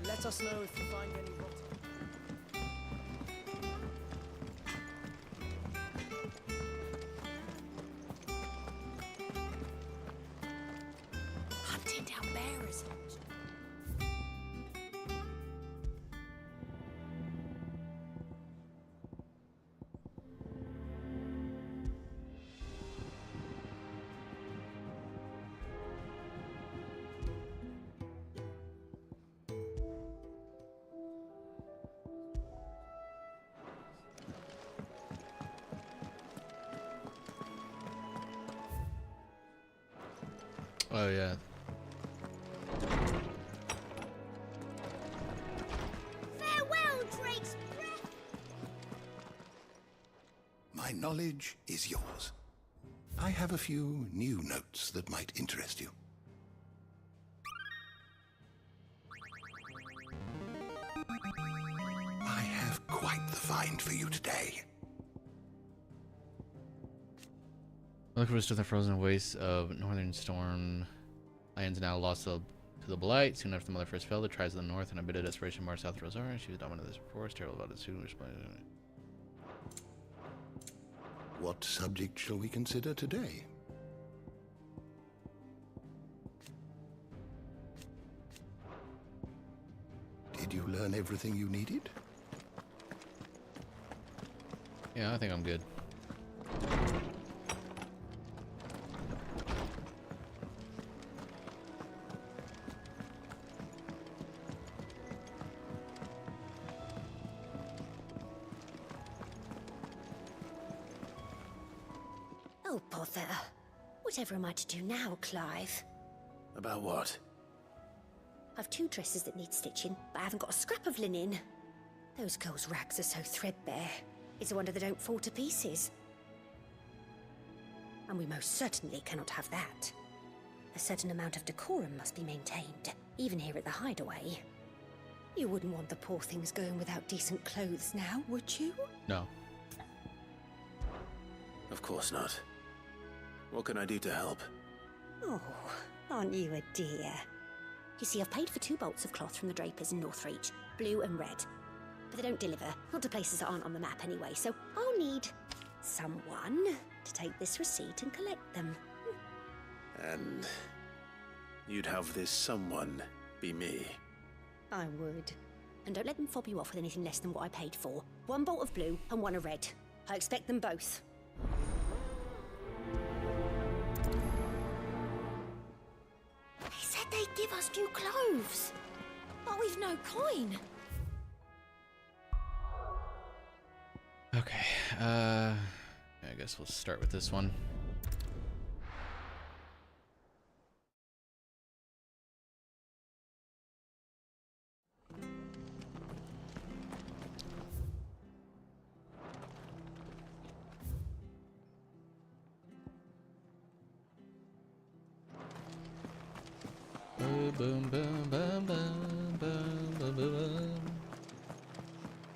Let us know if you find any rotten. Hunting down bears. Oh yeah. Farewell, Drake's breath! My knowledge is yours. I have a few new notes that might interest you. I have quite the find for you today. Look for the frozen wastes of Northern Storm. Lands now lost to to the Blight. Soon after the mother first fell, the tribes of the north and a bit of desperation marched south of Rosara. She was dominant of this forest, terrible about it soon. What subject shall we consider today? Did you learn everything you needed? Yeah, I think I'm good. Oh, bother. Whatever am I to do now, Clive? About what? I've 2 dresses that need stitching, but I haven't got a scrap of linen. Those girls' rags are so threadbare. It's a wonder they don't fall to pieces. And we most certainly cannot have that. A certain amount of decorum must be maintained, even here at the hideaway. You wouldn't want the poor things going without decent clothes now, would you? No. Of course not. What can I do to help? Oh, aren't you a dear? You see, I've paid for 2 bolts of cloth from the drapers in Northreach, blue and red. But they don't deliver, not to places that aren't on the map anyway, so I'll need someone to take this receipt and collect them. And you'd have this someone be me? I would. And don't let them fob you off with anything less than what I paid for. 1 bolt of blue and 1 of red. I expect them both. They said they'd give us new clothes, but we've no coin. Okay, I guess we'll start with this one.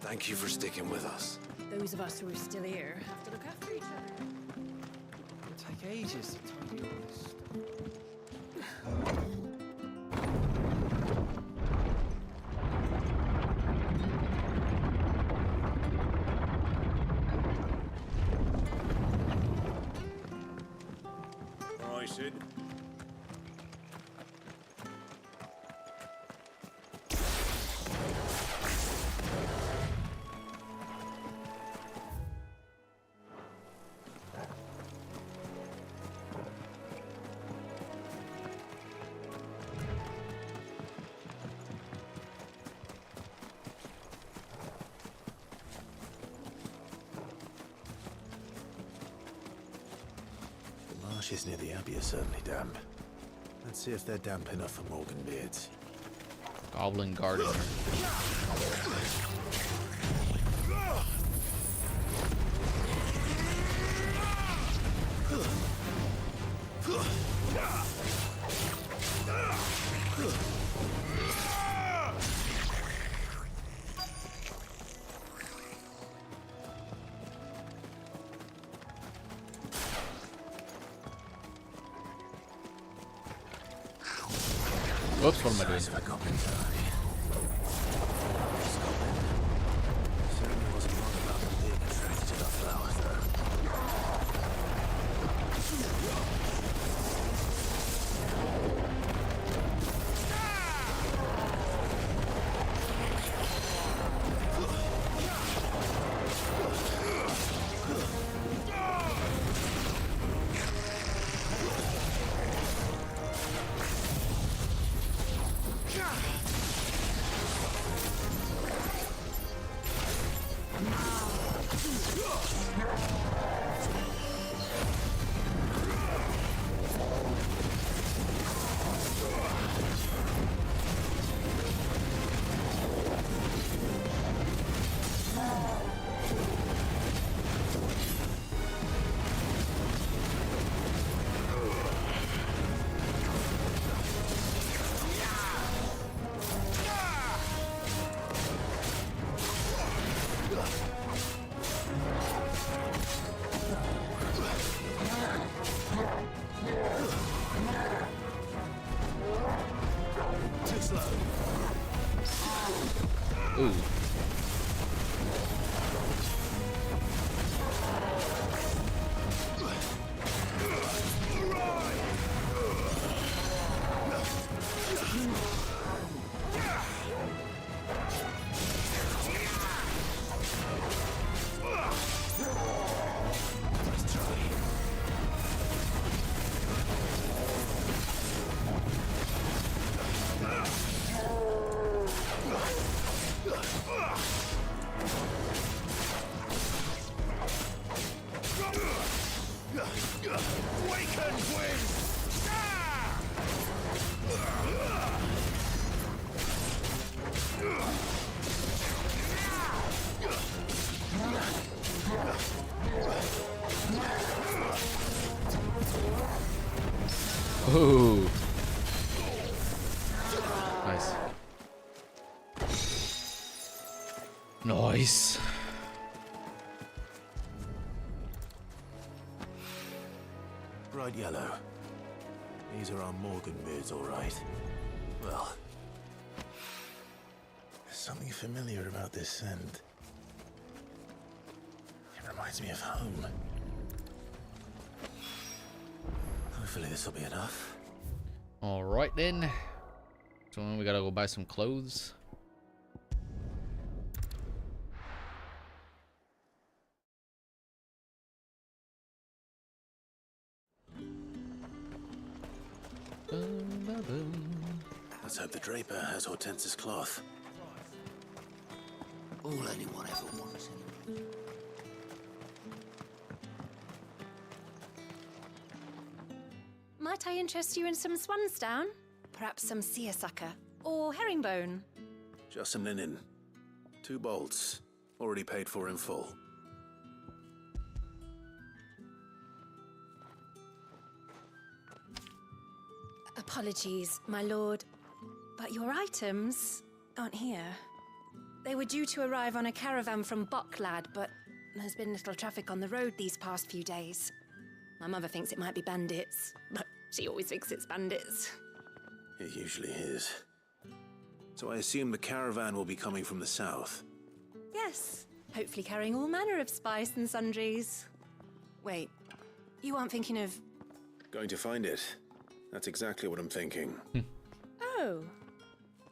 Thank you for sticking with us. Those of us who are still here have to look after each other. It'll take ages to tidy all this stuff. All right, Sid. The marshes near the Abbey are certainly damp. Let's see if they're damp enough for Morgan beards. Goblin Gardener. Whoops, what am I doing? Certainly wasn't wrong about them being attracted to the flowers, Nice. Bright yellow. These are our Morgan beards, all right. Well, there's something familiar about this scent. It reminds me of home. Hopefully this will be enough. All right then. So we gotta go buy some clothes. Let's hope the draper has Hortense's cloth. All anyone ever wants. Might I interest you in some swansdown? Perhaps some seersucker or herringbone? Just some linen. 2 bolts. Already paid for in full. Apologies, my lord, but your items aren't here. They were due to arrive on a caravan from Bocklad, but there's been little traffic on the road these past few days. My mother thinks it might be bandits, but she always thinks it's bandits. It usually is. So I assume the caravan will be coming from the south. Yes, hopefully carrying all manner of spice and sundries. Wait, you aren't thinking of... Going to find it. That's exactly what I'm thinking. Oh,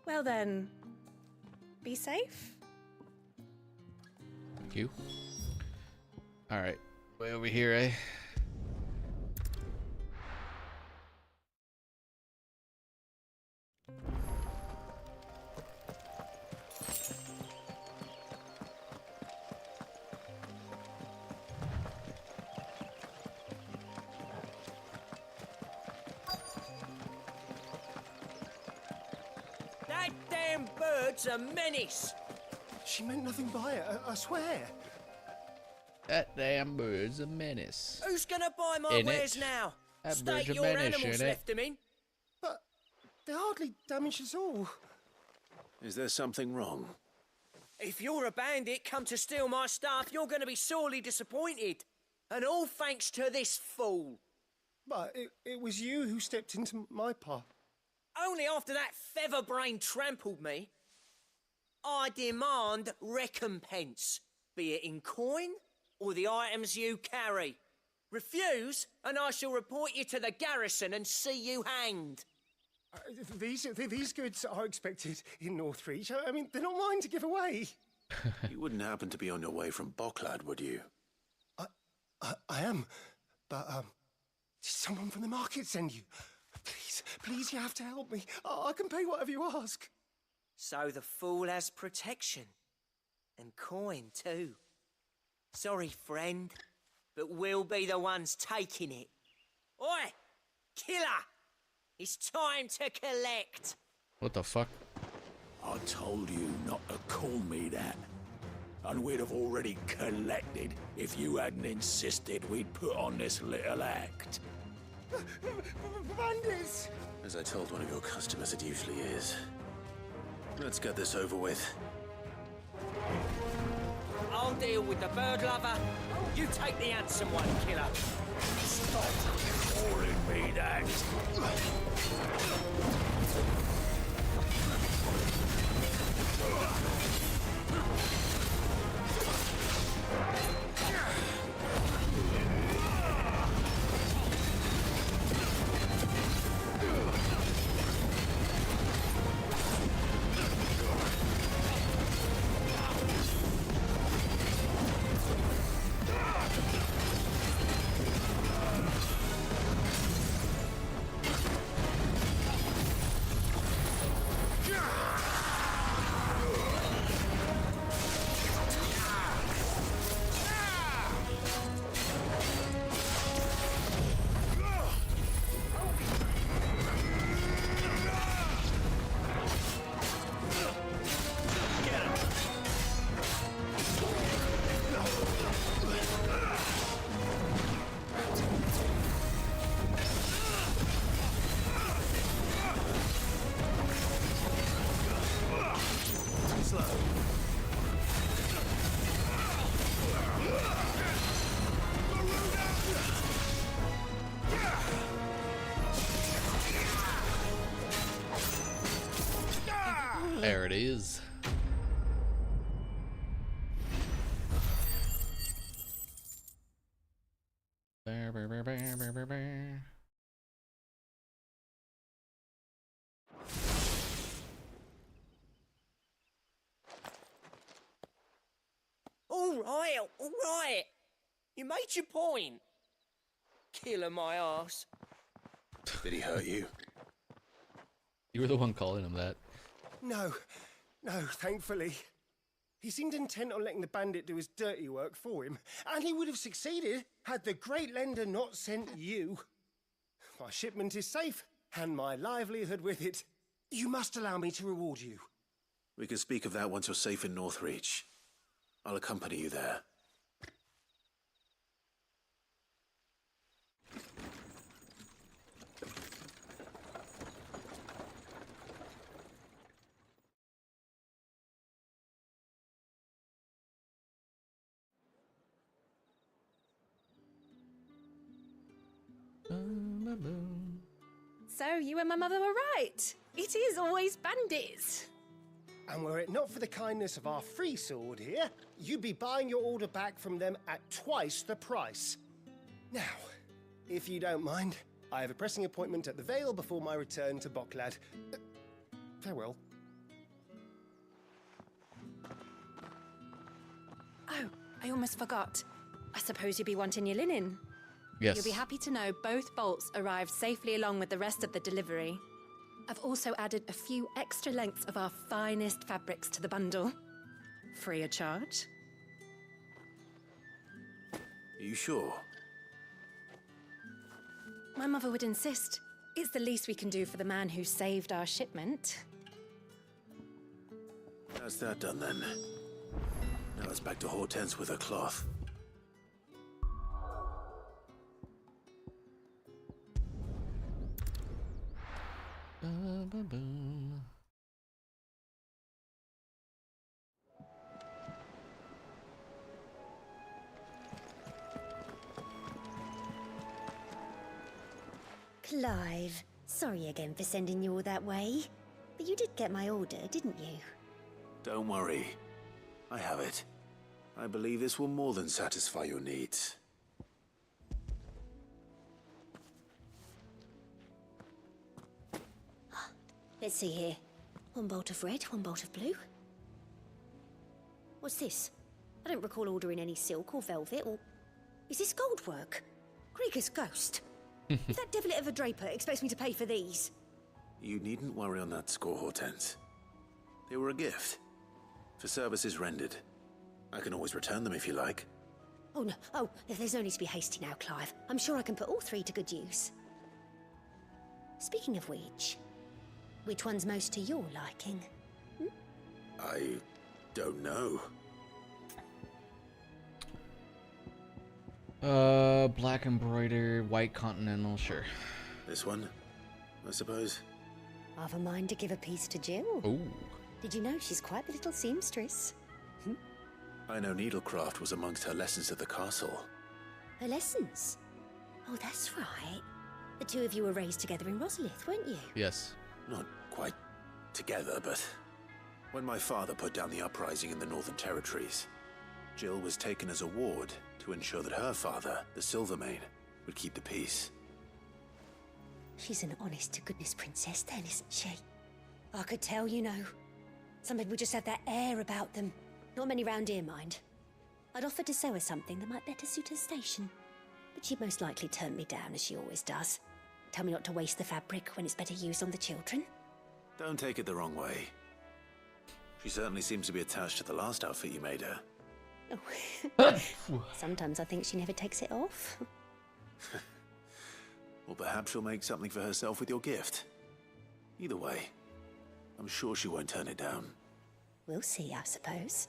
well then, be safe. Thank you. All right, way over here, eh? That damn bird's a menace. She meant nothing by it, I swear. That damn bird's a menace. Who's gonna buy my Ain't wares it? now? That State bird's a your menace, animals ain't it? left them in. But they hardly damaged us all. Is there something wrong? If you're a bandit come to steal my stuff, you're gonna be sorely disappointed. And all thanks to this fool. But it was you who stepped into my path. Only after that featherbrain trampled me. I demand recompense, be it in coin or the items you carry. Refuse, and I shall report you to the garrison and see you hanged. These goods are expected in Northreach. I mean, they're not mine to give away. You wouldn't happen to be on your way from Bocklad, would you? I am, but did someone from the market send you? Please, you have to help me. I can pay whatever you ask. So the fool has protection. And coin, too. Sorry, friend, but we'll be the ones taking it. Oi! Killer! It's time to collect! What the fuck? I told you not to call me that. And we'd have already collected if you hadn't insisted we'd put on this little act. Bandits! As I told one of your customers, it usually is. Let's get this over with. I'll deal with the bird lover. You take the handsome one, killer. Stop calling me that. it is. Bear, bear, bear, bear, bear, bear, bear. All right. You made your point. Killer my ass. Did he hurt you? You were the one calling him that. No, thankfully. He seemed intent on letting the bandit do his dirty work for him, and he would have succeeded had the great lender not sent you. My shipment is safe, and my livelihood with it. You must allow me to reward you. We can speak of that once you're safe in Northreach. I'll accompany you there. So you and my mother were right. It is always bandits. And were it not for the kindness of our free sword here, you'd be buying your order back from them at twice the price. Now, if you don't mind, I have a pressing appointment at the Vale before my return to Bocklad. Farewell. Oh, I almost forgot. I suppose you'll be wanting your linen. Yes. You'll be happy to know both bolts arrived safely along with the rest of the delivery. I've also added a few extra lengths of our finest fabrics to the bundle. Free of charge. Are you sure? My mother would insist. It's the least we can do for the man who saved our shipment. That's that done then. Now it's back to Hortense with her cloth. Boom. Clive, sorry again for sending you all that way. But you did get my order, didn't you? Don't worry. I have it. I believe this will more than satisfy your needs. Let's see here. One bolt of red, one bolt of blue. What's this? I don't recall ordering any silk or velvet or... Is this gold work? Krieger's ghost. If that devilit of a draper expects me to pay for these... You needn't worry on that score, Hortense. They were a gift. For services rendered. I can always return them if you like. Oh, no. Oh, there's no need to be hasty now, Clive. I'm sure I can put all three to good use. Speaking of which one's most to your liking? I don't know. Black embroidered, white continental, sure. This one, I suppose. I've a mind to give a piece to Jill. Ooh. Did you know she's quite the little seamstress? I know needlecraft was amongst her lessons at the castle. Her lessons? Oh, that's right. The two of you were raised together in Rosalith, weren't you? Yes. Not quite together, but when my father put down the uprising in the Northern Territories, Jill was taken as a ward to ensure that her father, the Silvermane, would keep the peace. She's an honest-to-goodness princess then, isn't she? I could tell, you know. Some people just have that air about them. Not many round here, mind. I'd offered to sew her something that might better suit her station. But she'd most likely turn me down, as she always does. Tell me not to waste the fabric when it's better used on the children. Don't take it the wrong way. She certainly seems to be attached to the last outfit you made her. Oh. Sometimes I think she never takes it off. Or perhaps she'll make something for herself with your gift. Either way, I'm sure she won't turn it down. We'll see, I suppose.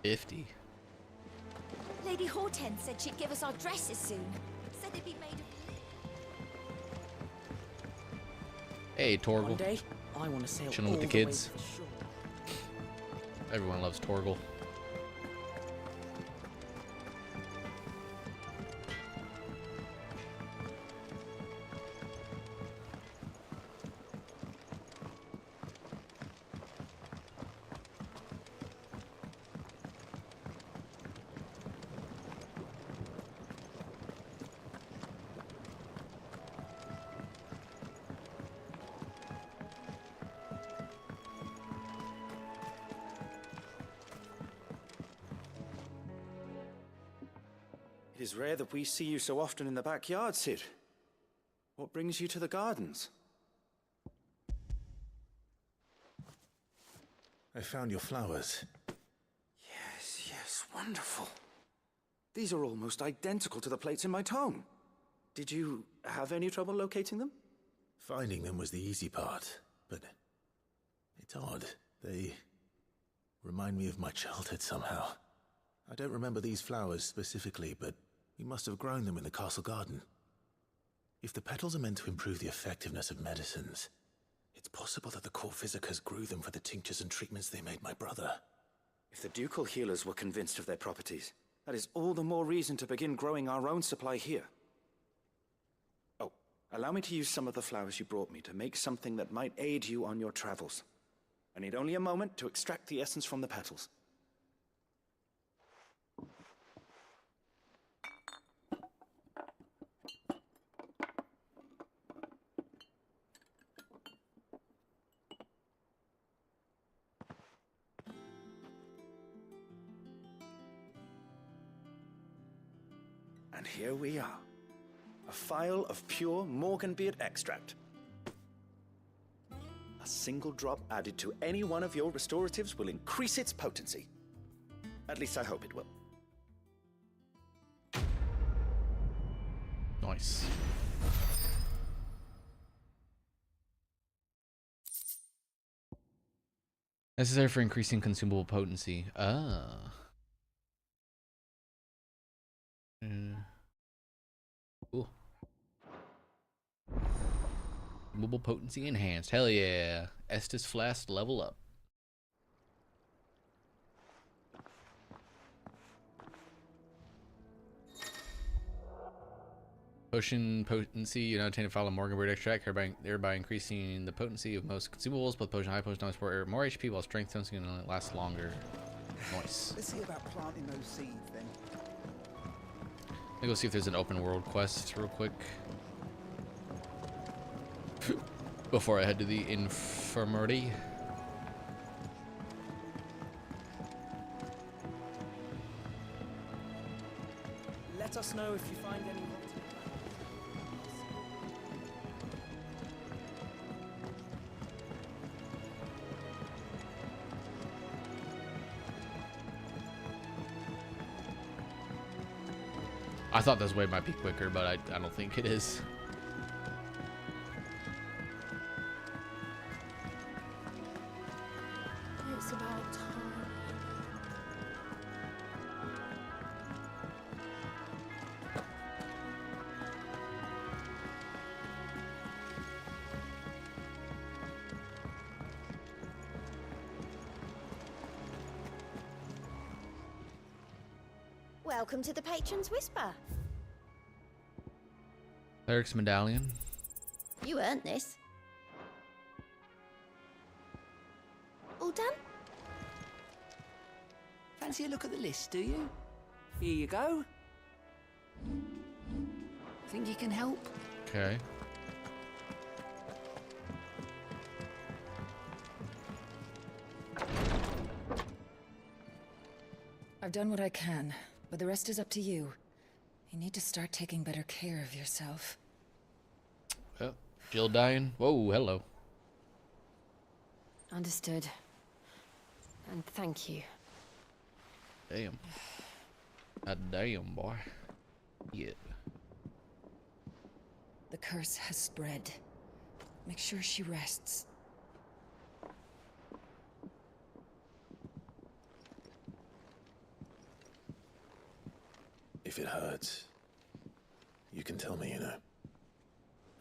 $50. Lady Hortense said she'd give us our dresses soon. Said they'd be made of... Hey, Torgal. One day, I want to sail Chilling with all the way kids. to the shore. Everyone loves Torgal. It is rare that we see you so often in the backyard, Cid. What brings you to the gardens? I found your flowers. Yes, wonderful. These are almost identical to the plates in my tome. Did you have any trouble locating them? Finding them was the easy part, but it's odd. They remind me of my childhood somehow. I don't remember these flowers specifically, but we must have grown them in the castle garden. If the petals are meant to improve the effectiveness of medicines, it's possible that the court physicers grew them for the tinctures and treatments they made my brother. If the ducal healers were convinced of their properties, that is all the more reason to begin growing our own supply here. Oh, allow me to use some of the flowers you brought me to make something that might aid you on your travels. I need only a moment to extract the essence from the petals. And here we are. A phial of pure Morganbeard extract. A single drop added to any one of your restoratives will increase its potency. At least I hope it will. Nice. Necessary for increasing consumable potency. Cool. Mobile potency enhanced. Hell yeah. Estus Flask level up. Potion potency, you now obtain a file of Morganbeard extract, thereby increasing the potency of most consumables, both potion high potion, support more HP, while strength tones can only last longer. Nice. Let's see about planting those seeds then. Let me go see if there's an open world quest real quick. Before I head to the infirmary. Let us know if you find any. I thought this way might be quicker, but I don't think it is. It's about time. Welcome to the Patron's Whisper. Cleric's medallion. You earned this. All done? Fancy a look at the list, do you? Here you go. Think you can help? Okay. I've done what I can, but the rest is up to you. You need to start taking better care of yourself. Oh, Jill dying. Whoa, hello. Understood. And thank you. Damn. God damn, boy. Yeah. The curse has spread. Make sure she rests. If it hurts, you can tell me, you know.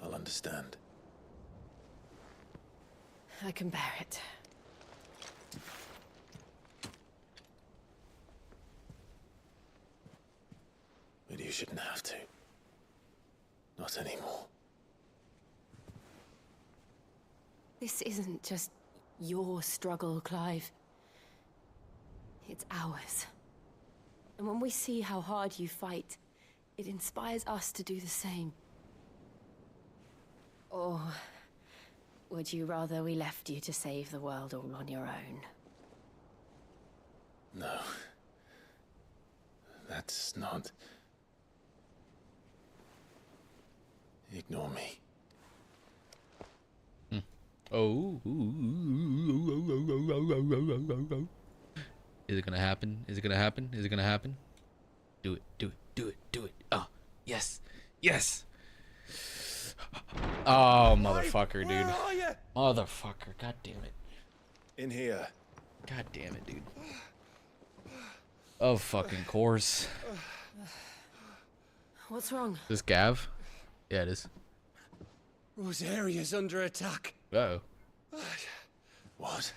I'll understand. I can bear it. But you shouldn't have to. Not anymore. This isn't just your struggle, Clive. It's ours. And when we see how hard you fight, it inspires us to do the same. Or would you rather we left you to save the world all on your own? No. That's not... Ignore me. Oh. Is it gonna happen? Is it gonna happen? Is it gonna happen? Do it, do it, do it, do it. Oh, yes. Yes! Oh, motherfucker, dude. Motherfucker, god damn it. In here. God damn it, dude. Of fucking course. What's wrong? Is this Gav? Yeah, it is. Rosaria's under attack. Uh-oh. What?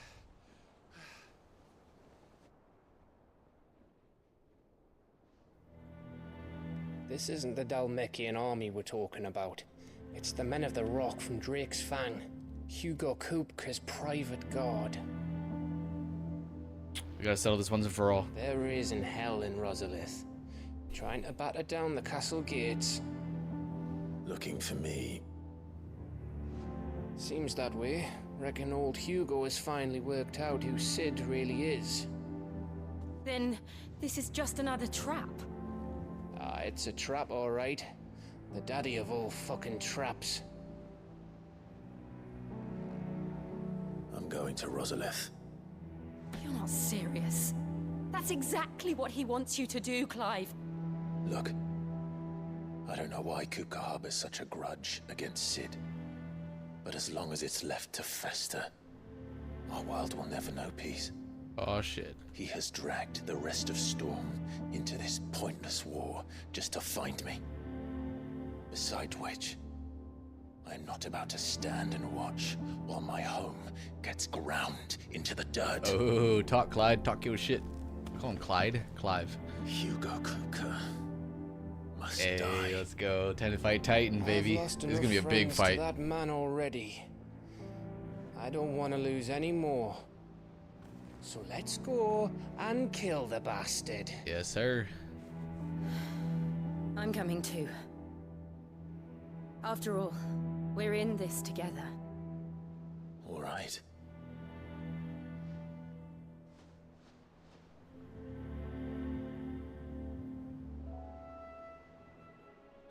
This isn't the Dalmekian army we're talking about. It's the men of the Rock from Drake's Fang. Hugo Kupka's private guard. We gotta settle this once and for all. They're raising hell in Rosalith. Trying to batter down the castle gates. Looking for me. Seems that way. Reckon old Hugo has finally worked out who Sid really is. Then this is just another trap. Ah, it's a trap, all right. The daddy of all fucking traps. I'm going to Rosalith. You're not serious. That's exactly what he wants you to do, Clive. Look, I don't know why Kupka harbors such a grudge against Sid. But as long as it's left to fester, our world will never know peace. Oh shit. He has dragged the rest of Storm into this pointless war just to find me. Besides which, I am not about to stand and watch while my home gets ground into the dirt. Oh, talk Clyde, talk your shit. Call him Clyde, Clive. Hugo Kupka must hey, die. Let's go. Time to fight Titan, baby. I've lost This is gonna be a big enough friends fight. to that man already. I don't want to lose any more. So let's go and kill the bastard. Yes, sir. I'm coming too. After all, we're in this together. All right.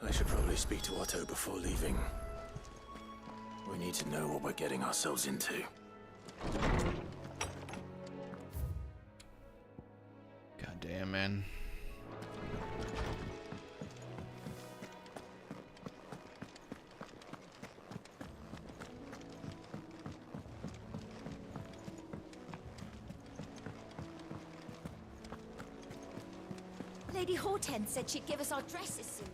I should probably speak to Otto before leaving. We need to know what we're getting ourselves into. God damn, man. Lady Hortense said she'd give us our dresses soon.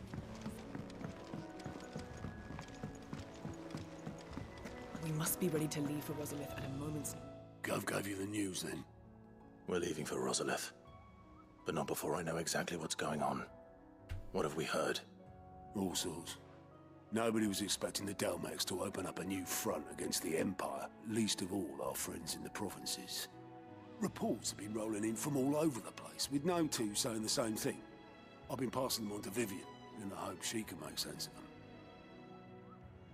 We must be ready to leave for Rosalith at a moment's... Gov gave you the news then? We're leaving for Rosalith. But not before I know exactly what's going on. What have we heard? All sorts. Nobody was expecting the Dalmex to open up a new front against the Empire, least of all our friends in the provinces. Reports have been rolling in from all over the place, with Gnome 2 saying the same thing. I've been passing them on to Vivian, in the hope she can make sense of them.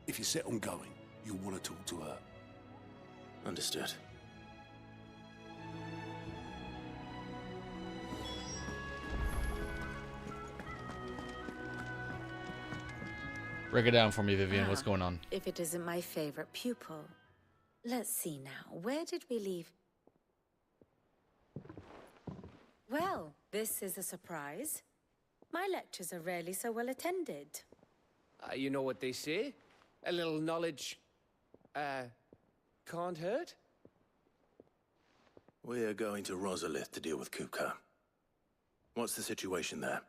If you're set on going, you'll want to talk to her. Understood. Break it down for me, Vivian. What's going on? If it isn't my favorite pupil. Let's see now. Where did we leave? Well, this is a surprise. My lectures are rarely so well attended. You know what they say? A little knowledge, can't hurt? We're going to Rosalith to deal with Kupka. What's the situation there?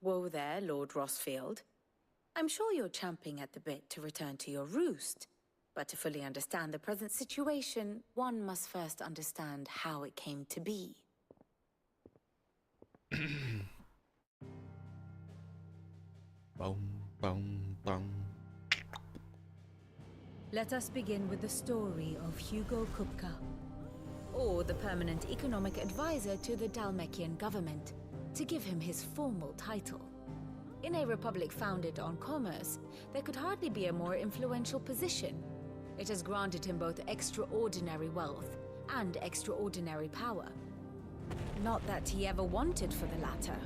Whoa there, Lord Rossfield. I'm sure you're champing at the bit to return to your roost. But to fully understand the present situation, one must first understand how it came to be. Boom, boom, boom. Let us begin with the story of Hugo Kupka, or the permanent economic advisor to the Dalmekian government, to give him his formal title. In a republic founded on commerce, there could hardly be a more influential position. It has granted him both extraordinary wealth and extraordinary power. Not that he ever wanted for the latter.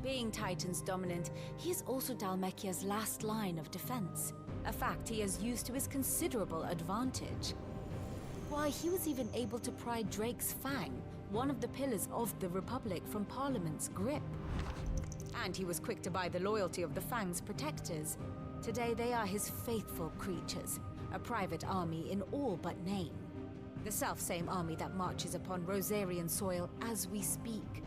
Being Titan's dominant, he is also Dhalmekia's last line of defense, a fact he has used to his considerable advantage. Why, he was even able to pry Drake's Fang, one of the pillars of the Republic, from Parliament's grip. And he was quick to buy the loyalty of the Fang's protectors. Today they are his faithful creatures, a private army in all but name. The self-same army that marches upon Rosarian soil as we speak.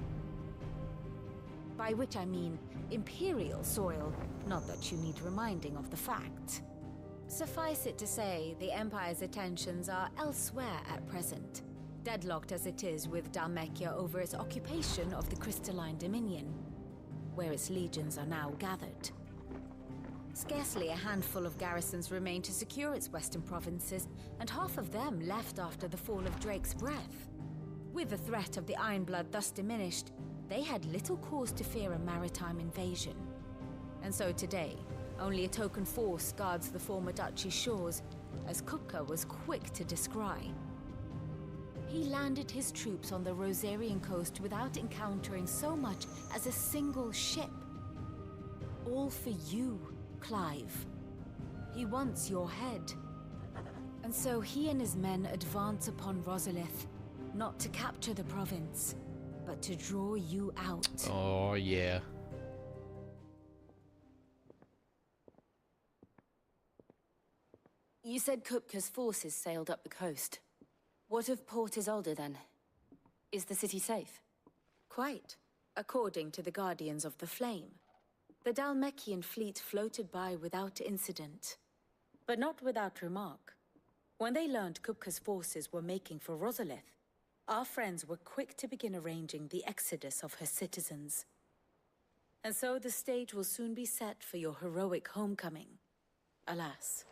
By which I mean Imperial soil, not that you need reminding of the fact. Suffice it to say, the Empire's attentions are elsewhere at present, deadlocked as it is with Dhalmekia over its occupation of the Crystalline Dominion, where its legions are now gathered. Scarcely a handful of garrisons remain to secure its western provinces, and half of them left after the fall of Drake's Breath. With the threat of the Ironblood thus diminished, they had little cause to fear a maritime invasion. And so today, only a token force guards the former duchy's shores, as Kupka was quick to descry. He landed his troops on the Rosarian coast without encountering so much as a single ship. All for you, Clive. He wants your head. And so he and his men advance upon Rosalith, not to capture the province, but to draw you out. Oh, yeah. You said Kupka's forces sailed up the coast. What of Port Isolde, then? Is the city safe? Quite, according to the Guardians of the Flame. The Dhalmekian fleet floated by without incident. But not without remark. When they learned Kupka's forces were making for Rosalith, our friends were quick to begin arranging the exodus of her citizens. And so the stage will soon be set for your heroic homecoming. Alas,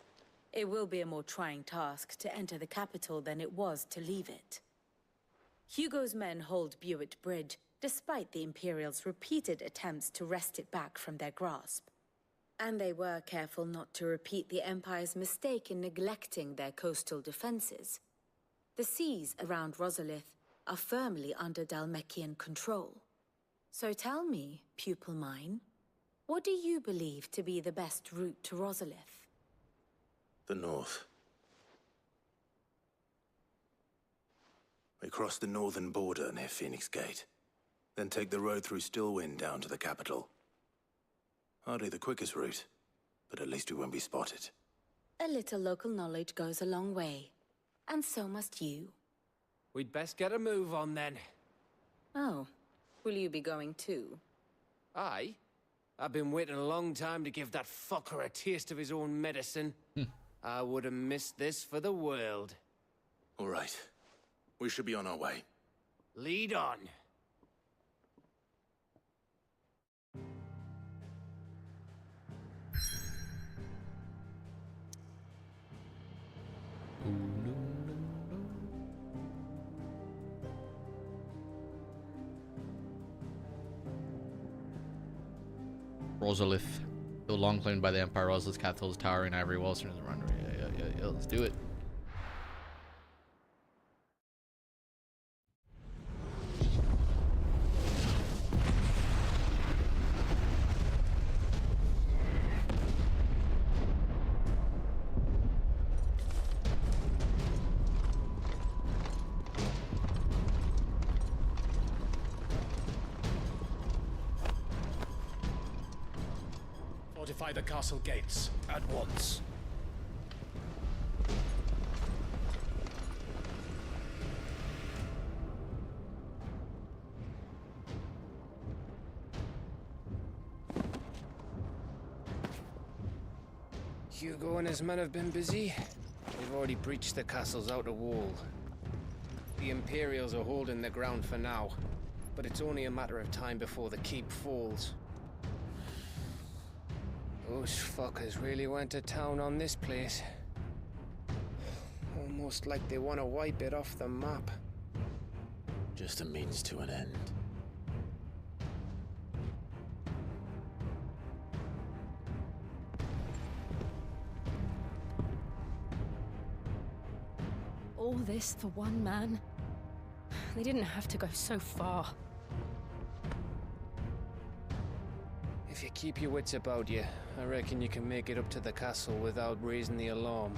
it will be a more trying task to enter the capital than it was to leave it. Hugo's men hold Buet Bridge, despite the Imperials' repeated attempts to wrest it back from their grasp. And they were careful not to repeat the Empire's mistake in neglecting their coastal defenses. The seas around Rosalith are firmly under Dhalmekian control. So tell me, pupil mine, what do you believe to be the best route to Rosalith? The north. We cross the northern border near Phoenix Gate, then take the road through Stillwind down to the capital. Hardly the quickest route, but at least we won't be spotted. A little local knowledge goes a long way, and so must you. We'd best get a move on then. Oh, will you be going too? Aye. I've been waiting a long time to give that fucker a taste of his own medicine. I would have missed this for the world. All right. We should be on our way. Lead on. Rosalith. Though long claimed by the Empire, Rosalith's castle's towering ivory walls surround the runway. Yeah, let's do it. Fortify the castle gates at once. Hugo and his men have been busy. They've already breached the castle's outer wall. The Imperials are holding the ground for now, but it's only a matter of time before the keep falls. Those fuckers really went to town on this place. Almost like they want to wipe it off the map. Just a means to an end. All this for one man? They didn't have to go so far. Keep your wits about you. I reckon you can make it up to the castle without raising the alarm.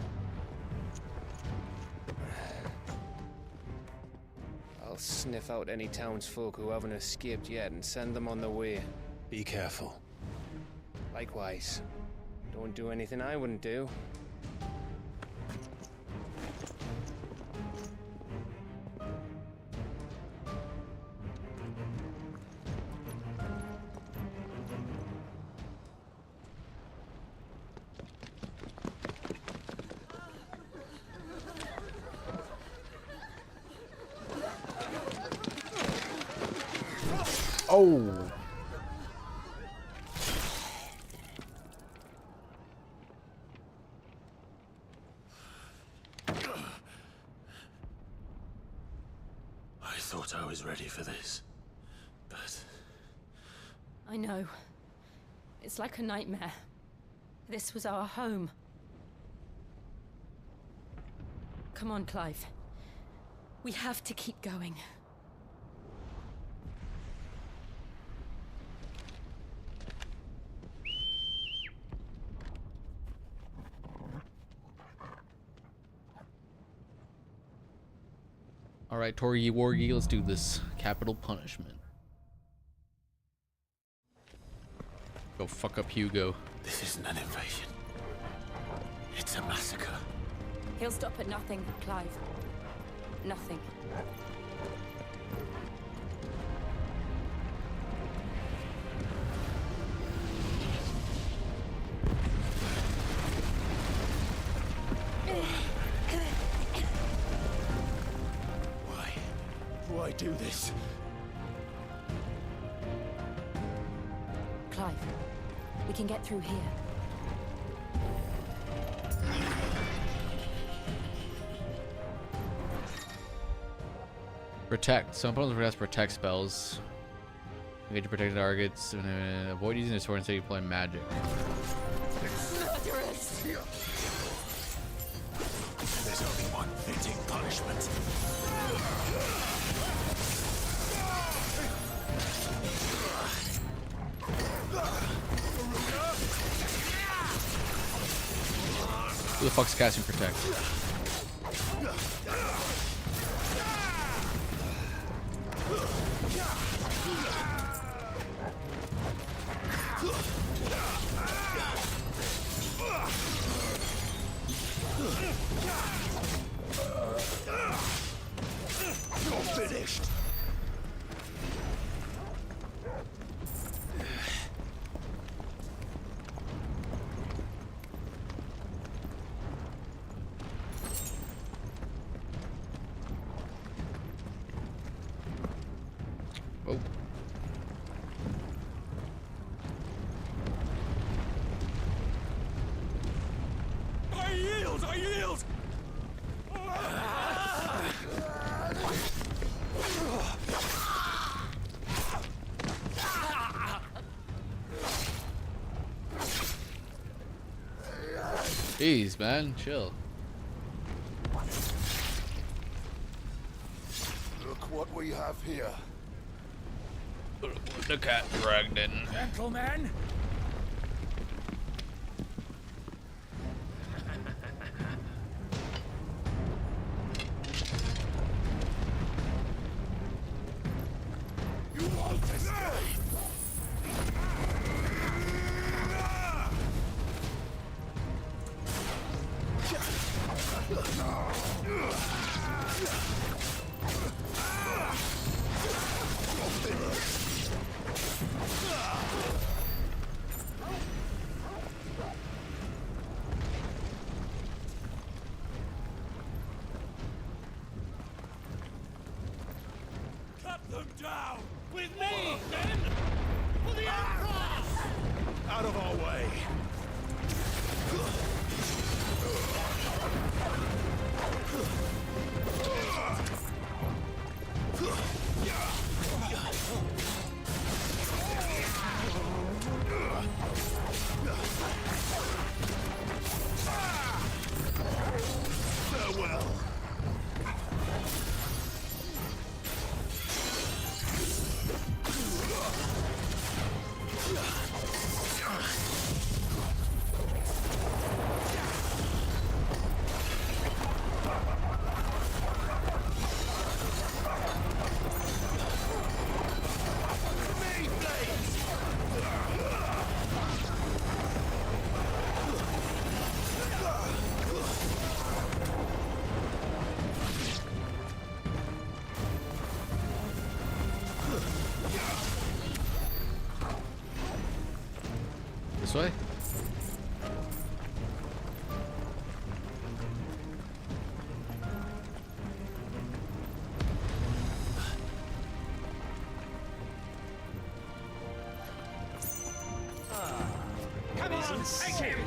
I'll sniff out any townsfolk who haven't escaped yet and send them on their way. Be careful. Likewise. Don't do anything I wouldn't do. Oh! I thought I was ready for this, but... I know. It's like a nightmare. This was our home. Come on, Clive. We have to keep going. Alright, Tori Wargi, let's do this. Capital punishment. Go fuck up Hugo. This isn't an invasion. It's a massacre. He'll stop at nothing, Clive. Nothing. Why do this? Clive, we can get through here. Protect. Some opponents will cast protect spells. Engage protected targets. Avoid using the sword until you apply magic. There's only one fitting punishment. Who the fuck's casting protect? You're finished. Oh. I yield! I yield! Jeez, man, chill. Look what we have here. The cat dragged in. Gentlemen! You won't escape! Cut them down! With me, then! For the Emperor! Out of our way! Farewell! This way? Come on, take him!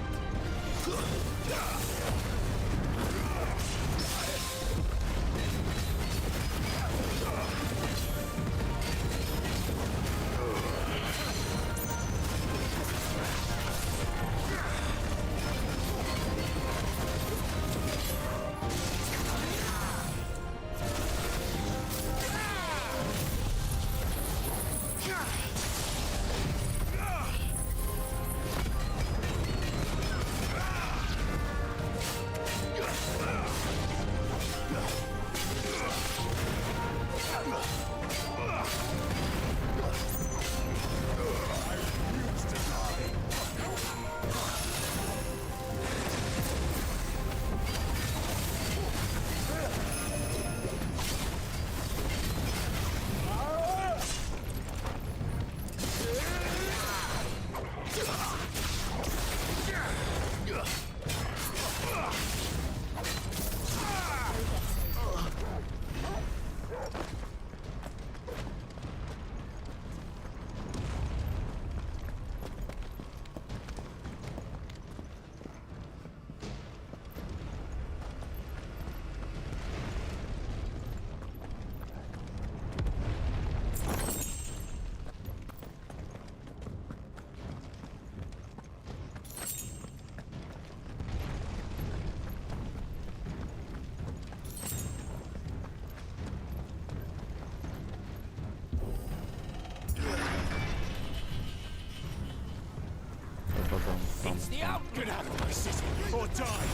It's the out. Get out of my city or die.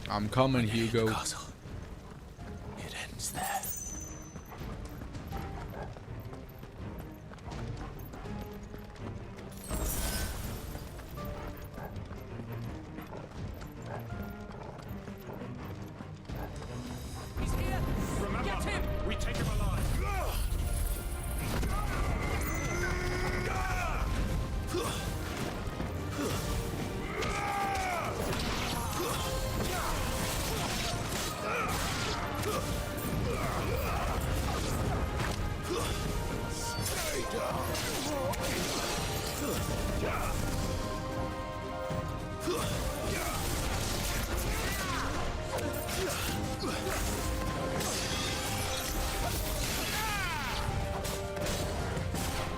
I'm coming, Hugo. It ends there. He's here! Remember, get him! We take him alive!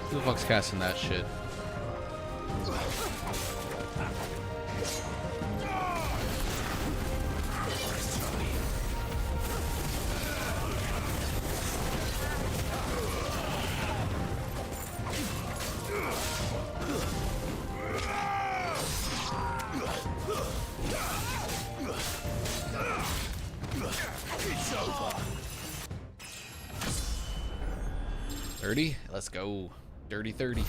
Who the fuck's casting that shit? It's over! 30? Let's go. Dirty 30.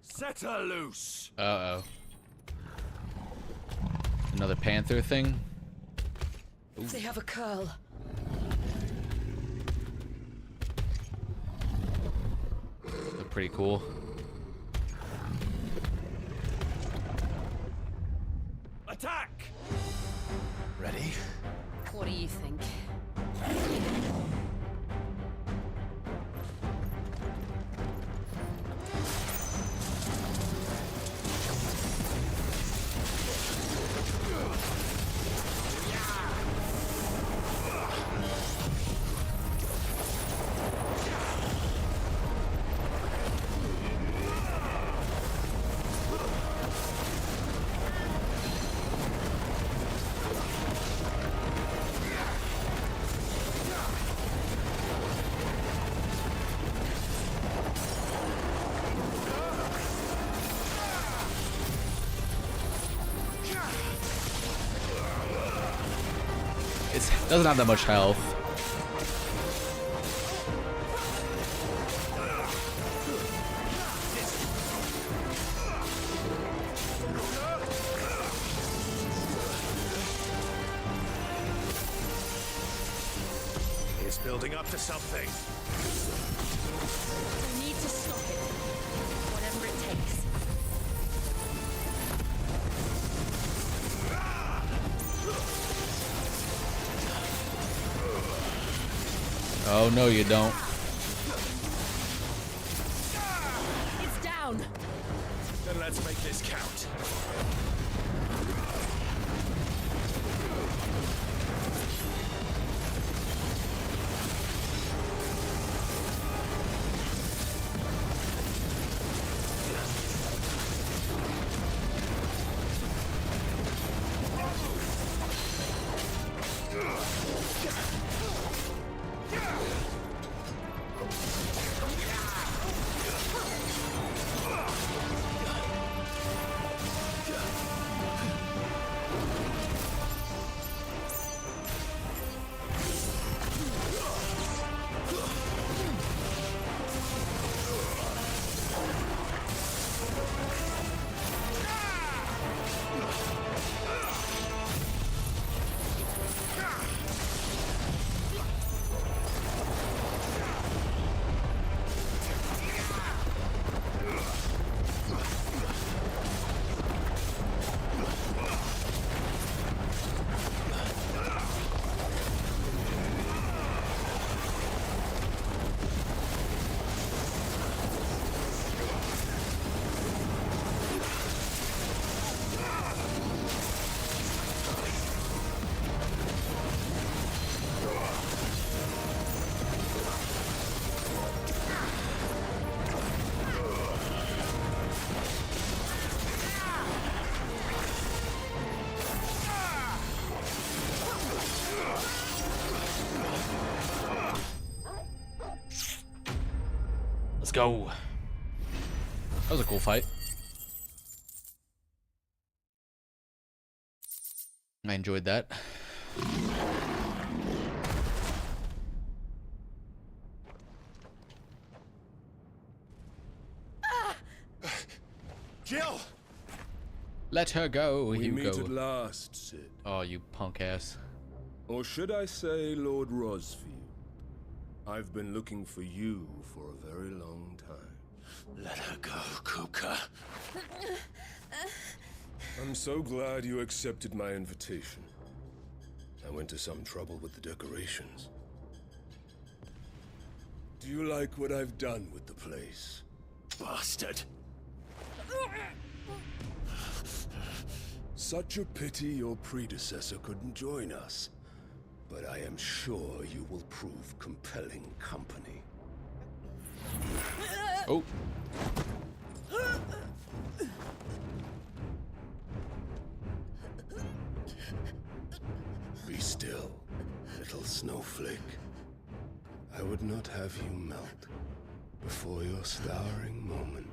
Set her loose! Uh-oh. Another panther thing? Ooh. They have a curl. Look pretty cool. Attack! Ready? What do you think? Doesn't have that much health. It's building up to something. We need to stop it. Whatever it takes. Oh no, you don't. It's down. Then let's make this count. Let's go. That was a cool fight. I enjoyed that. Jill! Let her go, We Hugo. meet at last, Sid. Oh, you punk ass. Or should I say Lord Rosfield? I've been looking for you for a very long time. Let her go, Kuka. I'm so glad you accepted my invitation. I went to some trouble with the decorations. Do you like what I've done with the place? Bastard. Such a pity your predecessor couldn't join us. But I am sure you will prove compelling company. Oh. Be still, little snowflake. I would not have you melt before your starring moment.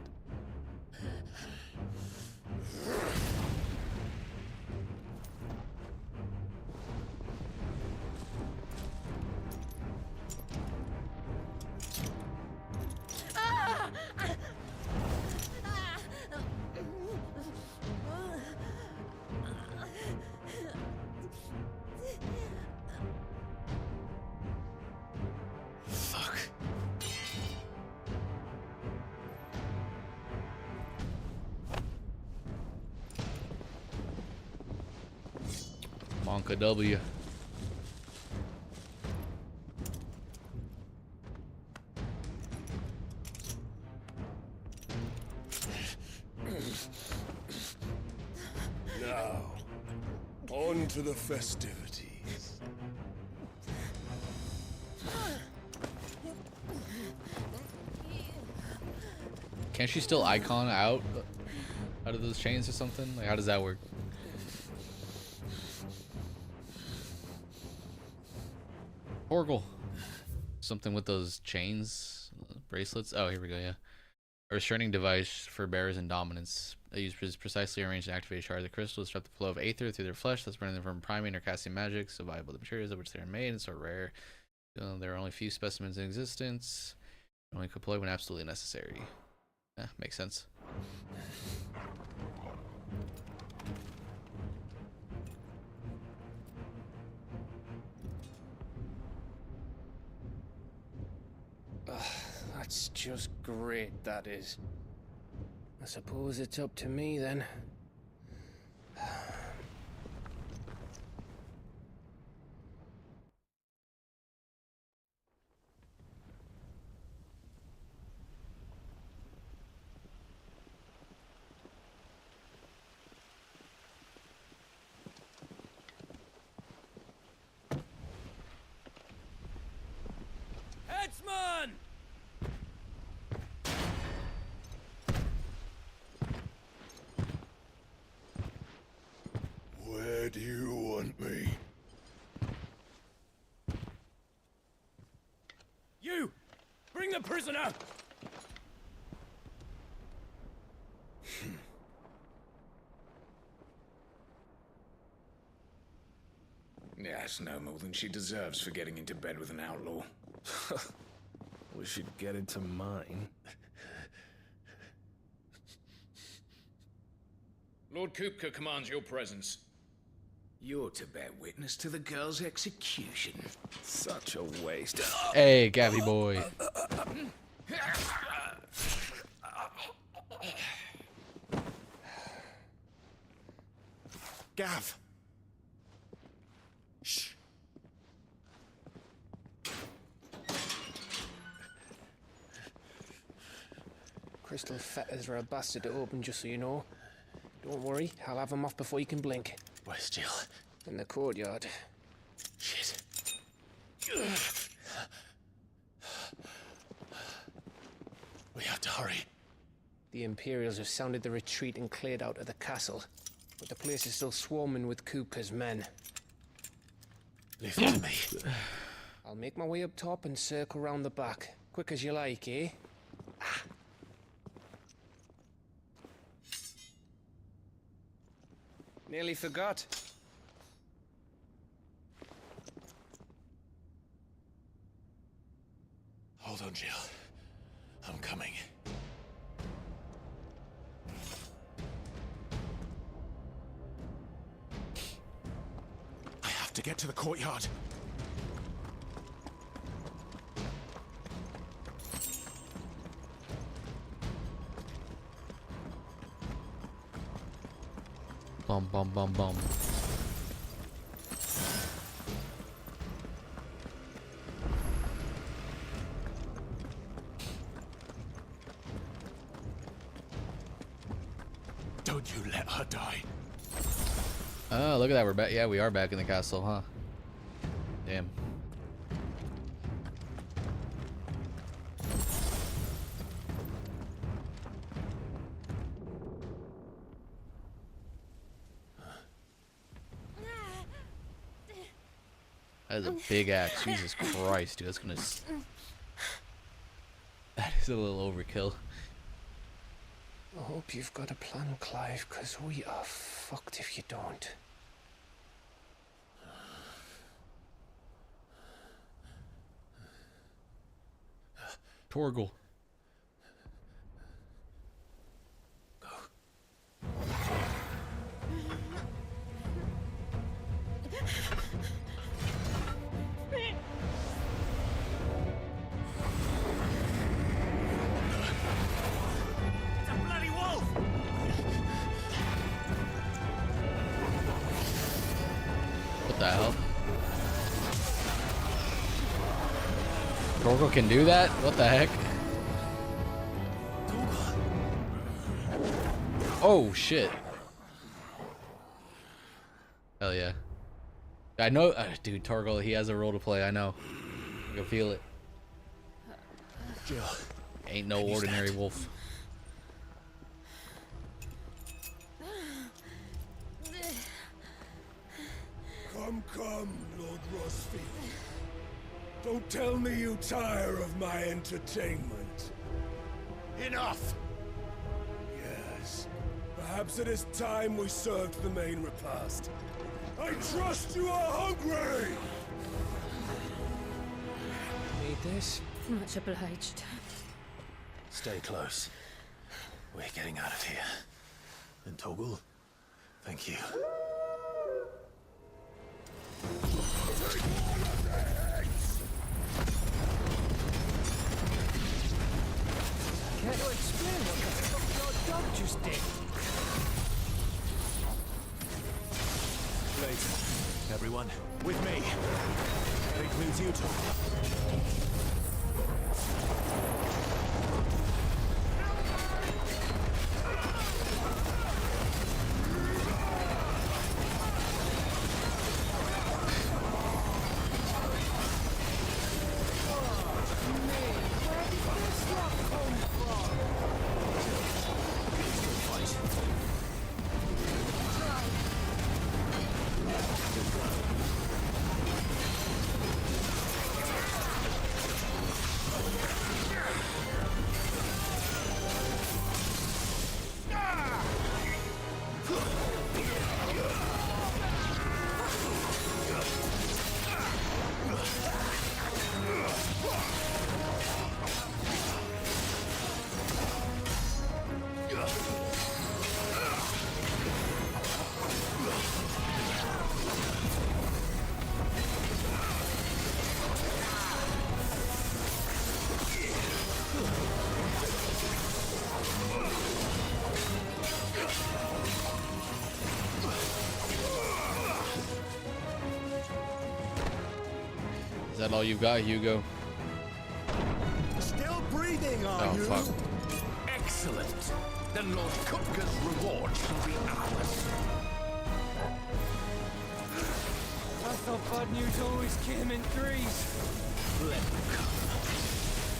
Monka W. Now, on to the festivities. Can't she still icon out of those chains or something? Like, how does that work? Horgle. Something with those chains, bracelets. Oh, here we go. Yeah. A restraining device for bearers and dominance. They use precisely arranged and activated shards of crystal to disrupt the flow of aether through their flesh, thus preventing them from priming or casting magic. So viable the materials of which they are made and so rare. There are only few specimens in existence. Only deploy when absolutely necessary. Makes sense. That's just great, that is. I suppose it's up to me then. Headsman! Where do you want me? You! Bring the prisoner! Yeah, it's no more than she deserves for getting into bed with an outlaw. We should get into mine. Lord Kupka commands your presence. You're to bear witness to the girl's execution. Such a waste. Hey, Gabby boy. Gav! Shh. Crystal fetters are a bastard to open, just so you know. Don't worry, I'll have them off before you can blink. Where's Jill? In the courtyard. Shit. We have to hurry. The Imperials have sounded the retreat and cleared out of the castle, but the place is still swarming with Kupka's men. Leave it to me. I'll make my way up top and circle round the back. Quick as you like, eh? Nearly forgot. Hold on, Jill. I'm coming. I have to get to the courtyard. Bum bum bum bum. Don't you let her die. Oh, look at that. We're back. Yeah, we are back in the castle, huh? Damn. That is a big axe. Jesus Christ, dude. That's gonna. That is a little overkill. I hope you've got a plan, Clive, because we are fucked if you don't. Torgal. What the hell? Torgal can do that? What the heck? Oh shit. Hell yeah. I know, dude, Torgal, he has a role to play, I know. I can feel it. Jill. Ain't no ordinary wolf. Come, Lord Rosfield. Don't tell me you tire of my entertainment. Enough! Yes. Perhaps it is time we served the main repast. I trust you are hungry! Need this? Much obliged. Stay close. We're getting out of here. And Toggle, thank you. Care to explain what the fuck your dog just did? Later. Everyone, with me. That includes you, Tom. Is that all you've got, Hugo? Still breathing, are Oh, you? fuck. Excellent. Then Lord Kupka's reward shall be ours. I thought bad news always came in threes. Let them come.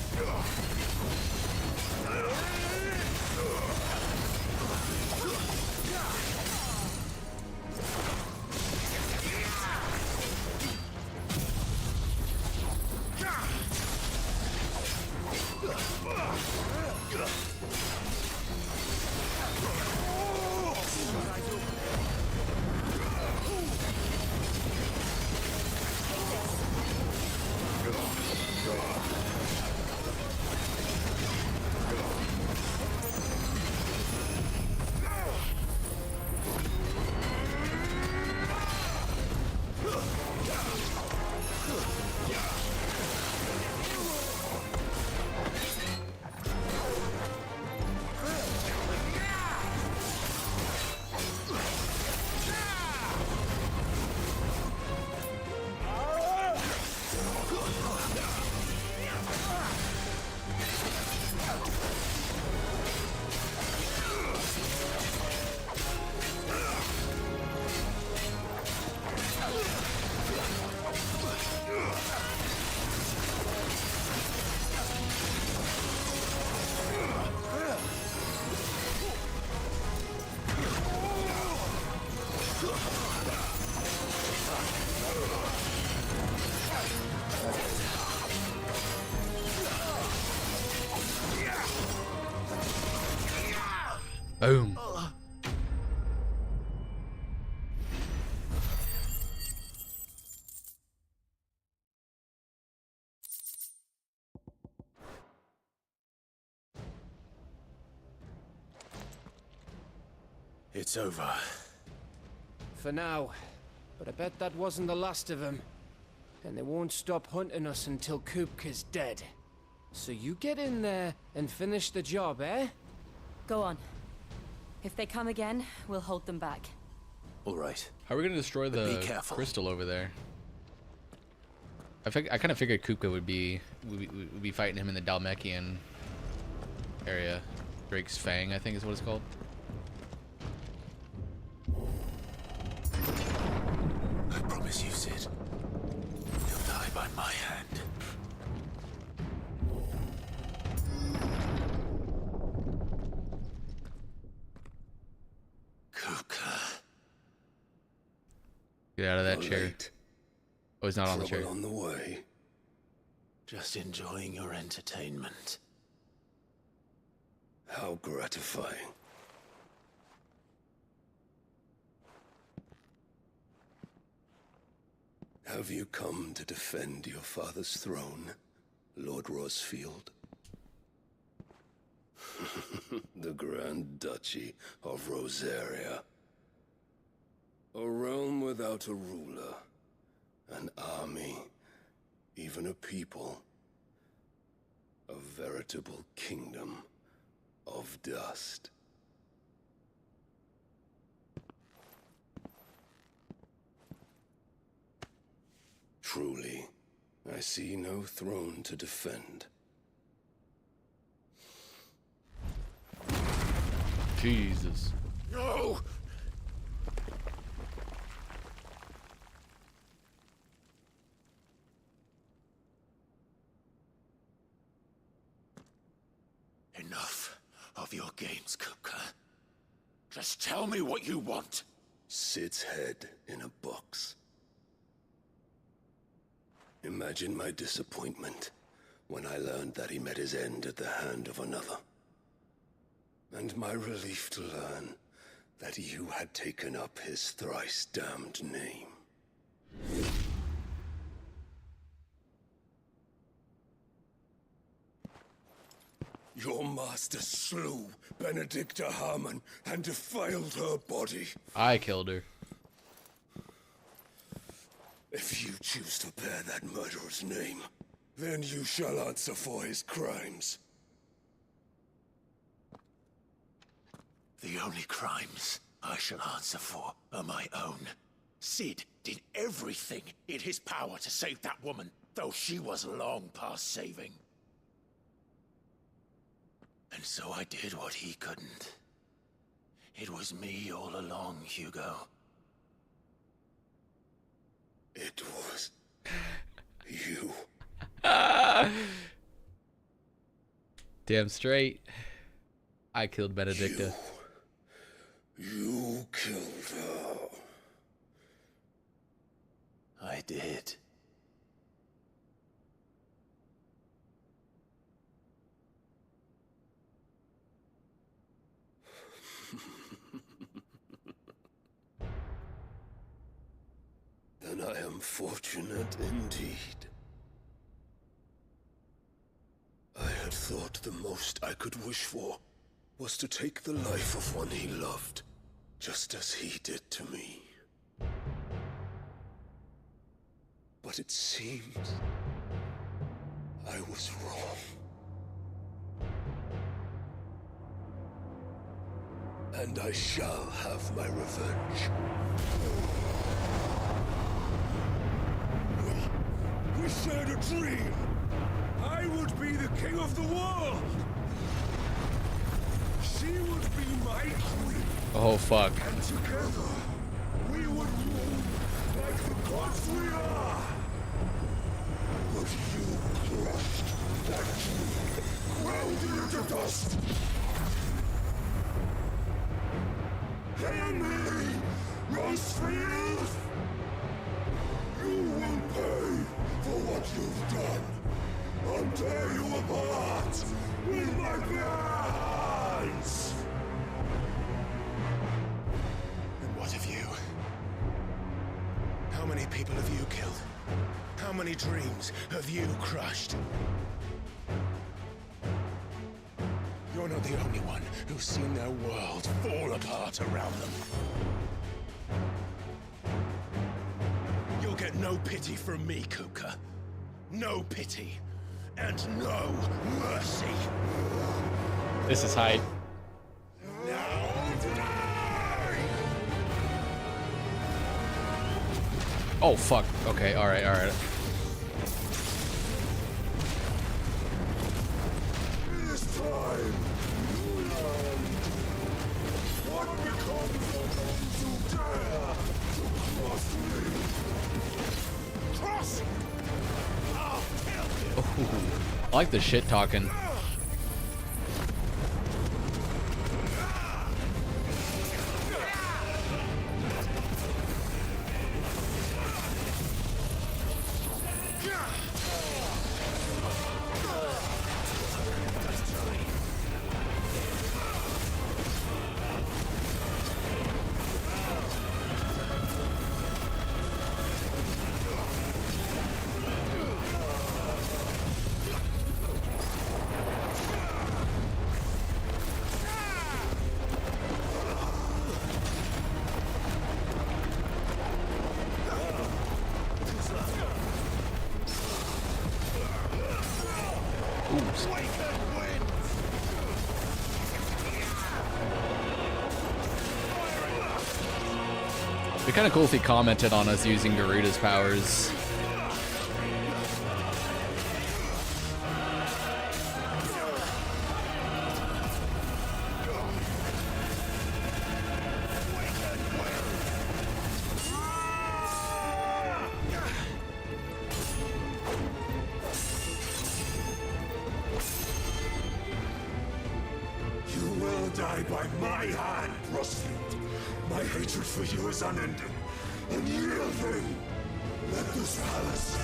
Boom. It's over. For now. But I bet that wasn't the last of them. And they won't stop hunting us until Kupka's dead. So you get in there and finish the job, eh? Go on. If they come again, we'll hold them back. All right. How are we gonna destroy But be the careful. crystal over there? I kind of figured Kupka would be fighting him in the Dalmekian area. Drake's Fang, I think is what it's called. I promise you, Sid. You'll die by my hand. Kupka. Get out of that You're chair. late. Oh, he's not on the Trouble chair. on the way. Just enjoying your entertainment. How gratifying. Have you come to defend your father's throne, Lord Rosfield? The Grand Duchy of Rosaria. A realm without a ruler, an army, even a people. A veritable kingdom of dust. Truly, I see no throne to defend. Jesus. No! Enough of your games, Cooker. Just tell me what you want. Sid's head in a box. Imagine my disappointment when I learned that he met his end at the hand of another. And my relief to learn that you had taken up his thrice-damned name. Your master slew Benedicta Harmon and defiled her body. I killed her. If you choose to bear that murderer's name, then you shall answer for his crimes. The only crimes I shall answer for are my own. Sid did everything in his power to save that woman, though she was long past saving. And so I did what he couldn't. It was me all along, Hugo. It was you. Damn straight. I killed Benedicta. You killed her. I did. Then I am fortunate indeed. I had thought the most I could wish for was to take the life of one he loved, just as he did to me. But it seems I was wrong. And I shall have my revenge. We shared a dream. I would be the king of the world. She would be my queen. Oh fuck. And together, we would rule like the gods we are. But you crushed that dream, ground it into dust. Hear me, Rosefield! You will pay for what you've done. I'll tear you apart with my bare hands. And what of you? How many people have you killed? How many dreams have you crushed? You're not the only one who's seen their world fall apart around them. You'll get no pity from me, Kuka. No pity. And no mercy. This is hype. Oh fuck. Okay, alright, alright. This time, you learned what becomes of those who dare to cross me. Cross! I'll kill you! I like the shit talking. be kind of cool if he commented on us using Garuda's powers. You will die by my hand, Rosfield. My hatred for you is unending. Unyielding. Let this palace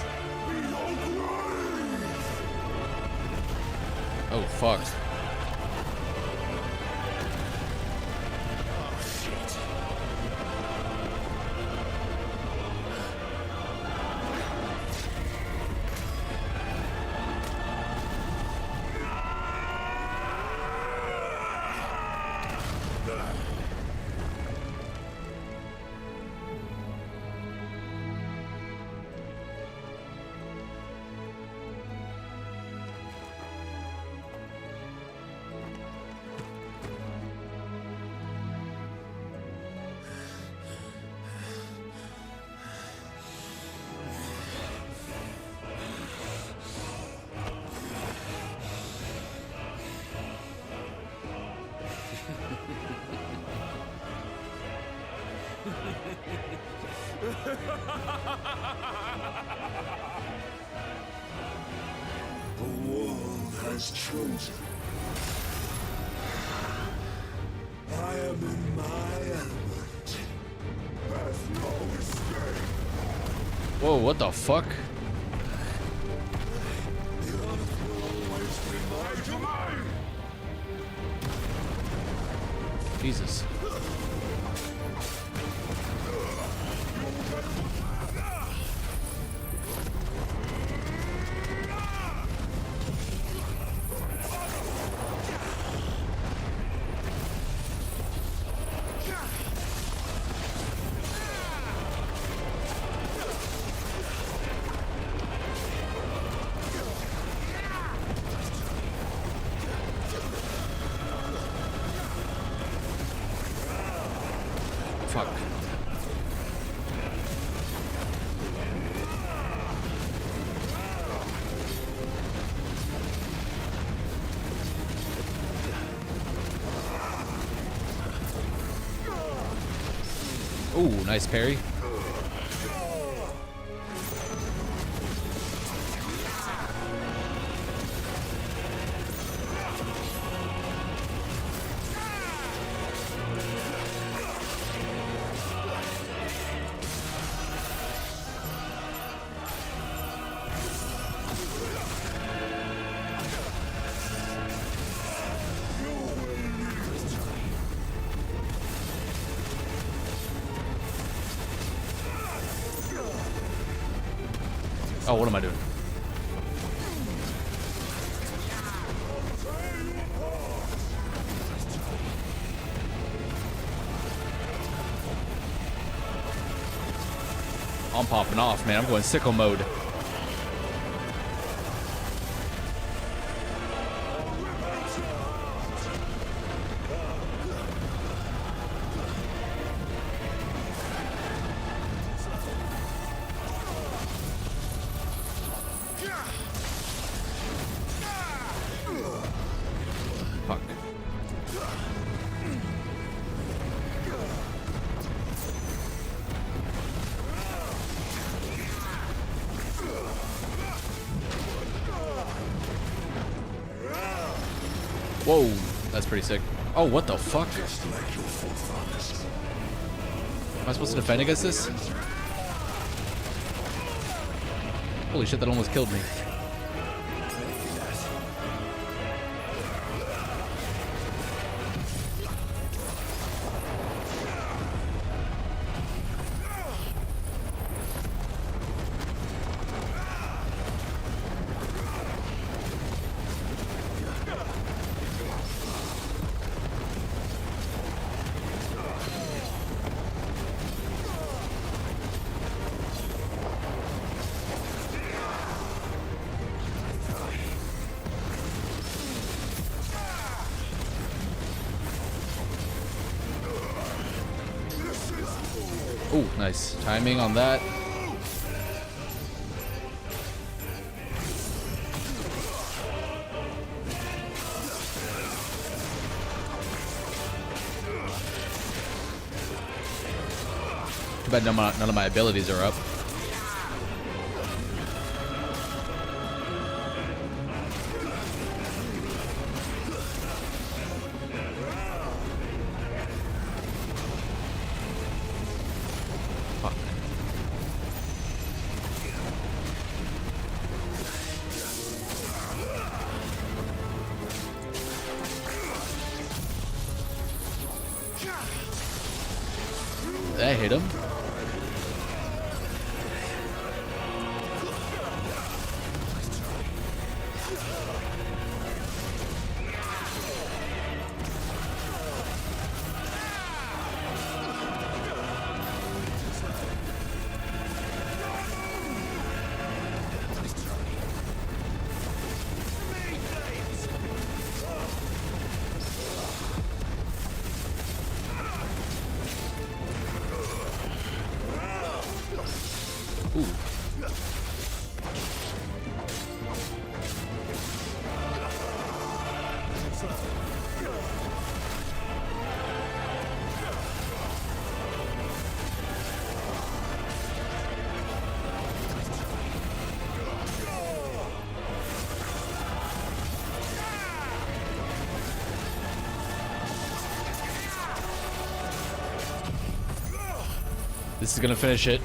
be your grave. Oh, fuck. The world has chosen. I am in my element. There's no escape. Whoa, what the fuck? The earth will always be my domain. Jesus. Fuck. Ooh, nice parry. Oh, what am I doing? I'm popping off, man. I'm going sickle mode. Fuck. Whoa, that's pretty sick. Oh, what the fuck? Am I supposed to defend against this? Holy shit, that almost killed me. Oh, nice timing on that. Too bad none of my abilities are up. That hit him. Ooh. This is gonna finish it.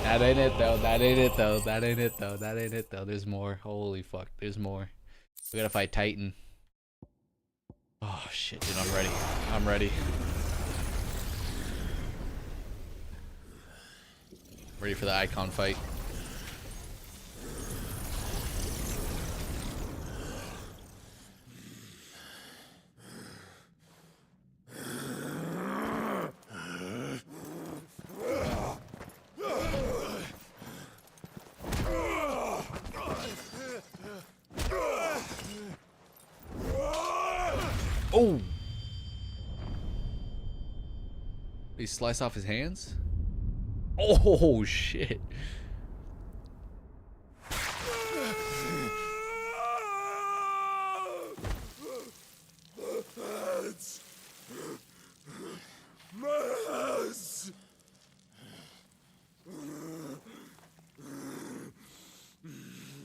That ain't it though, that ain't it though, that ain't it though, that ain't it though. There's more. Holy fuck, there's more. We gotta fight Titan. Oh shit, dude, I'm ready. I'm ready. Ready for the icon fight. Oh! Did he slice off his hands? Oh shit.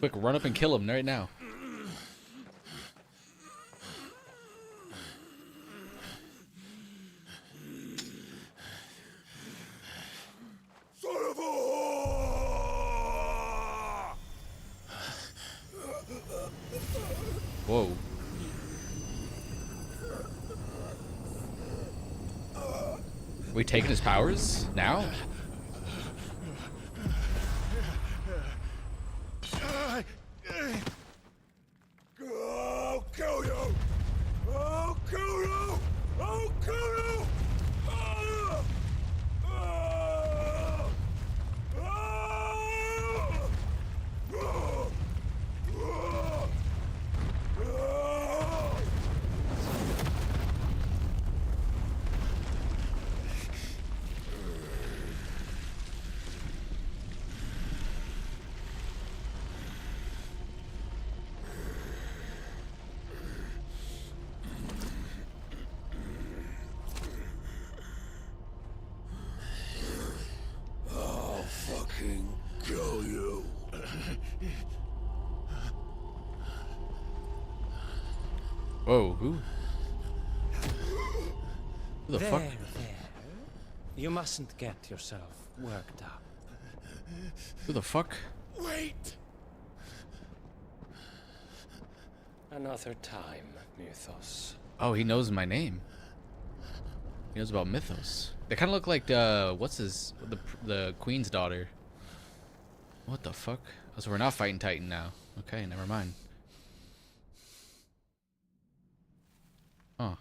Quick, run up and kill him right now. Whoa. We taking his powers now? I'll kill you! I'll kill you! I'll kill you! Kill you. Whoa, who? Who the fuck? There. You mustn't get yourself worked up. Who the fuck? Wait! Another time, Mythos. Oh, he knows my name. He knows about Mythos. They kind of look like what's the queen's daughter. What the fuck? Oh, so we're not fighting Titan now. Okay, never mind. Oh.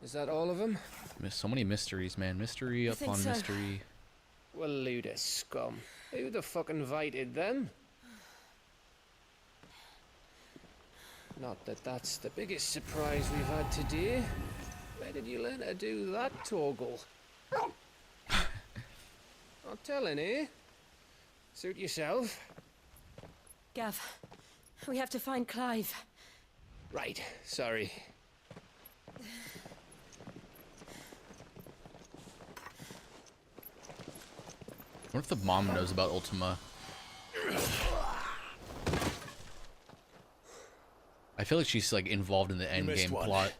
Is that all of them? So many mysteries, man. Mystery upon mystery. Well, load of scum. Who the fuck invited them? Not that that's the biggest surprise we've had today. Where did you learn to do that, Torgal? Not telling, eh? Suit yourself. Gav, we have to find Clive. Right, sorry. I wonder if the mom knows about Ultima. I feel like she's like involved in the end game plot.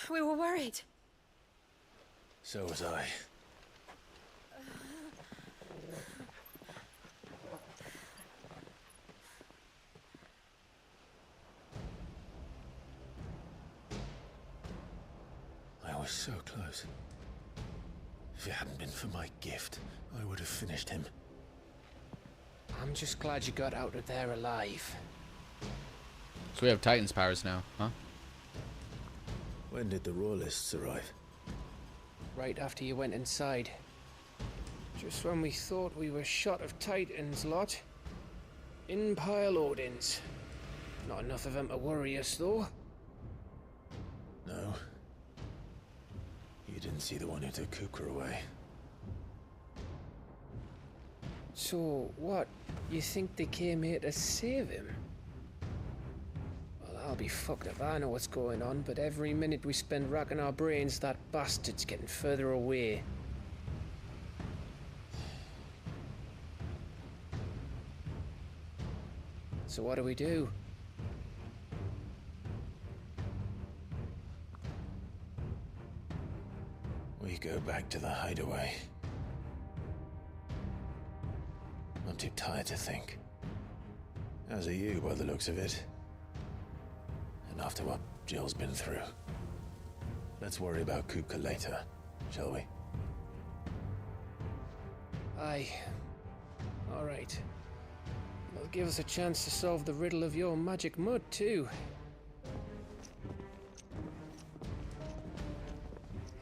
We were worried. So was I. I was so close. If it hadn't been for my gift, I would have finished him. I'm just glad you got out of there alive. So we have Titan's powers now, huh? When did the Royalists arrive? Right after you went inside. Just when we thought we were shot of Titans, lot. In pile Odins. Not enough of them to worry us, though. No. You didn't see the one who took Kukra away. So, what? You think they came here to save him? Well, I'll be fucked if I know what's going on, but every minute we spend racking our brains, that bastard's getting further away. So what do we do? We go back to the hideaway. I'm too tired to think. As are you, by the looks of it. And after what Jill's been through. Let's worry about Kupka later, shall we? Aye. Alright. It'll give us a chance to solve the riddle of your magic mud, too.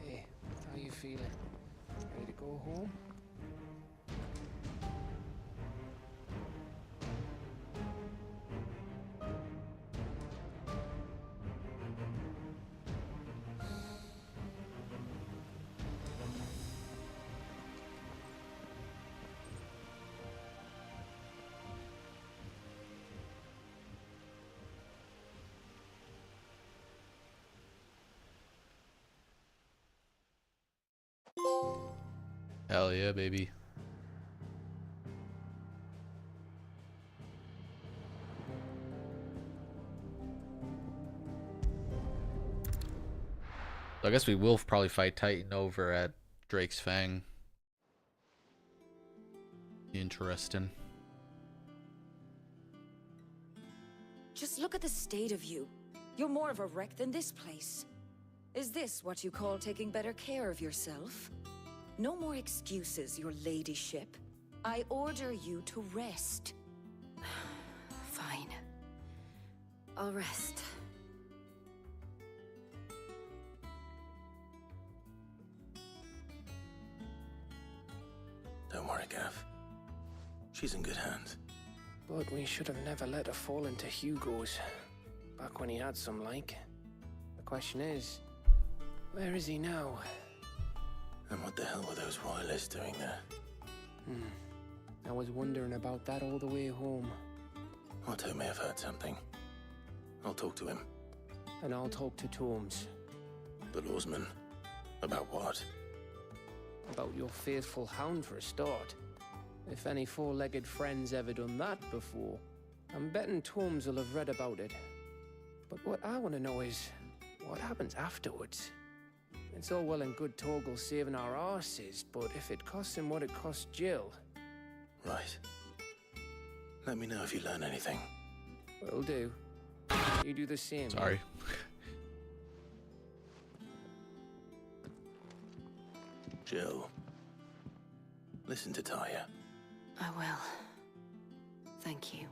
Hey, how you feeling? Ready to go home? Hell yeah, baby. So I guess we will probably fight Titan over at Drake's Fang. Interesting. Just look at the state of you. You're more of a wreck than this place. Is this what you call taking better care of yourself? No more excuses, your ladyship. I order you to rest. Fine. I'll rest. Don't worry, Gav. She's in good hands. But we should have never let her fall into Hugo's. Back when he had some like. The question is, where is he now? And what the hell were those royalists doing there? I was wondering about that all the way home. Otto may have heard something. I'll talk to him. And I'll talk to Torms. The lawsman? About what? About your faithful hound for a start. If any four-legged friend's ever done that before, I'm betting Torms will have read about it. But what I want to know is, what happens afterwards? It's all well and good Torgal saving our arses, but if it costs him what it cost Jill... Right. Let me know if you learn anything. Will do. You do the same. Sorry. Jill. Listen to Taya. I will. Thank you.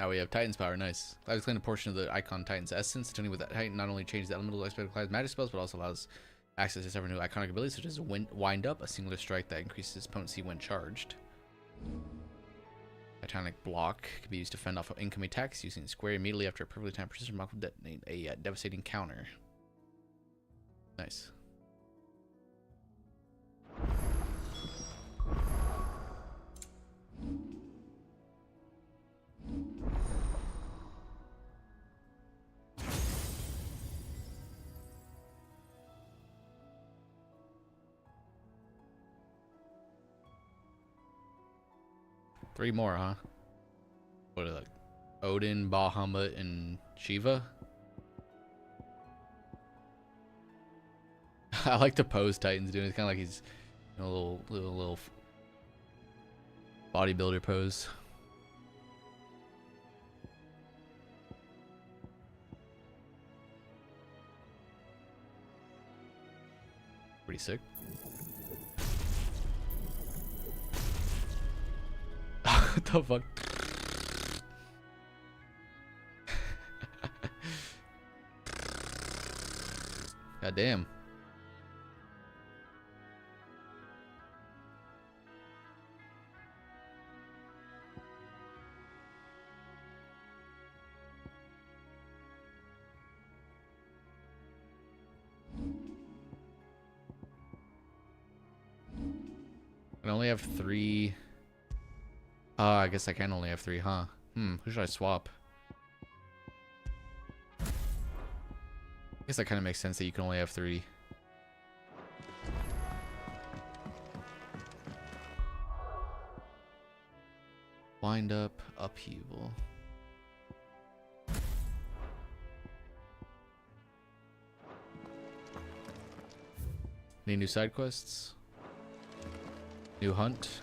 Ah, we have Titan's power. Nice. Clive has claimed a portion of the icon Titan's essence. Tuning with that Titan not only changes the elemental aspect of Clive's magic spells, but also allows access to several new iconic abilities, such as Wind Up, a singular strike that increases potency when charged. Titanic Block can be used to fend off incoming attacks using square immediately after a perfectly timed precision block will detonate a devastating counter. Nice. Three more, huh? What are they? Odin, Bahamut, and Shiva? I like the pose Titan's doing. It's kind of like he's in a little bodybuilder pose. Pretty sick. What the fuck? God damn. I only have 3. I guess I can only have 3, huh? Who should I swap? I guess that kind of makes sense that you can only have 3. Wind Up, Upheaval. Any new side quests? New hunt?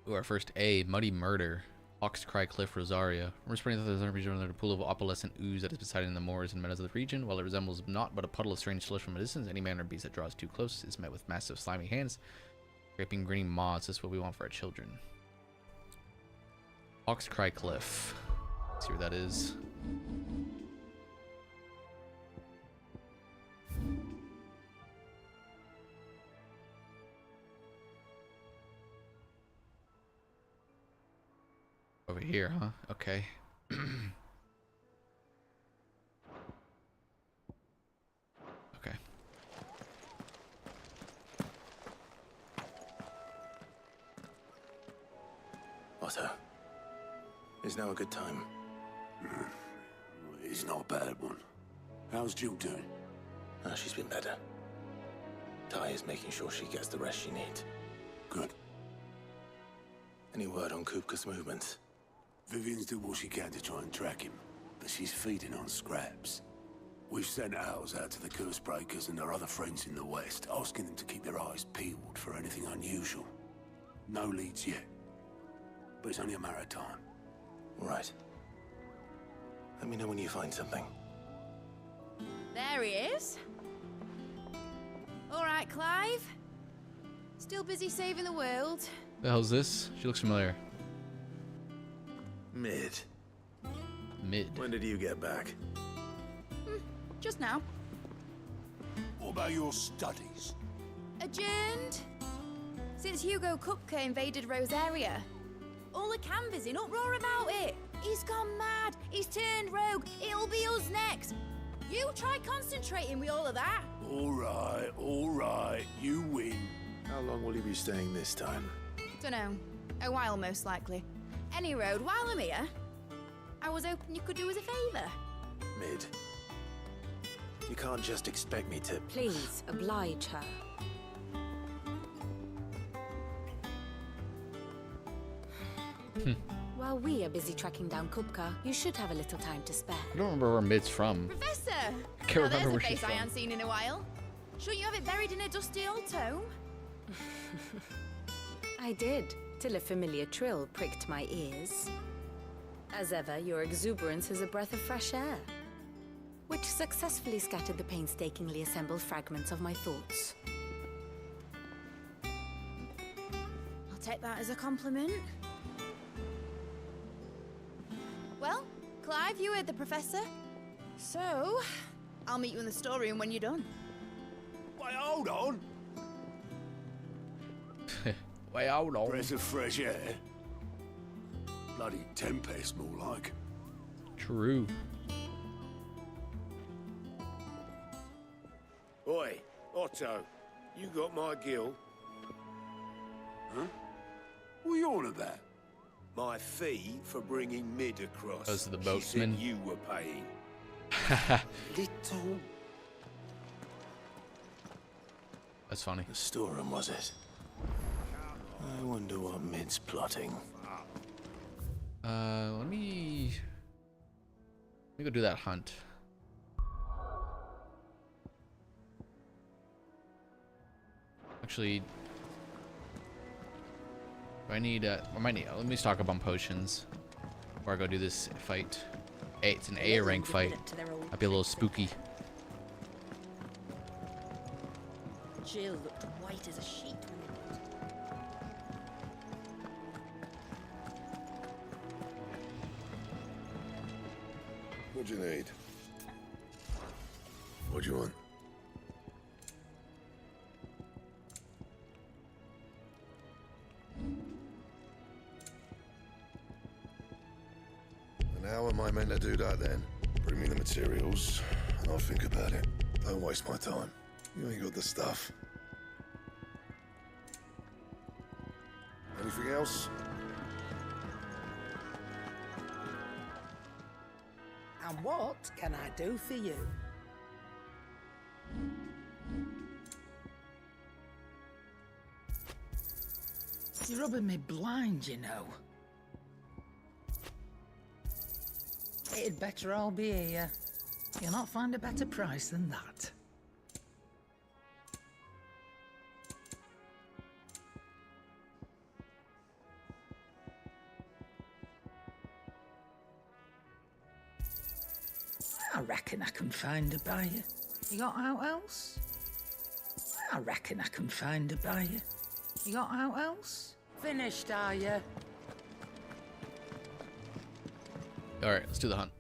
Ooh, our first A, Muddy Murder. Hawk's Cry Cliff, Rosaria. We're spreading that there's a region under a pool of opalescent ooze that is beside in the moors and meadows of the region. While it resembles not but a puddle of strange slush from a distance, any man or beast that draws too close is met with massive slimy hands, scraping grinning maws. This is what we want for our children. Hawk's Cry Cliff. Let's see where that is. Over here, huh? Okay. Okay. Otto, is now a good time? It's not a bad one. How's Jill doing? She's been better. Ty is making sure she gets the rest she needs. Good. Any word on Kupka's movements? Vivian's doing what she can to try and track him, but she's feeding on scraps. We've sent ours out to the Cursebreakers and their other friends in the West, asking them to keep their eyes peeled for anything unusual. No leads yet, but it's only a matter of time. Right. Let me know when you find something. There he is. All right, Clive. Still busy saving the world. The hell's this? She looks familiar. Mid. When did you get back? Just now. What about your studies? Adjourned. Since Hugo Kupka invaded Rosaria. All the canvas in uproar about it. He's gone mad. He's turned rogue. It'll be us next. You try concentrating with all of that. All right. You win. How long will you be staying this time? Dunno. A while, most likely. Any road, while I'm here, I was hoping you could do us a favour. Mid. You can't just expect me to... Please, oblige her. While we are busy tracking down Kupka, you should have a little time to spare. I don't remember where Mid's from. Professor! I can't remember where there's a she's face I from. haven't seen in a while. Shouldn't you have it buried in a dusty old tome? I did, till a familiar trill pricked my ears. As ever, your exuberance is a breath of fresh air, which successfully scattered the painstakingly assembled fragments of my thoughts. take that as a compliment. Well, Clive, you heard the professor. So, I'll meet you in the storeroom when you're done. Wait, hold on. Wait, hold on. Breath of fresh air. Bloody tempest, more like. True. Oi, Otto, you got my gill? Huh? What are you on about? My fee for bringing Mid across. Those are the She boatsmen. said you were paying. Little. That's funny. The storeroom, was it? I wonder what Mid's plotting. Let me go do that hunt. Actually, I might need. Let me stock up on potions before I go do this fight. Hey, it's an A rank fight. Might be a little spooky. Jill looked white as a sheet when they did. What do you need? What do you want? And how am I meant to do that then? Bring me the materials, and I'll think about it. Don't waste my time. You ain't got the stuff. Anything else? And what can I do for you? You're rubbing me blind, you know. It'd better all be here. You'll not find a better price than that. I reckon I can find a buyer. You got out else? I reckon I can find a buyer. You got out else? Finished, are you? All right, let's do the hunt.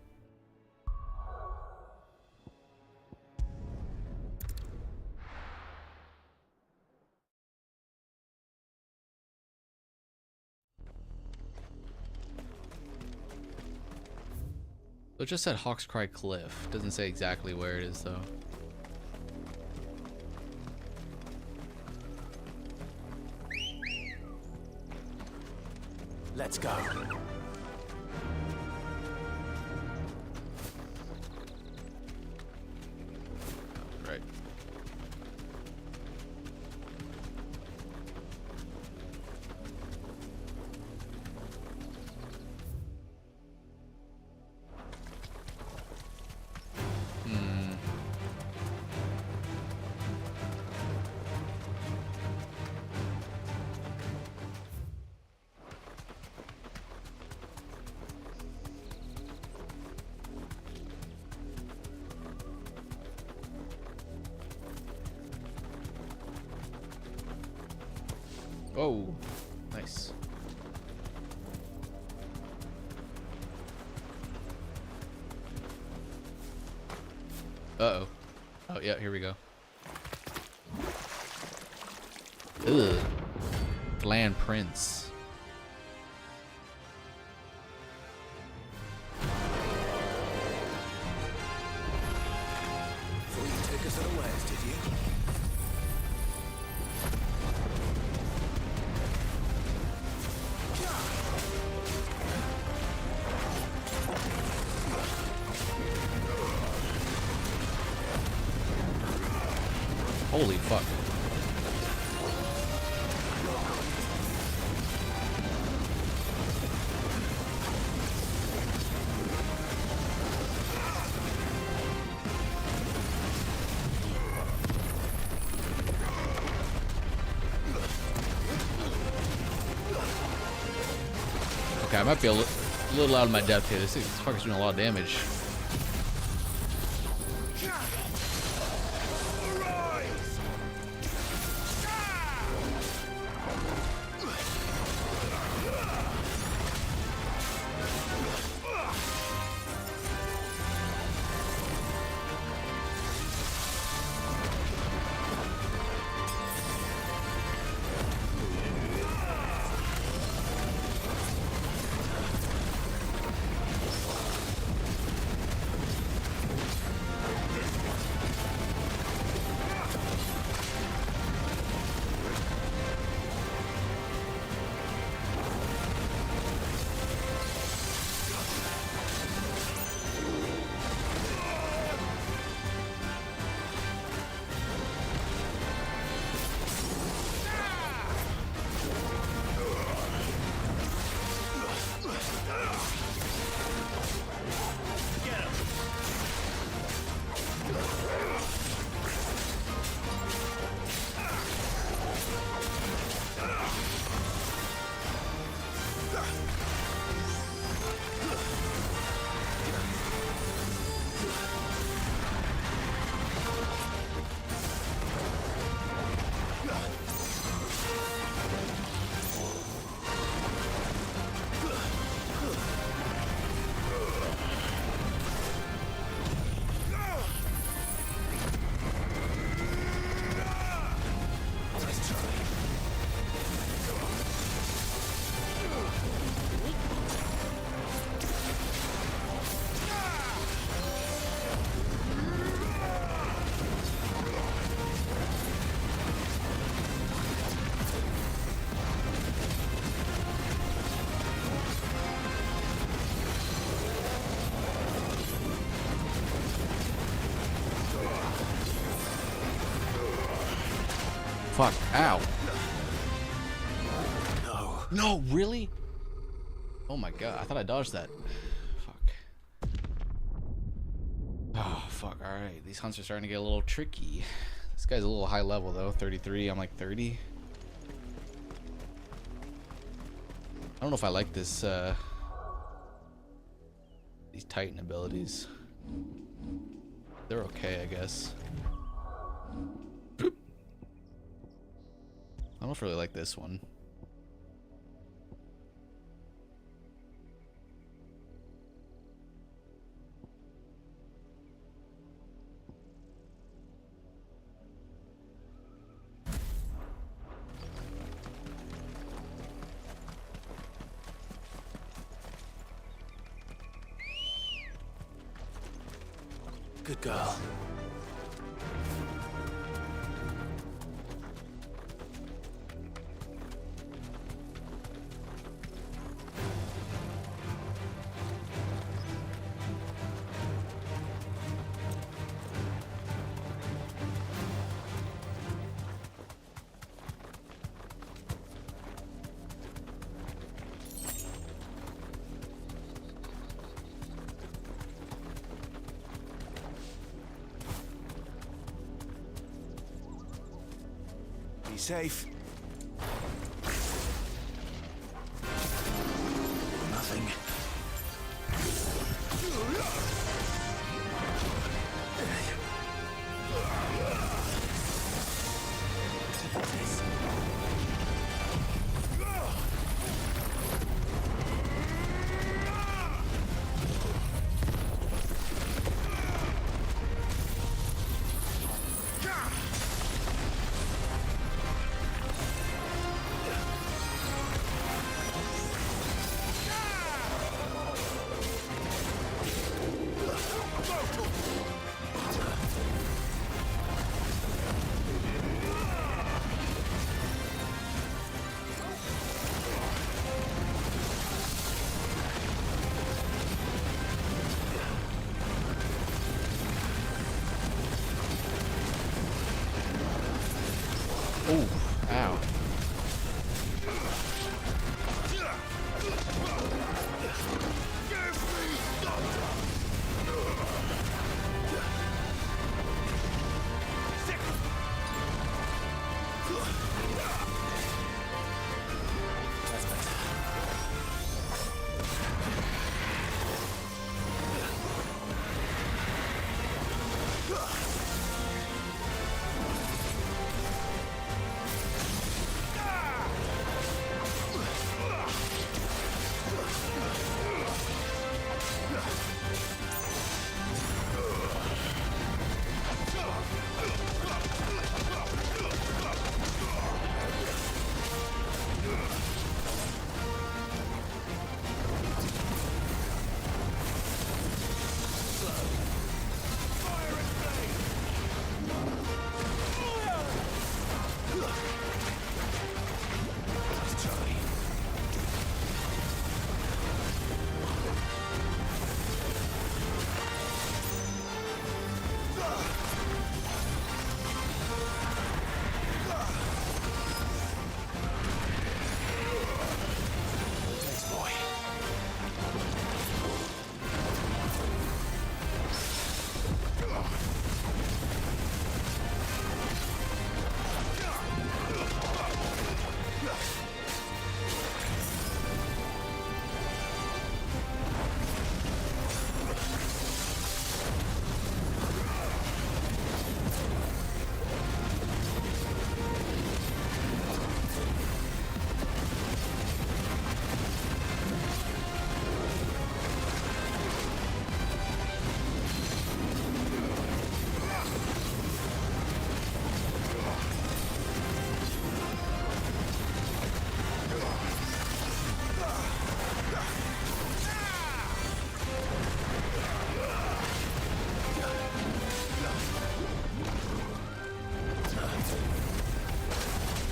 So it just said Hawk's Cry Cliff. Doesn't say exactly where it is though. Let's go. Right. Oh, nice. Uh-oh. Oh, yeah, here we go. Ugh. Bland Prince. Thought you'd take us unawares, did you? Holy fuck. Okay, I might be a little out of my depth here. This fucker's doing a lot of damage. fuck. Ow. No. No, really? Oh my god, I thought I dodged that. Fuck. Oh, fuck. Alright, these hunts are starting to get a little tricky. This guy's a little high level, though. 33, I'm like 30. I don't know if I like this, these Titan abilities. They're okay, I guess. I don't really like this one. Good girl. Be safe. Nothing. Oh, ow.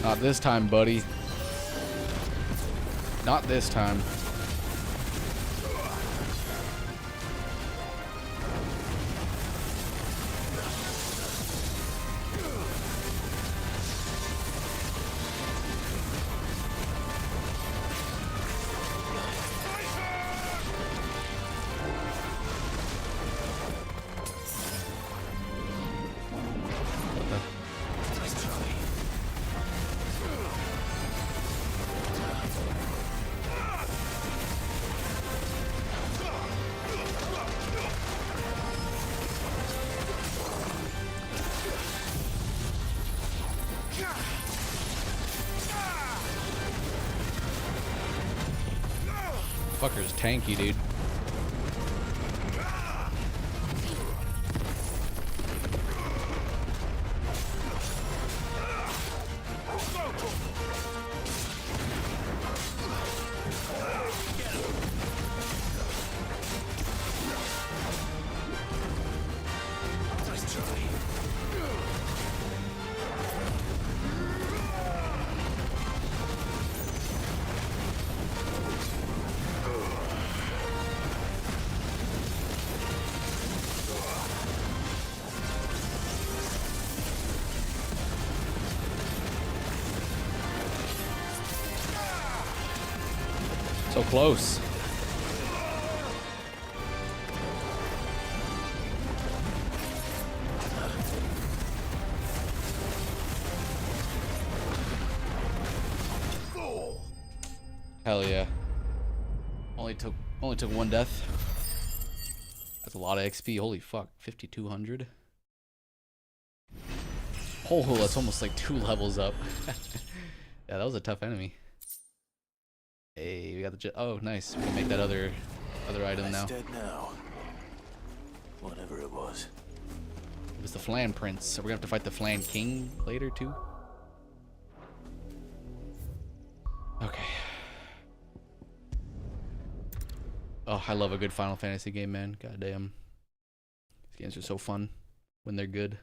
Not this time, buddy. Not this time. Fucker's tanky, dude. So close. Hell yeah. Only took one death. That's a lot of XP. Holy fuck. 5,200. Oh, that's almost like 2 levels up. Yeah, that was a tough enemy. Hey, we got the oh, nice. We can make that other item now. Dead now. Whatever it was. It was the Flan Prince. So we're gonna have to fight the Flan King later too. Okay. Oh, I love a good Final Fantasy game, man. Goddamn. These games are so fun when they're good.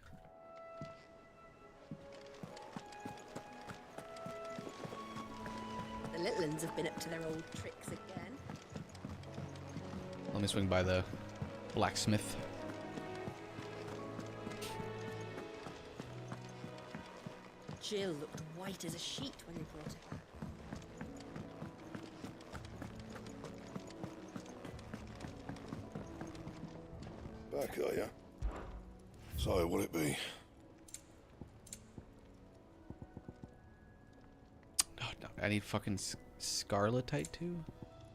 The little uns have been up to their old tricks again. Let me swing by the blacksmith. Jill looked white as a sheet when they brought her back. Back, are ya? So, what'll it be? Oh, no, I need fucking Scarletite too?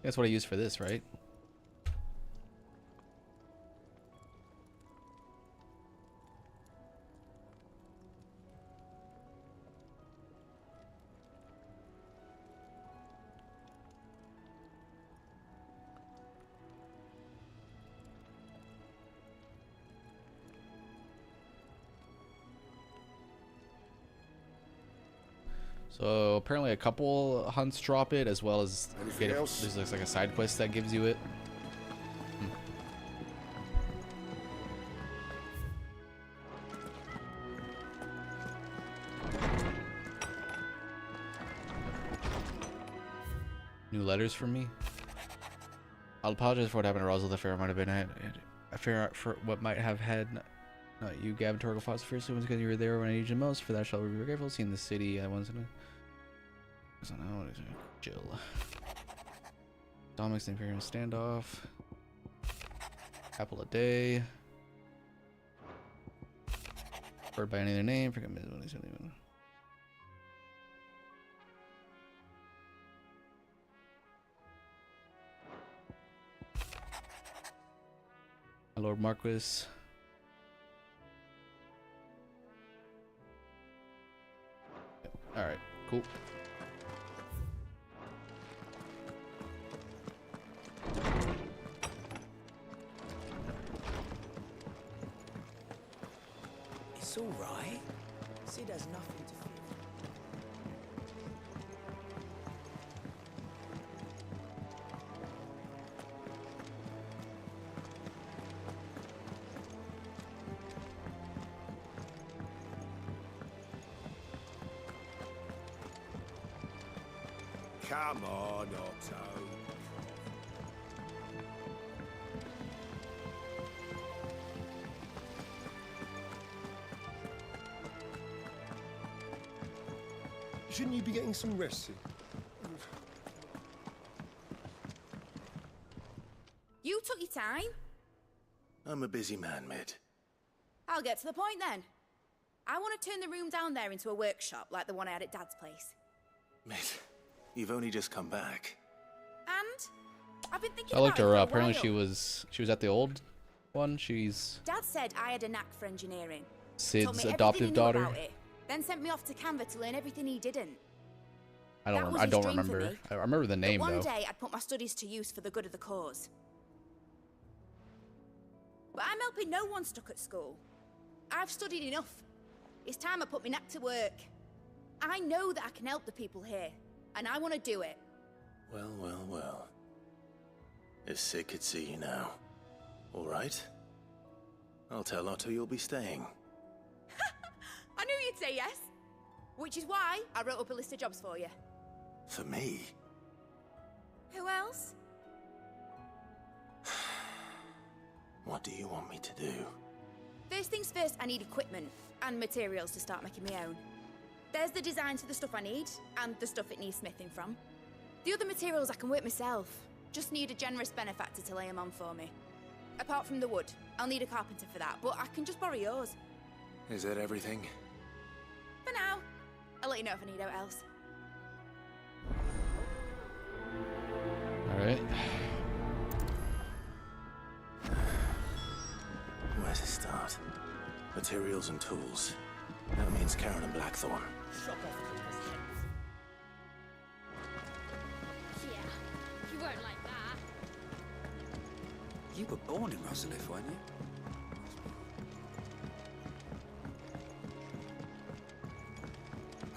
That's what I use for this, right? So apparently a couple hunts drop it, as well as Anything else? There's like a side quest that gives you it. New letters from me. I'll apologize for what happened to Rosal. The fair might have been a fair for what might have had. Not you, Gavin Torgal fought fiercely because you were there when I needed you most. For that, shall we be grateful. Seeing the city, I once in a. I don't know what is it? Jill. Dominic's the Imperial standoff. Apple a day. Heard by any other name. Forget me. My Lord Marquis. All right, cool. It's all right. Sid has nothing to fear. Come on, Otto. Shouldn't you be getting some rest, Sid? You took your time. I'm a busy man, Mid. I'll get to the point then. I want to turn the room down there into a workshop like the one I had at Dad's place. Mid, you've only just come back. And I've been thinking I looked about her it up. for a Apparently while. she was at the old one. She's Dad said I had a knack for engineering. Told Sid's me everything he adoptive knew daughter. about it, then sent me off to Canva to learn everything he didn't. I That was I his don't dream for remember. me. I remember the name One though. day I'd put my studies to use for the good of the cause. But I'm helping no one stuck at school. I've studied enough. It's time I put my neck to work. I know that I can help the people here, and I want to do it. Well, well, well. If Sid could see you now. All right. I'll tell Otto you'll be staying. I knew you'd say yes. Which is why I wrote up a list of jobs for you. For me? Who else? What do you want me to do? First things first, I need equipment and materials to start making my own. There's the designs for the stuff I need, and the stuff it needs smithing from. The other materials I can work myself. Just need a generous benefactor to lay them on for me. Apart from the wood, I'll need a carpenter for that, but I can just borrow yours. Is that everything? For now. I'll let you know if I need out else. Alright. Where to start? Materials and tools. That means Karen and Blackthorn. Yeah, you won't like that. You were born in Rosalith, weren't you?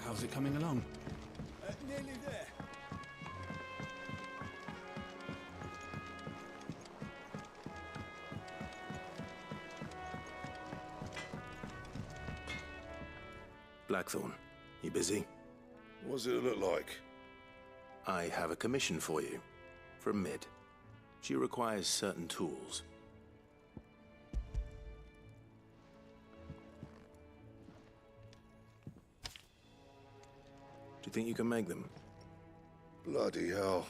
How's it coming along? Nearly there. Blackthorn, you busy? What does it look like? I have a commission for you. From Mid. She requires certain tools. Do you think you can make them? Bloody hell.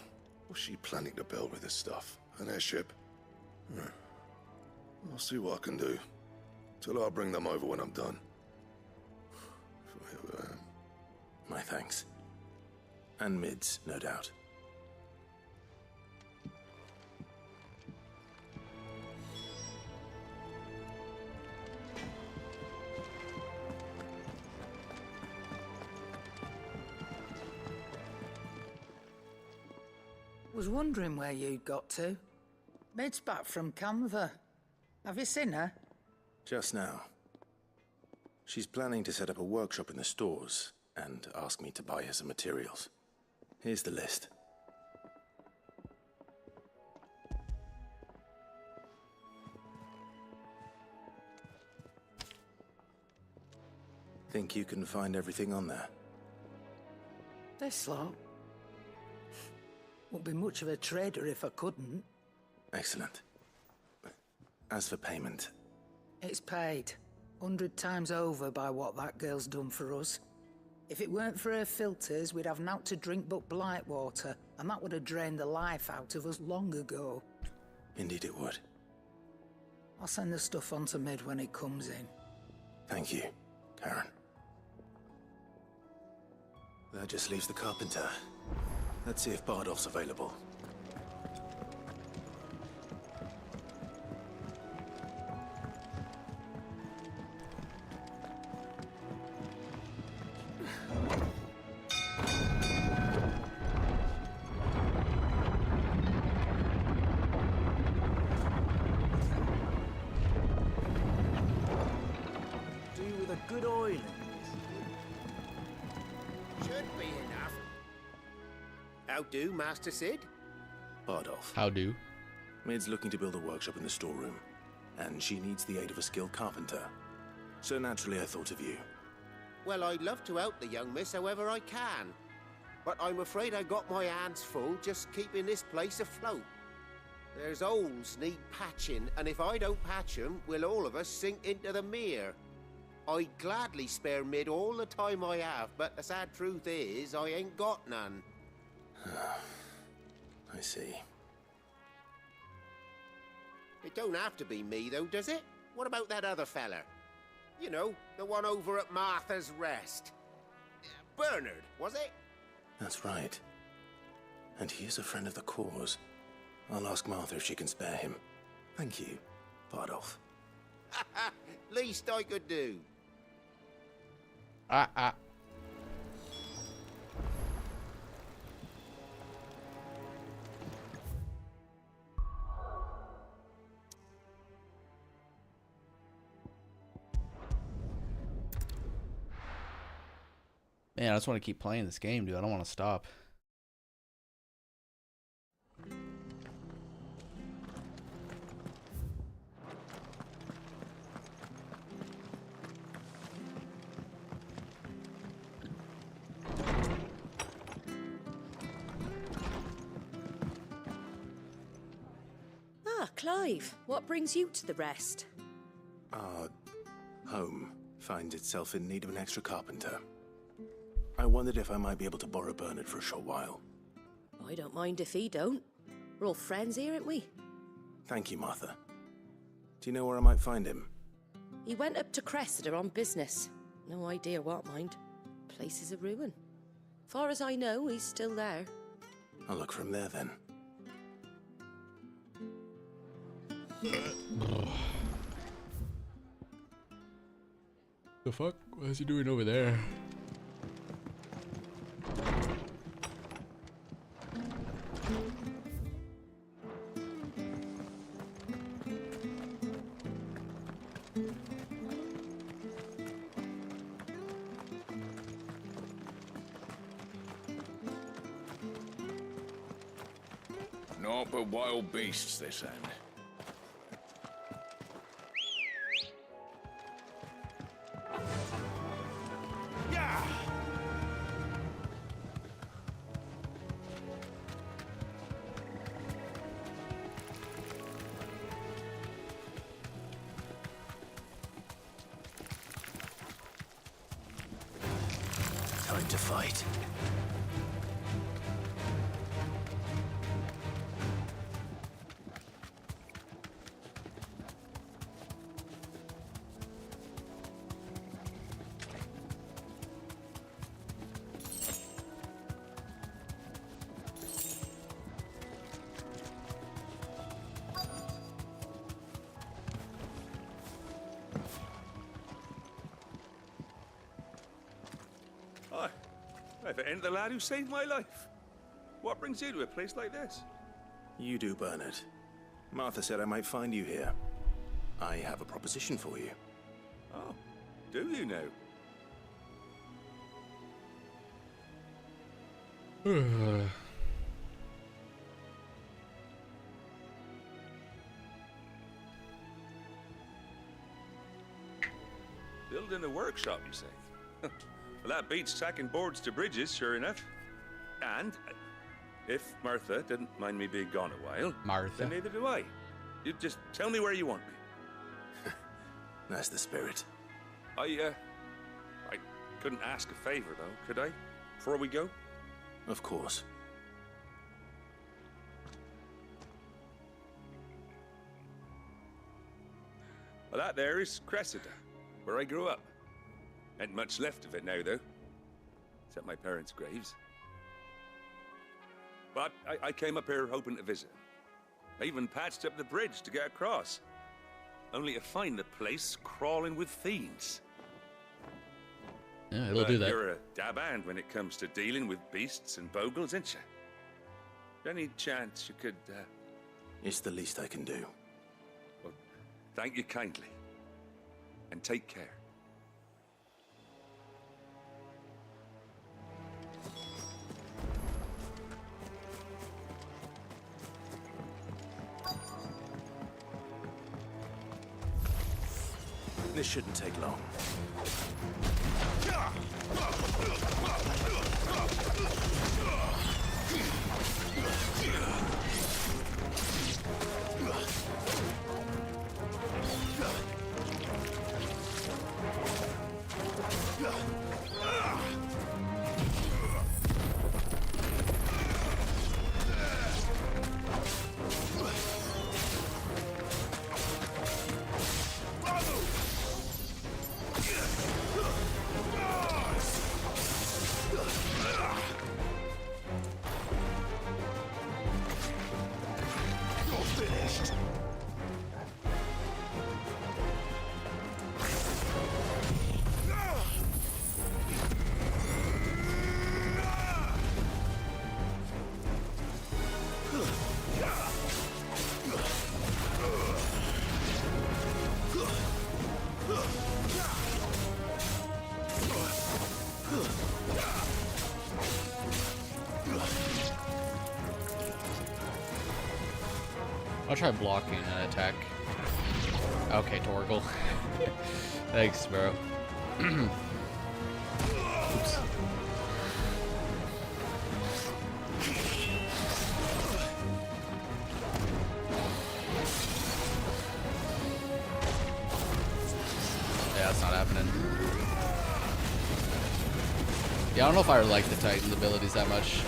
What's she planning to build with this stuff? An airship? I'll see what I can do. Till I bring them over when I'm done. My thanks. And Mid's, no doubt. Was wondering where you'd got to. Mid's back from Canva. Have you seen her? Just now. She's planning to set up a workshop in the stores and ask me to buy her some materials. Here's the list. Think you can find everything on there? This lot. Wouldn't be much of a trader if I couldn't. Excellent. As for payment, It's paid 100 times over by what that girl's done for us. If it weren't for her filters, we'd have naught to drink but blight water, and that would have drained the life out of us long ago. indeed it would. I'll send the stuff on to Mid when it comes in. Thank you, Karen. That just leaves the carpenter. Let's see if Bardolph's available. Do with a good oiling. Should be enough. How do, Master Sid? Bardolph. How do? Mid's looking to build a workshop in the storeroom, and she needs the aid of a skilled carpenter. So naturally I thought of you. Well, I'd love to help the young miss however I can. But I'm afraid I got my hands full just keeping this place afloat. There's holes need patching, and if I don't patch 'em, we'll all of us sink into the mere. I'd gladly spare Mid all the time I have, but the sad truth is, I ain't got none. I see. It don't have to be me, though, does it? What about that other fella? You know, the one over at Martha's Rest. Bernard, was it? That's right. And he is a friend of the cause. I'll ask Martha if she can spare him. Thank you, Bardolph. Least I could do. Man, I just want to keep playing this game, dude. I don't want to stop. Ah, Clive, what brings you to the rest? Our home finds itself in need of an extra carpenter. I wondered if I might be able to borrow Bernard for a short while. I don't mind if he don't. We're all friends here, aren't we? Thank you, Martha. Do you know where I might find him? He went up to Cressida on business. No idea what, mind. Place is a ruin. Far as I know, he's still there. I'll look from there then. The fuck? What is he doing over there? Naught but wild beasts this end. Time to fight. Hi. If it ain't the lad who saved my life. What brings you to a place like this? You do, Bernard. Martha said I might find you here. I have a proposition for you. Oh, do you now? Building a workshop, you say? Well, that beats tacking boards to bridges, sure enough. And if Martha didn't mind me being gone a while, then neither do I. You just tell me where you want me. That's the spirit. I couldn't ask a favor, though, could I? Before we go? Of course. Well, that there is Cressida, where I grew up. Ain't much left of it now, though. Except my parents' graves. But I came up here hoping to visit. I even patched up the bridge to get across. Only to find the place crawling with fiends. Yeah, it'll do that. You're a dab hand when it comes to dealing with beasts and bogles, ain't you? Any chance you could, It's the least I can do. Well, thank you kindly. And take care. This shouldn't take long. I'll try blocking an attack. Okay, Torgal. Thanks, bro. Oops. Yeah, that's not happening. Yeah, I don't know if I like the Titan's abilities that much.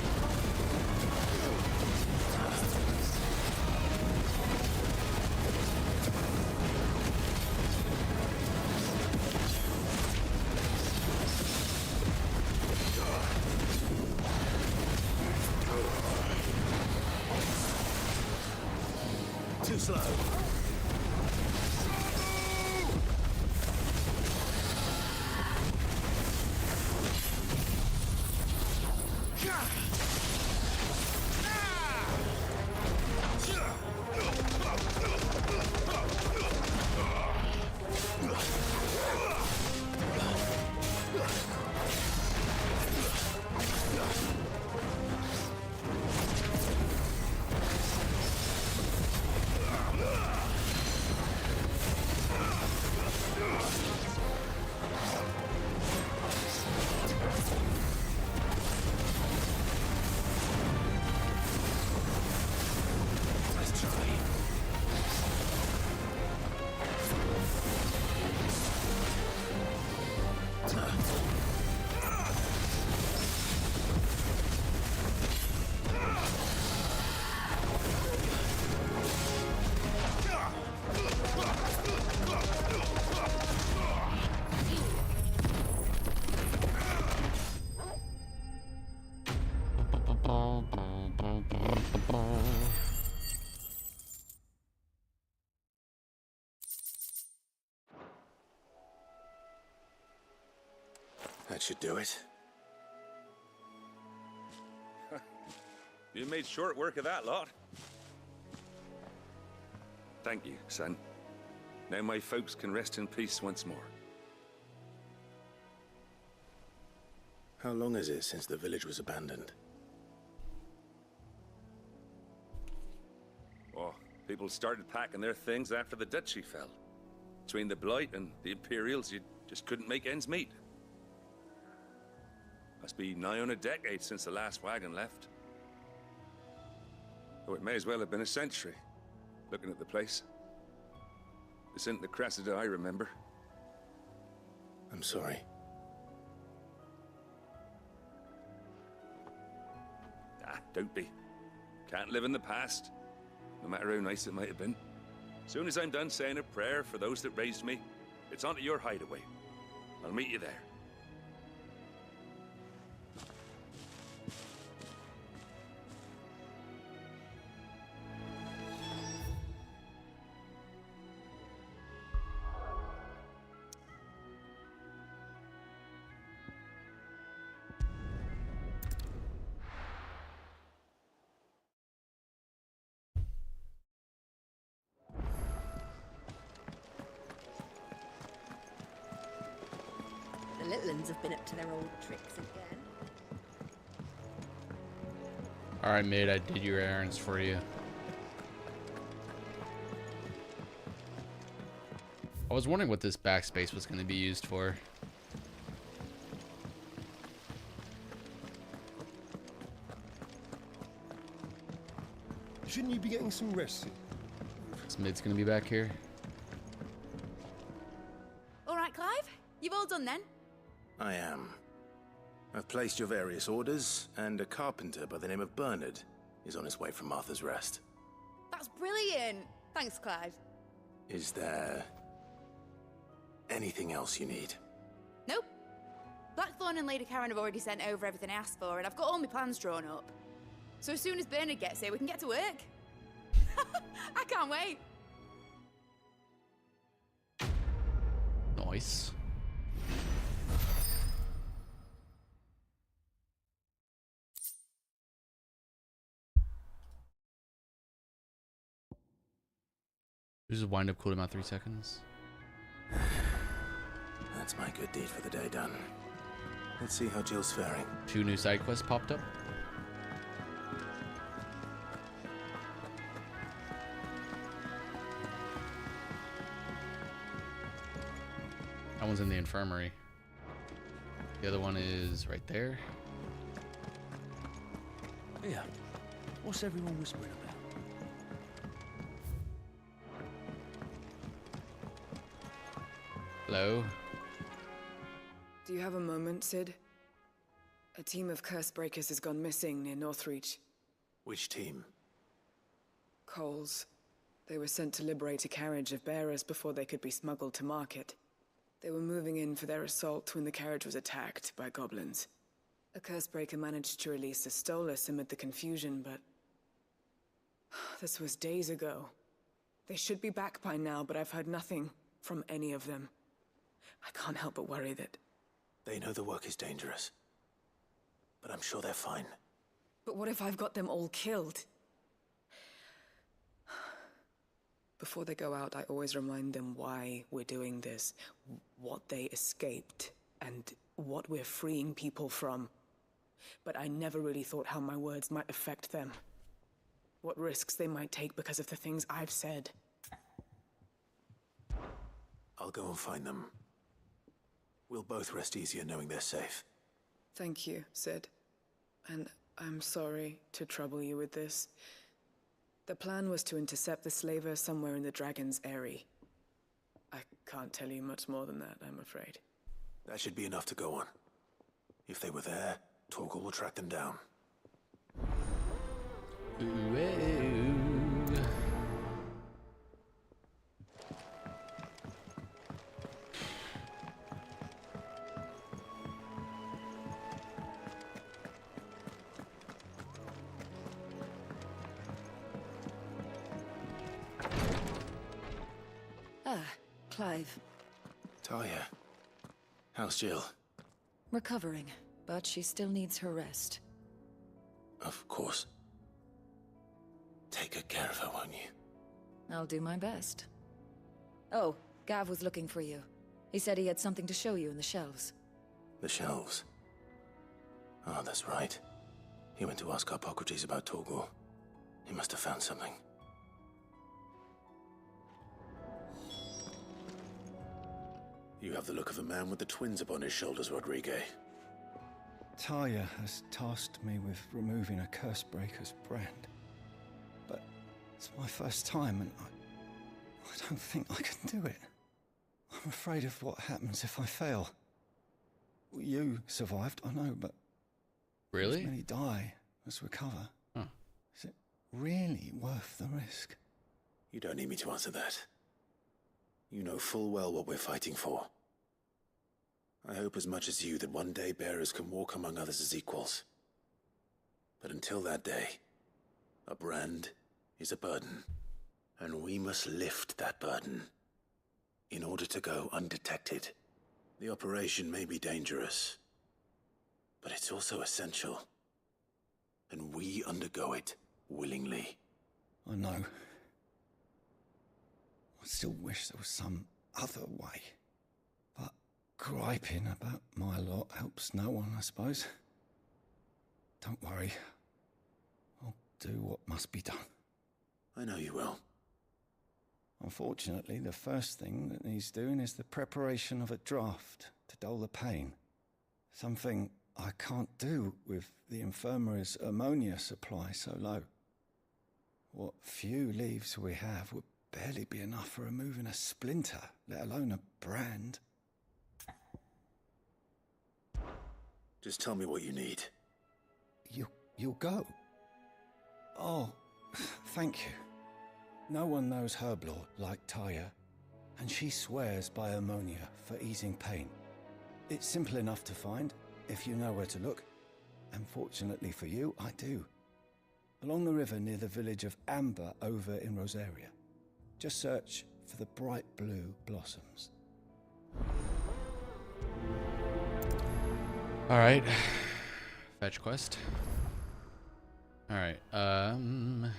Too slow. That should do it. You made short work of that lot. Thank you, son. Now my folks can rest in peace once more. How long is it since the village was abandoned? Oh, people started packing their things after the duchy fell. Between the Blight and the Imperials, you just couldn't make ends meet. Must be nigh on a decade since the last wagon left. Oh, it may as well have been a century, looking at the place. This isn't the Cressida I remember. I'm sorry. Ah, don't be. Can't live in the past, no matter how nice it might have been. Soon as I'm done saying a prayer for those that raised me, it's on to your hideaway. I'll meet you there. The little uns have been up to their old tricks again. Alright, mate, I did your errands for you. I was wondering what this backspace was going to be used for. Shouldn't you be getting some rest? This mid's going to be back here. All right, Clive? You've all done then? I am. I've placed your various orders, and a carpenter by the name of Bernard is on his way from Martha's Rest. That's brilliant. Thanks, Clive. Is there anything else you need? Nope. Blackthorn and Lady Karen have already sent over everything I asked for, and I've got all my plans drawn up. So as soon as Bernard gets here, we can get to work. I can't wait. Nice. There's a wind up cooldown 3 seconds. That's my good deed for the day done. Let's see how Jill's faring. 2 new side quests popped up. That one's in the infirmary. The other one is right there. Yeah. What's everyone whispering about? Hello? Do you have a moment, Sid? A team of curse breakers has gone missing near Northreach. Which team? Coles. They were sent to liberate a carriage of bearers before they could be smuggled to market. They were moving in for their assault when the carriage was attacked by goblins. A curse breaker managed to release a Stolus amid the confusion, but... this was days ago. They should be back by now, but I've heard nothing from any of them. I can't help but worry that... They know the work is dangerous. But I'm sure they're fine. But what if I've got them all killed? Before they go out, I always remind them why we're doing this, what they escaped, and what we're freeing people from. But I never really thought how my words might affect them. What risks they might take because of the things I've said. I'll go and find them. We'll both rest easier knowing they're safe. Thank you, Sid. And I'm sorry to trouble you with this. The plan was to intercept the slaver somewhere in the Dragon's Eyrie. I can't tell you much more than that, I'm afraid. That should be enough to go on. If they were there, Torgal will track them down. Clive. Talia. How's Jill? Recovering, but she still needs her rest. Of course. Take good care of her, won't you? I'll do my best. Oh, Gav was looking for you. He said he had something to show you in the shelves. The shelves? Oh, that's right. He went to ask Hippocrates about Torgal. He must have found something. You have the look of a man with the twins upon his shoulders, Rodrigue. Talia has tasked me with removing a Cursebreaker's brand. But it's my first time, and I don't think I can do it. I'm afraid of what happens if I fail. You survived, I know, but... Really? As many die as recover. Huh. Is it really worth the risk? You don't need me to answer that. You know full well what we're fighting for. I hope as much as you that one day bearers can walk among others as equals. But until that day, a brand is a burden, and we must lift that burden in order to go undetected. The operation may be dangerous, but it's also essential, and we undergo it willingly. I know. I still wish there was some other way. But griping about my lot helps no one, I suppose. Don't worry. I'll do what must be done. I know you will. Unfortunately, the first thing that needs doing is the preparation of a draft to dull the pain. Something I can't do with the infirmary's ammonia supply so low. What few leaves we have would barely be enough for removing a splinter, let alone a brand. Just tell me what you need. You'll go? Oh, thank you. No one knows Herblord like Talia, and she swears by ammonia for easing pain. It's simple enough to find, if you know where to look. And fortunately for you, I do. Along the river near the village of Amber over in Rosaria. Just search for the bright blue blossoms. Alright. Fetch quest. Alright, go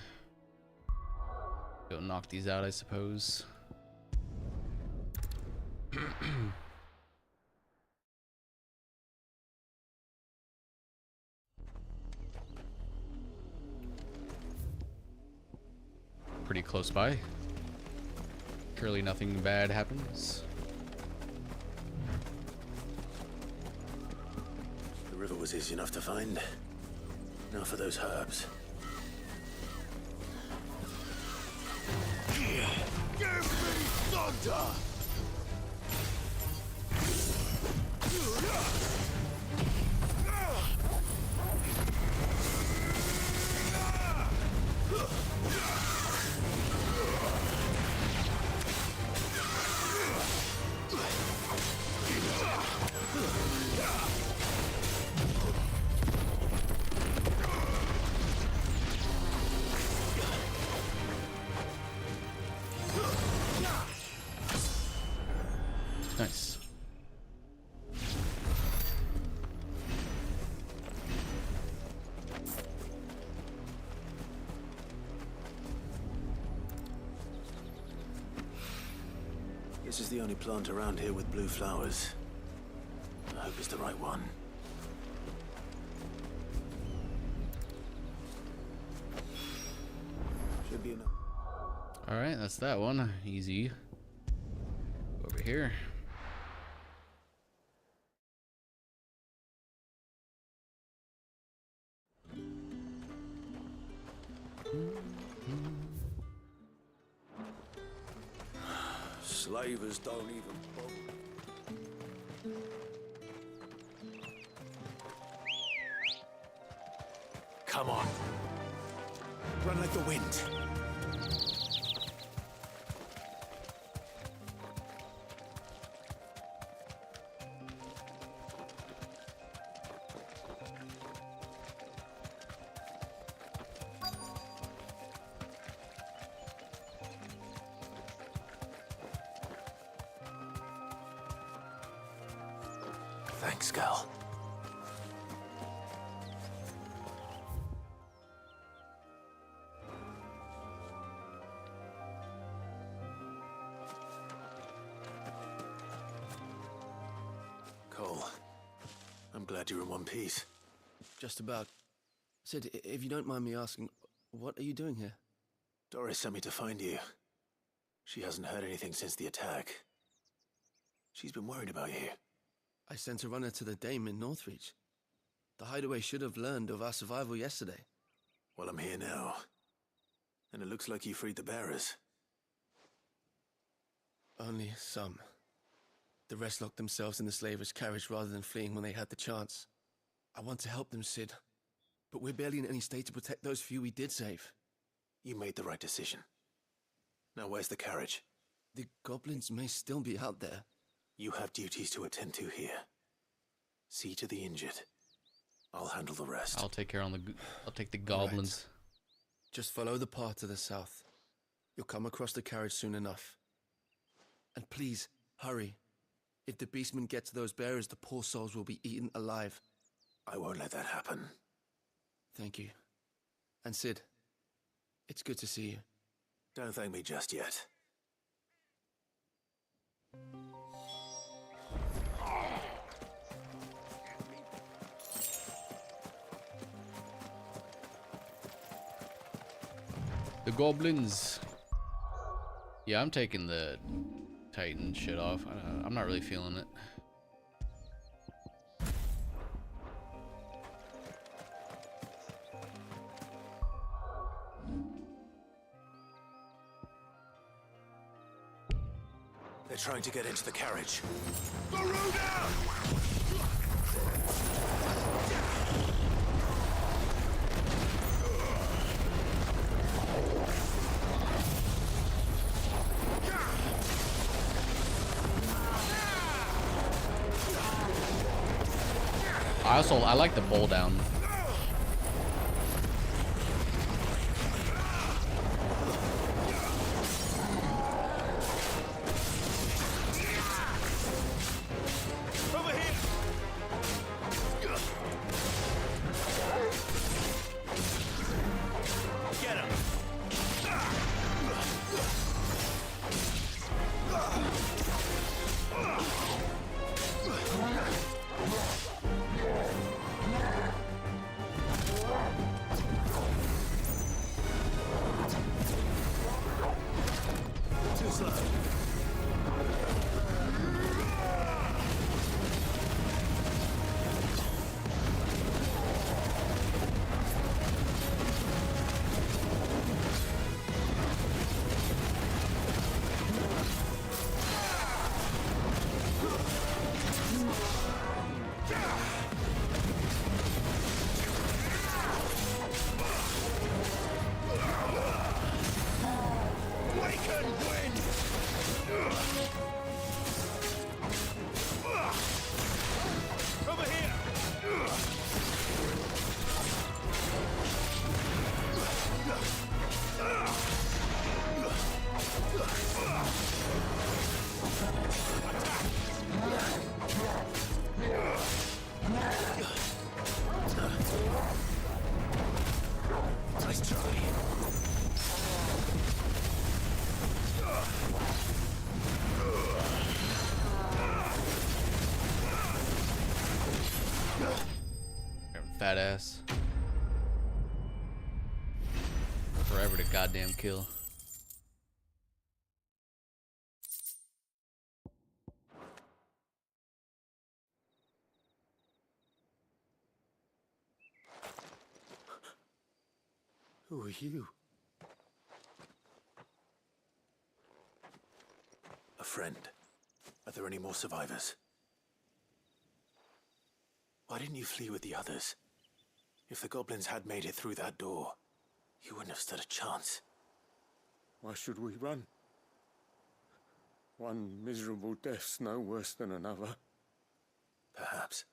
knock these out, I suppose. Pretty close by. Surely nothing bad happens. was easy enough to find. Now for those herbs. Give me thunder! Nice. This is the only plant around here with blue flowers. I hope it's the right one. Should be enough. Alright, that's that one. Easy. Over here. Slavers don't even bother. Come on. Run like the wind. Thanks, Gal. Cole, I'm glad you're in one piece. Just about. Sid, if you don't mind me asking, what are you doing here? Doris sent me to find you. She hasn't heard anything since the attack. She's been worried about you. I sent a runner to the Dame in Northreach. The hideaway should have learned of our survival yesterday. Well, I'm here now. And it looks like you freed the bearers. Only some. The rest locked themselves in the slavers' carriage rather than fleeing when they had the chance. I want to help them, Sid. But we're barely in any state to protect those few we did save. You made the right decision. Now where's the carriage? The goblins may still be out there. You have duties to attend to here. See to the injured. I'll handle the rest. I'll take the goblins. Right. Just follow the path to the south. You'll come across the carriage soon enough. And please, hurry. If the beastmen get to those bearers, the poor souls will be eaten alive. I won't let that happen. Thank you. And Sid, it's good to see you. Don't thank me just yet. The goblins. Yeah, I'm taking the Titan shit off. I'm not really feeling it. They're trying to get into the carriage. Garuda! I like the bowl down. Over here! Get him! fat ass. Forever to goddamn kill. Who are you? A friend. Are there any more survivors? Why didn't you flee with the others? If the goblins had made it through that door, you wouldn't have stood a chance. Why should we run? One miserable death's no worse than another. Perhaps.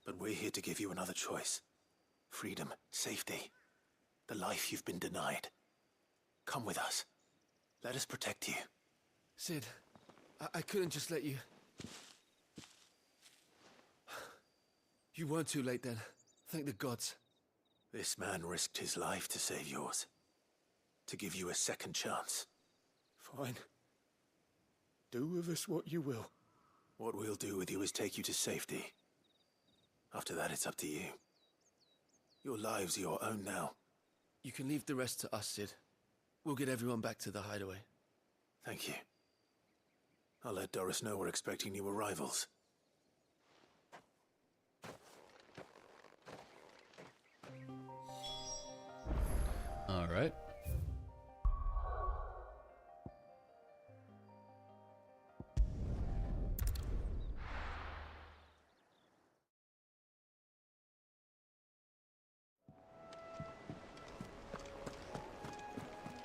But we're here to give you another choice. Freedom, safety, the life you've been denied. Come with us. Let us protect you. Sid, I couldn't just let you... You weren't too late then. Thank the gods. This man risked his life to save yours. To give you a second chance. Fine. Do with us what you will. What we'll do with you is take you to safety. After that, it's up to you. Your lives are your own now. You can leave the rest to us, Sid. We'll get everyone back to the hideaway. Thank you. I'll let Doris know we're expecting new arrivals. All right.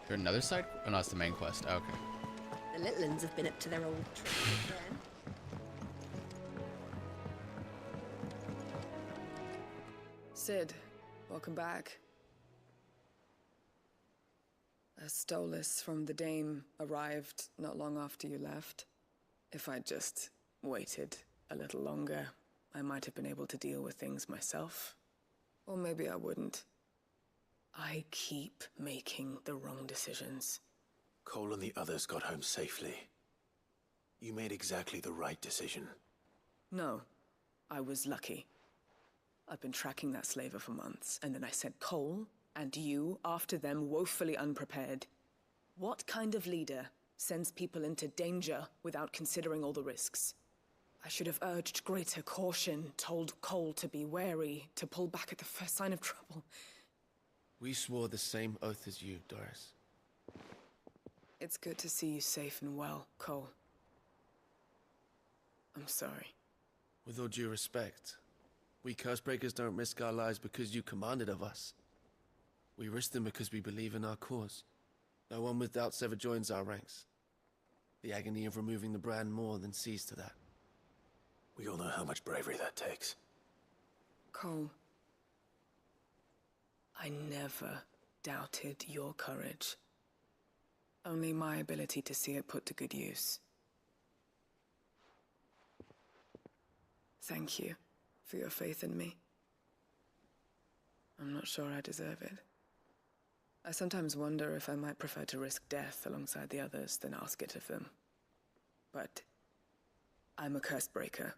Is there another side? Oh, no, it's the main quest. Okay. The little ones have been up to their old trick again. Sid, welcome back. A Stolas from the Dame arrived not long after you left. If I'd just waited a little longer, I might have been able to deal with things myself. Or maybe I wouldn't. I keep making the wrong decisions. Cole and the others got home safely. You made exactly the right decision. No, I was lucky. I've been tracking that slaver for months, and then I sent Cole and you after them, woefully unprepared. What kind of leader sends people into danger without considering all the risks? I should have urged greater caution, told Cole to be wary, to pull back at the first sign of trouble. We swore the same oath as you, Doris. It's good to see you safe and well, Cole. I'm sorry. With all due respect, we Cursebreakers don't risk our lives because you commanded of us. We risk them because we believe in our cause. No one with doubts ever joins our ranks. The agony of removing the brand more than sees to that. We all know how much bravery that takes. Cole, I never doubted your courage. Only my ability to see it put to good use. Thank you for your faith in me. I'm not sure I deserve it. I sometimes wonder if I might prefer to risk death alongside the others than ask it of them. But I'm a Cursebreaker.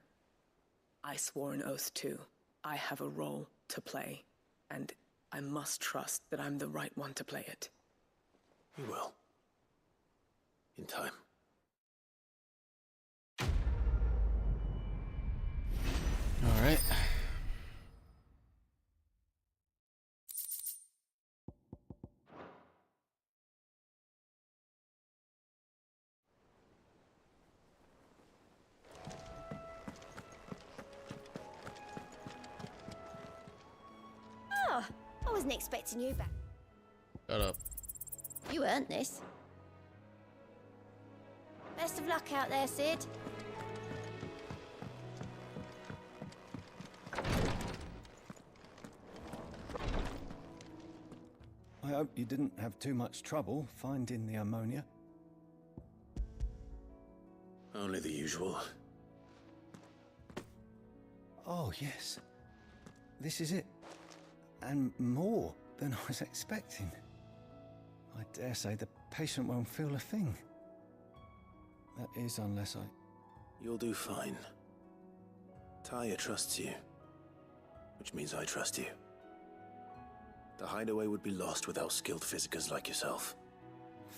I swore an oath too. I have a role to play, and I must trust that I'm the right one to play it. You will. In time. All right. Oh, I wasn't expecting you back. Shut up. You earned this. Best of luck out there, Sid. I hope you didn't have too much trouble finding the ammonia. Only the usual. Oh, yes. This is it. And more than I was expecting. I dare say the patient won't feel a thing. That is, unless I... You'll do fine. Tyre trusts you. which means I trust you. The hideaway would be lost without skilled physicers like yourself.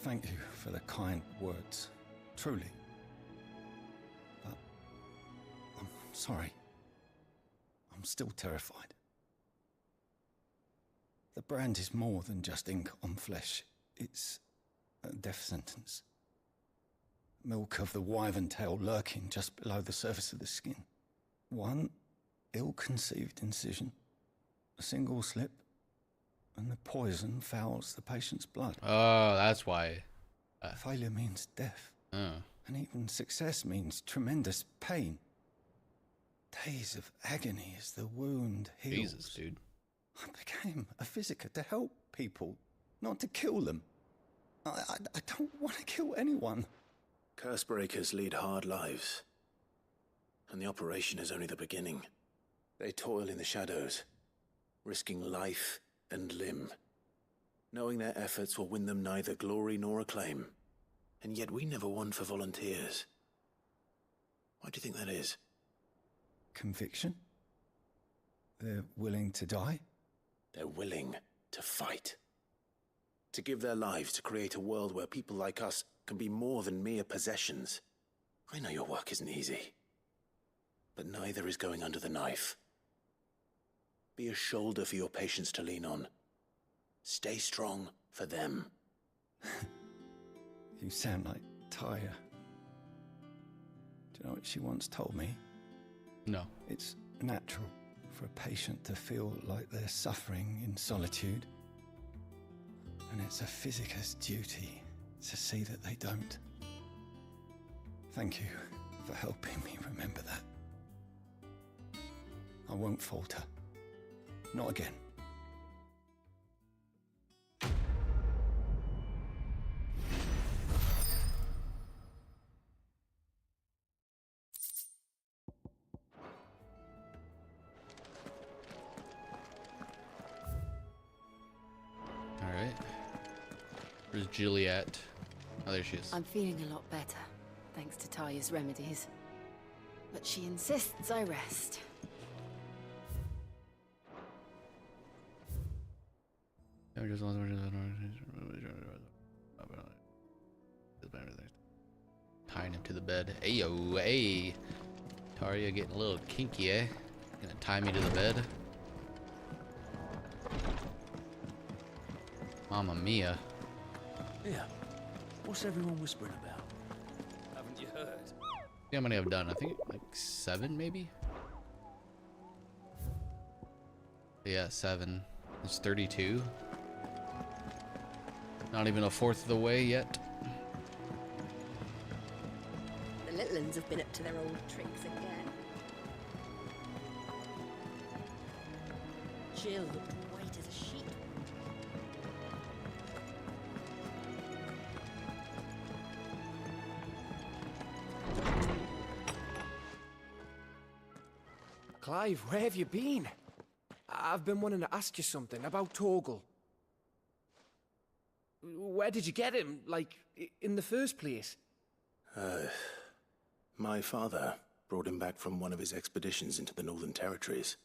Thank you for the kind words. Truly. But I'm sorry. I'm still terrified. The brand is more than just ink on flesh. It's a death sentence. Milk of the wyvern tail lurking just below the surface of the skin. One ill-conceived incision, a single slip, and the poison fouls the patient's blood. Oh, that's why. Failure means death. Oh. And even success means tremendous pain. Days of agony as the wound heals. Jesus, dude. I became a physiker to help people, not to kill them. I don't want to kill anyone. Cursebreakers lead hard lives. And the operation is only the beginning. They toil in the shadows, risking life and limb, knowing their efforts will win them neither glory nor acclaim. And yet we never won for volunteers. Why do you think that is? Conviction? They're willing to die? They're willing to fight. To give their lives to create a world where people like us can be more than mere possessions. I know your work isn't easy, but neither is going under the knife. Be a shoulder for your patients to lean on. Stay strong for them. You sound like Taya. Do you know what she once told me? No. It's natural for a patient to feel like they're suffering in solitude. And it's a physicist's duty to see that they don't. Thank you for helping me remember that. I won't falter. Not again. Alright. Where's Juliet? Oh, there she is. I'm feeling a lot better, thanks to Taya's remedies. But she insists I rest. Tying him to the bed. Ayo, hey. Taria getting a little kinky, eh? Gonna tie me to the bed. Mamma mia. Yeah. What's everyone whispering about? Haven't you heard? See how many I've done? I think like 7 maybe? Yeah, 7. There's 32. Not even a fourth of the way yet. The little uns have been up to their old tricks again. Jill looked white as a sheet. Clive, where have you been? I've been wanting to ask you something about Torgal. Where did you get him, like, in the first place? My father brought him back from one of his expeditions into the Northern Territories.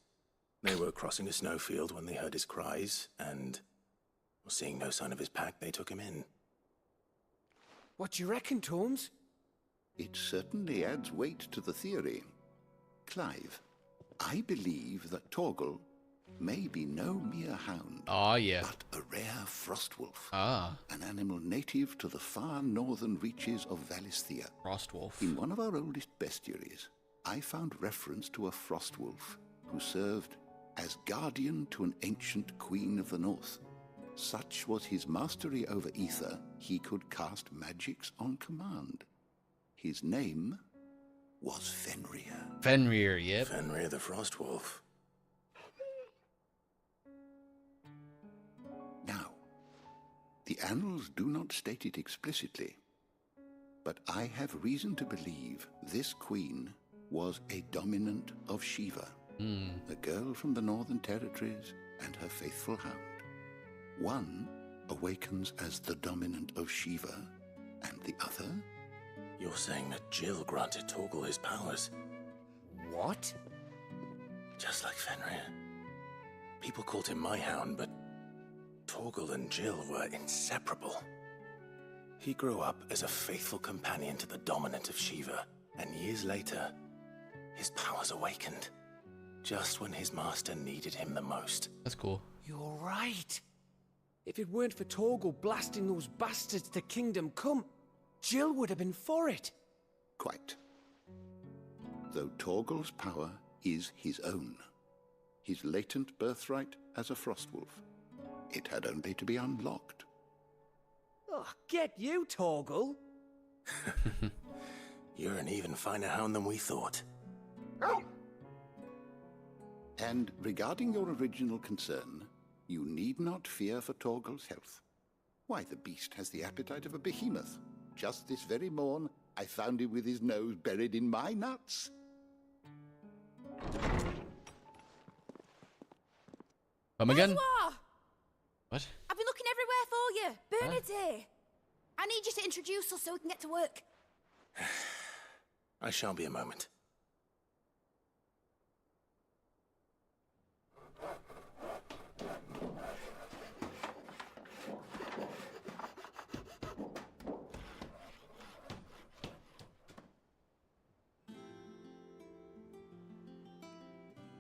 They were crossing a snowfield when they heard his cries, and seeing no sign of his pack, they took him in. What do you reckon, Torms? It certainly adds weight to the theory. Clive, I believe that Torgal may be no mere hound, but a rare frostwolf. An animal native to the far northern reaches of Valisthea. Frostwolf. In one of our oldest bestiaries, I found reference to a frostwolf who served as guardian to an ancient queen of the north. Such was his mastery over ether, he could cast magics on command. His name was Fenrir. Fenrir, yep. Fenrir the Frostwolf. Now, the annals do not state it explicitly, but I have reason to believe this queen was a dominant of Shiva, a girl from the Northern Territories and her faithful hound. One awakens as the dominant of Shiva, and the other... You're saying that Jill granted Torgal his powers? What? Just like Fenrir. People called him my hound, but Torgal and Jill were inseparable. He grew up as a faithful companion to the dominant of Shiva, and years later, his powers awakened, just when his master needed him the most. That's cool. You're right. If it weren't for Torgal blasting those bastards to Kingdom Come, Jill would have been for it. Quite. Though Torgal's power is his own, his latent birthright as a Frostwolf, it had only to be unlocked. Oh, get you, Torgal. You're an even finer hound than we thought. And regarding your original concern, you need not fear for Torgal's health. Why, the beast has the appetite of a behemoth. Just this very morn, I found him with his nose buried in my nuts. Come again? There you are! What? I've been looking everywhere for you. Bernard's here. I need you to introduce us so we can get to work. I shall be a moment.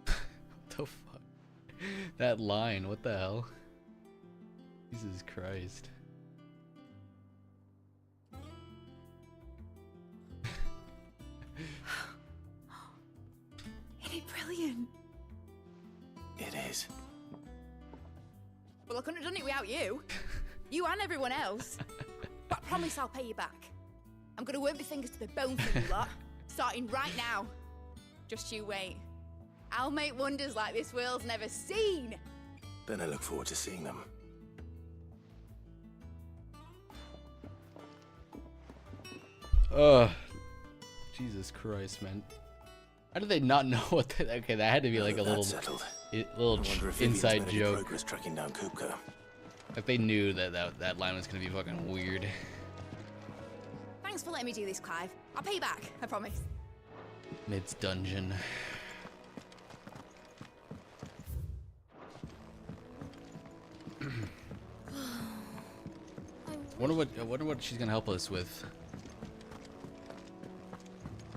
What the fuck? That line, what the hell? Jesus Christ. Isn't it brilliant? It is. Well, I couldn't have done it without you. You and everyone else. But I promise I'll pay you back. I'm gonna work my fingers to the bone for you lot, starting right now. Just you wait. I'll make wonders like this world's never seen. Then I look forward to seeing them. Ugh. Jesus Christ, man. How did they not know what that? Okay, that had to be like a little, Settled. little I wonder if inside Vivian's made any joke. progress tracking down Kupka. Like they knew that line was gonna be fucking weird. Thanks for letting me do this, Clive. I'll pay you back, I promise. Mid's dungeon. Wonder what she's gonna help us with.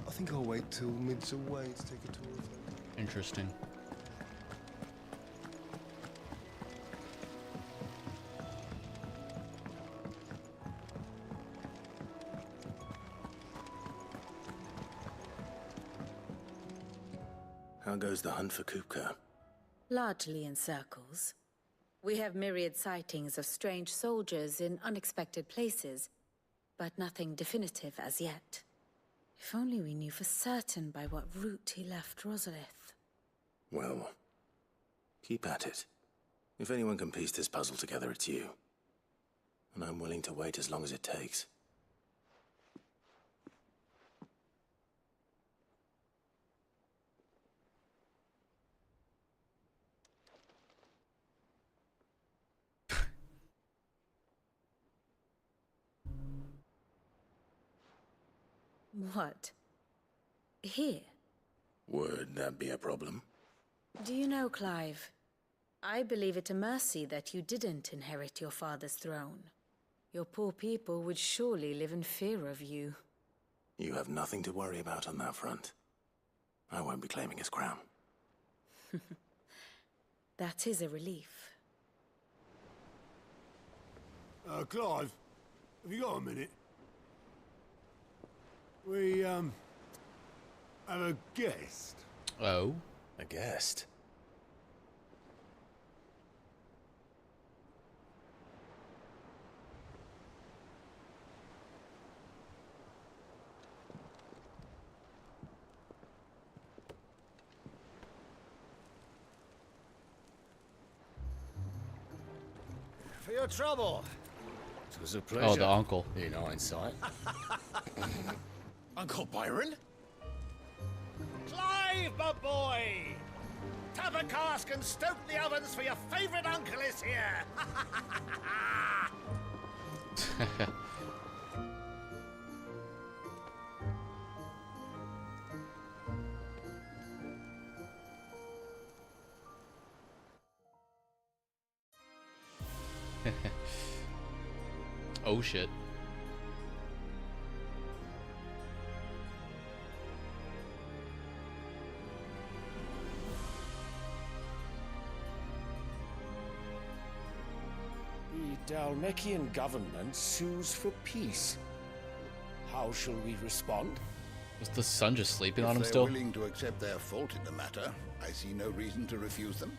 I think I'll wait till Mid's away to take a tour of them. Interesting. How goes the hunt for Kupka? Largely in circles. We have myriad sightings of strange soldiers in unexpected places, but nothing definitive as yet. If only we knew for certain by what route he left Rosalith. Well, keep at it. If anyone can piece this puzzle together, it's you. And I'm willing to wait as long as it takes. What? Here? Would that be a problem? Do you know, Clive? I believe it a mercy that you didn't inherit your father's throne. Your poor people would surely live in fear of you. You have nothing to worry about on that front. I won't be claiming his crown. That is a relief. Clive, have you got a minute? We, have a guest. Oh? A guest? For your trouble. It was a pleasure. Oh, the uncle. In hindsight. Uncle Byron? Clive, my boy! Tap a cask and stoke the ovens for your favourite uncle is here! Oh shit. The Dalmekian government sues for peace. How shall we respond? Was the sun just sleeping on him If still? they're willing to accept their fault in the matter, I see no reason to refuse them.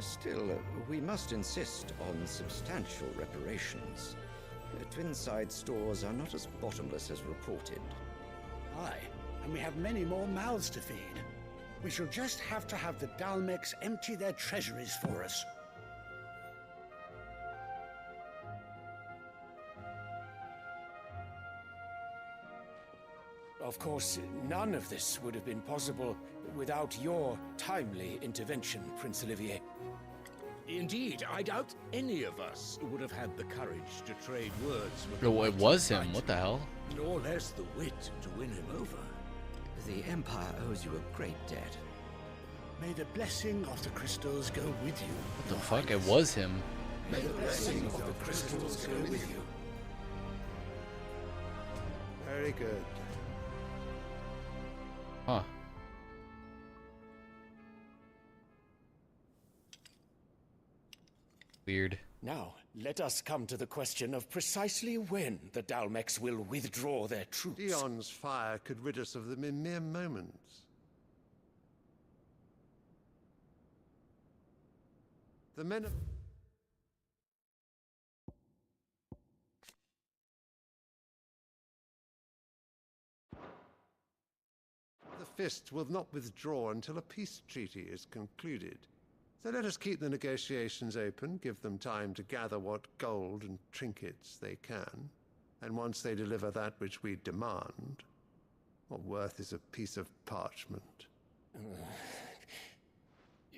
Still, we must insist on substantial reparations. Twinside stores are not as bottomless as reported. Aye, and we have many more mouths to feed. We shall just have to have the Dalmeks empty their treasuries for us. Of course, none of this would have been possible without your timely intervention, Prince Olivier. Indeed, I doubt any of us would have had the courage to trade words with No, it was him. What the hell? nor less the wit to win him over. The Empire owes you a great debt. May the blessing of the crystals go with you. What the fuck? It was him. May the blessing of the crystals go with you. Very good. Huh. Weird. Now, let us come to the question of precisely when the Dalmeks will withdraw their troops. Dion's fire could rid us of them in mere moments. The men of... The Fist will not withdraw until a peace treaty is concluded. So let us keep the negotiations open, give them time to gather what gold and trinkets they can, and once they deliver that which we demand, what worth is a piece of parchment?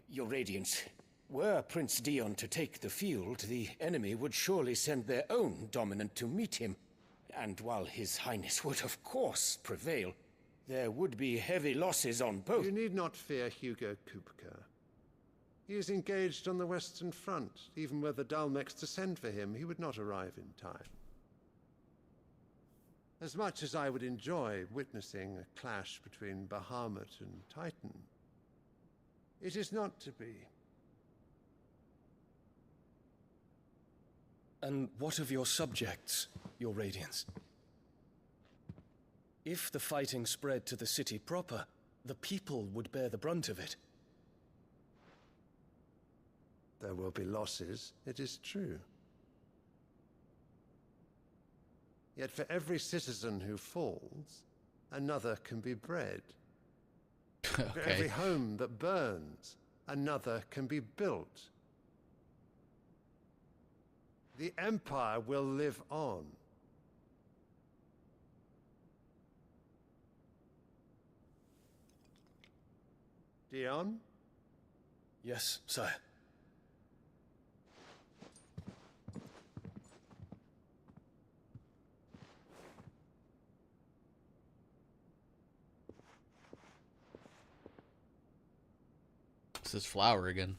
Your Radiance, were Prince Dion to take the field, the enemy would surely send their own dominant to meet him. And while His Highness would of course prevail, there would be heavy losses on both. You need not fear Hugo Kupka. He is engaged on the Western Front. Even were the Dalmeks to send for him, he would not arrive in time. As much as I would enjoy witnessing a clash between Bahamut and Titan, it is not to be. And what of your subjects, Your Radiance? If the fighting spread to the city proper, the people would bear the brunt of it. There will be losses, it is true. Yet for every citizen who falls, another can be bred. For every home that burns, another can be built. The Empire will live on. Dion? Yes, sire. This is flour again.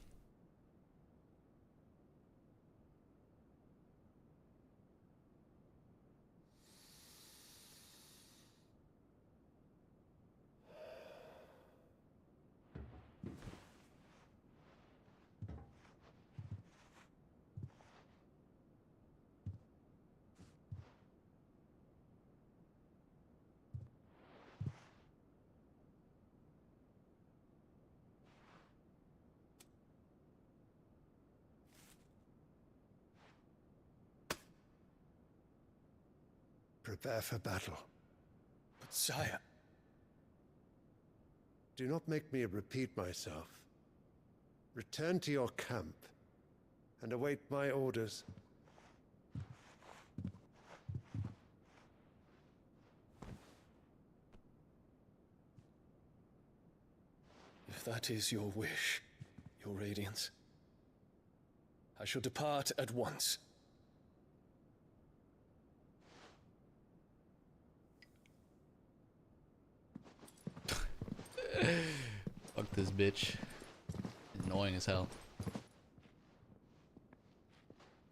Prepare for battle. But sire... Do not make me repeat myself. Return to your camp and await my orders. If that is your wish, Your Radiance, I shall depart at once. Fuck this bitch. Annoying as hell.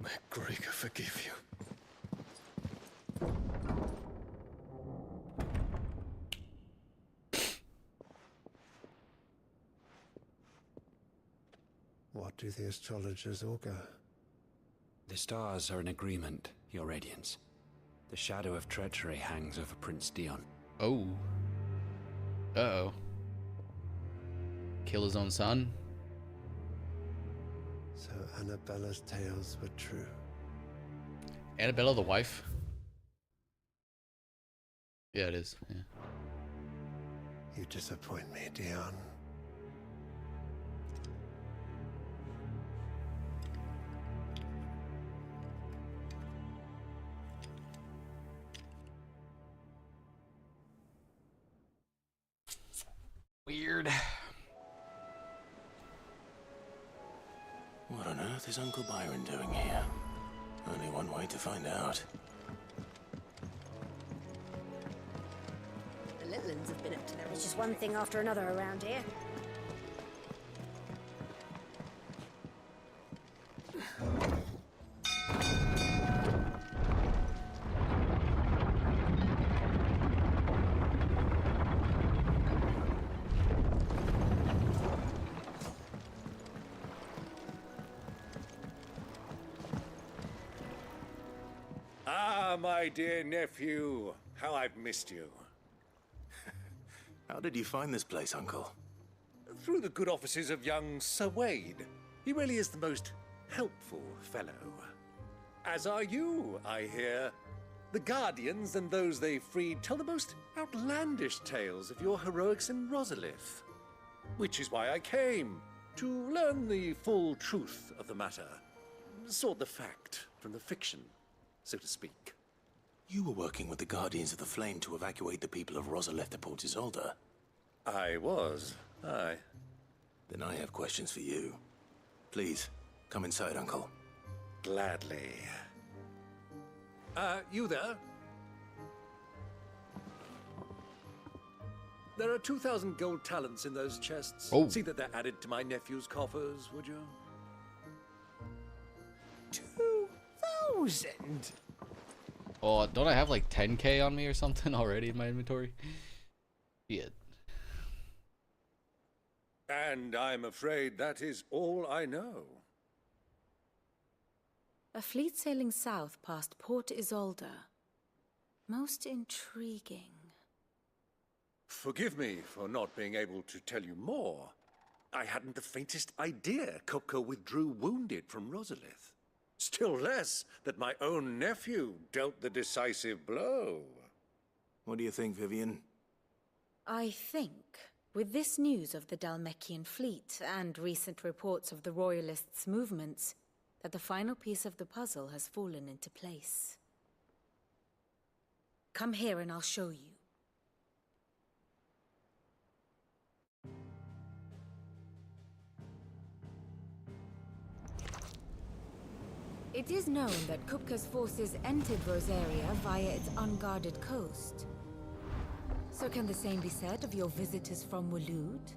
MacGregor forgive you. What do the astrologers augur? The stars are in agreement, Your Radiance. The shadow of treachery hangs over Prince Dion. Oh. Uh-oh. Kill his own son? So Annabella's tales were true. Annabella the wife? Yeah, it is. Yeah. You disappoint me, Dion. Weird. What on earth is Uncle Byron doing here? Only one way to find out. The Littlands have been up to their... There's just one thing after another around here. Ah, my dear nephew. How I've missed you. How did you find this place, Uncle? Through the good offices of young Sir Wade. He really is the most helpful fellow. As are you, I hear. The Guardians and those they freed tell the most outlandish tales of your heroics in Rosalith. Which is why I came, to learn the full truth of the matter. Sort the fact from the fiction, so to speak. You were working with the Guardians of the Flame to evacuate the people of Rosalith to Port Isolde. I was, aye. Then I have questions for you. Please, come inside, Uncle. Gladly. You there? There are 2,000 gold talents in those chests. Oh. See that they're added to my nephew's coffers, would you? 2,000? Oh, don't I have like 10k on me or something already in my inventory? Shit. And I'm afraid that is all I know. A fleet sailing south past Port Isolde. Most intriguing. Forgive me for not being able to tell you more. I hadn't the faintest idea Kupka withdrew wounded from Rosalith. Still less that my own nephew dealt the decisive blow. What do you think, Vivian? I think, with this news of the Dhalmekian fleet and recent reports of the Royalists' movements, that the final piece of the puzzle has fallen into place. Come here and I'll show you. It is known that Kupka's forces entered Rosaria via its unguarded coast. So can the same be said of your visitors from Waloed?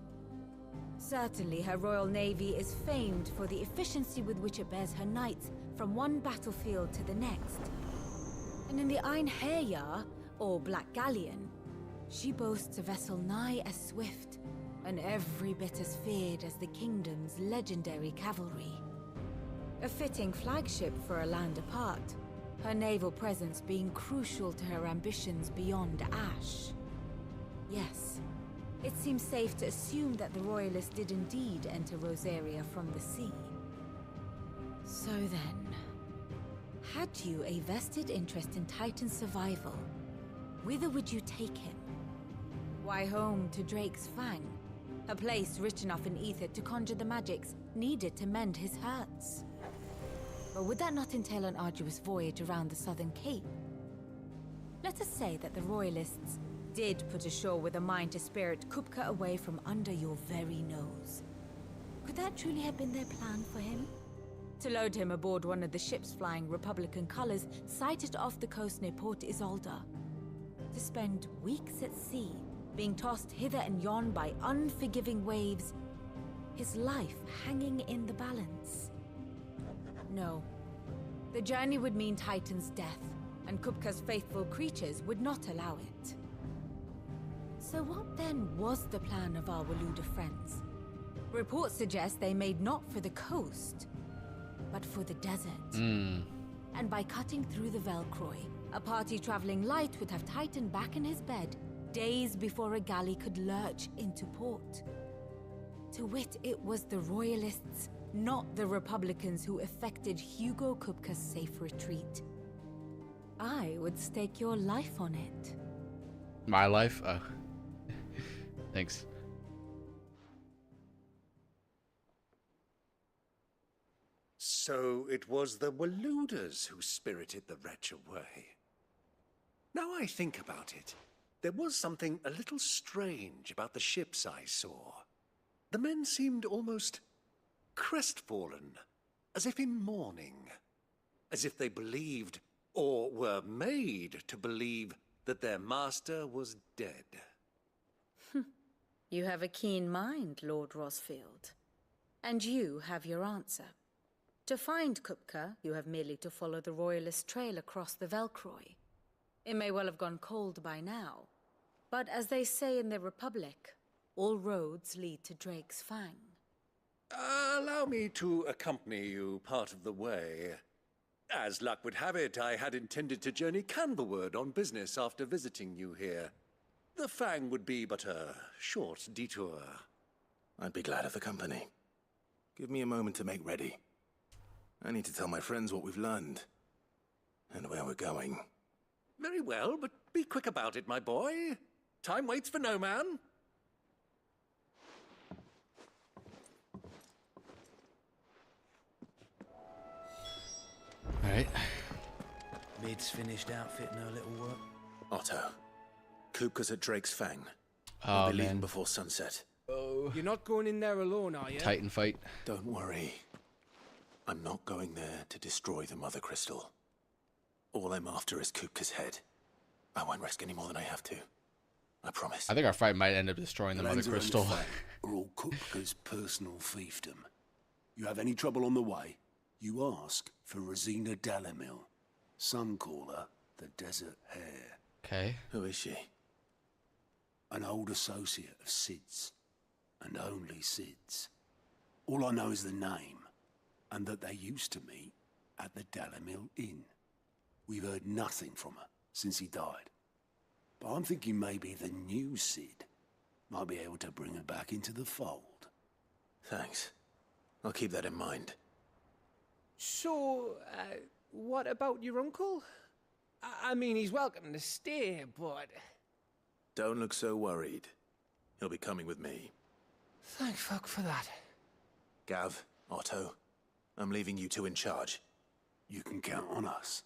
Certainly her royal navy is famed for the efficiency with which it bears her knights from one battlefield to the next. And in the Einherjar, or Black Galleon, she boasts a vessel nigh as swift and every bit as feared as the kingdom's legendary cavalry. A fitting flagship for a land apart, her naval presence being crucial to her ambitions beyond Ash. Yes, it seems safe to assume that the Royalists did indeed enter Rosaria from the sea. So then, had you a vested interest in Titan's survival, whither would you take him? Why, home to Drake's Fang, a place rich enough in ether to conjure the magics needed to mend his hurts. Or would that not entail an arduous voyage around the southern cape? Let us say that the Royalists did put ashore with a mind to spirit Kupka away from under your very nose. Could that truly have been their plan for him? To load him aboard one of the ships flying Republican colors sighted off the coast near Port Isolde. To spend weeks at sea, being tossed hither and yon by unforgiving waves, his life hanging in the balance. No. The journey would mean Titan's death, and Kupka's faithful creatures would not allow it. So what then was the plan of our Waluda friends? Reports suggest they made not for the coast, but for the desert. And by cutting through the Velcroy, a party traveling light would have Titan back in his bed days before a galley could lurch into port. To wit, it was the Royalists, not the Republicans, who effected Hugo Kupka's safe retreat. I would stake your life on it. My life? Oh. Thanks. So it was the Waludas who spirited the wretch away. Now I think about it, there was something a little strange about the ships I saw. The men seemed almost crestfallen, as if in mourning, as if they believed, or were made to believe, that their master was dead. You have a keen mind, Lord Rosfield. And you have your answer. To find Kupka, you have merely to follow the Royalist trail across the Velcroy. It may well have gone cold by now, but as they say in the Republic, all roads lead to Drake's Fang. Allow me to accompany you part of the way. As luck would have it, I had intended to journey Canberward on business after visiting you here. The Fang would be but a short detour. I'd be glad of the company. Give me a moment to make ready. I need to tell my friends what we've learned. And where we're going. Very well, but be quick about it, my boy. Time waits for no man. Alright. Mid's finished outfitting her little work. Otto. Kupka's at Drake's Fang. Oh, We'll be leaving man. before sunset. Oh. You're not going in there alone, are you? Titan fight. Don't worry. I'm not going there to destroy the Mother Crystal. All I'm after is Kupka's head. I won't risk any more than I have to. I promise. I think our fight might end up destroying the Mother lands around Crystal. the Fang are all Kupka's personal fiefdom. You have any trouble on the way, you ask for Rosina Dalamil, Suncaller, the Desert Hare. Okay. Who is she? An old associate of Sid's, and only Sid's. All I know is the name, and that they used to meet at the Dalamil Inn. We've heard nothing from her since he died. But I'm thinking maybe the new Sid might be able to bring her back into the fold. Thanks. I'll keep that in mind. So, what about your uncle? I mean, he's welcome to stay, but... Don't look so worried. He'll be coming with me. Thank fuck for that. Gav, Otto, I'm leaving you two in charge. You can count on us.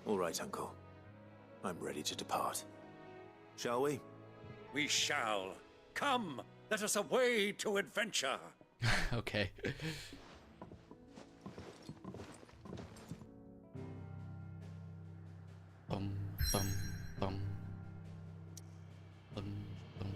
All right, Uncle. I'm ready to depart. Shall we? We shall. Come, let us away to adventure. Okay. Bum, bum, bum. Bum, bum.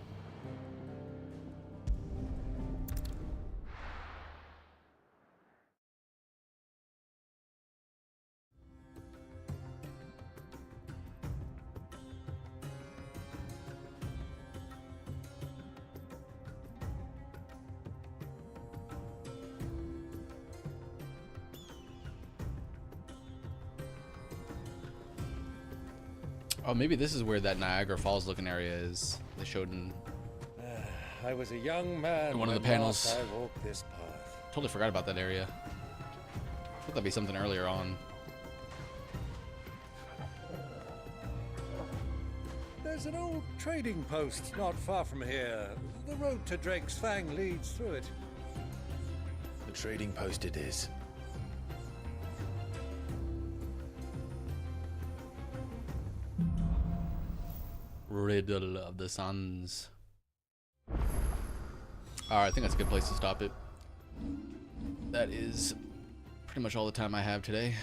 Oh, maybe this is where that Niagara Falls looking area is. They showed in I was a young man in one of the when panels. last I walked this path. Totally forgot about that area. I thought that'd be something earlier on. There's an old trading post not far from here. The road to Drake's Fang leads through it. The trading post it is. Riddle of the Suns. Alright, I think that's a good place to stop it. That is pretty much all the time I have today.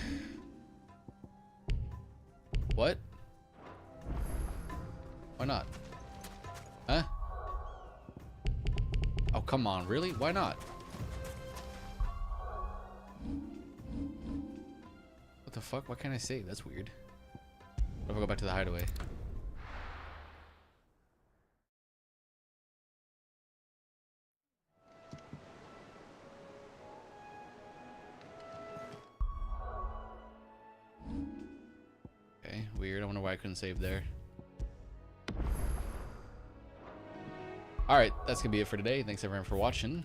What? Why not? Huh? Oh, come on, really? Why not? What the fuck? What can I say? That's weird. What if I go back to the hideaway? Okay, weird. I wonder why I couldn't save there. Alright, that's gonna be it for today. Thanks everyone for watching.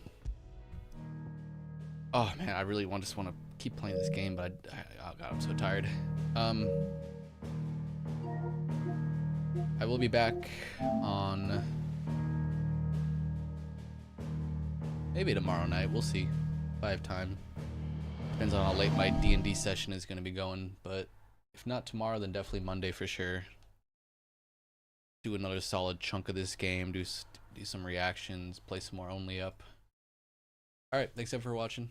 Oh man, I really just want to keep playing this game, but oh god, I'm so tired. I will be back on maybe tomorrow night. We'll see if I have time. Depends on how late my D&D session is going to be going, but if not tomorrow, then definitely Monday for sure. Do another solid chunk of this game, do some reactions, play some more Only Up. Alright, thanks everyone for watching.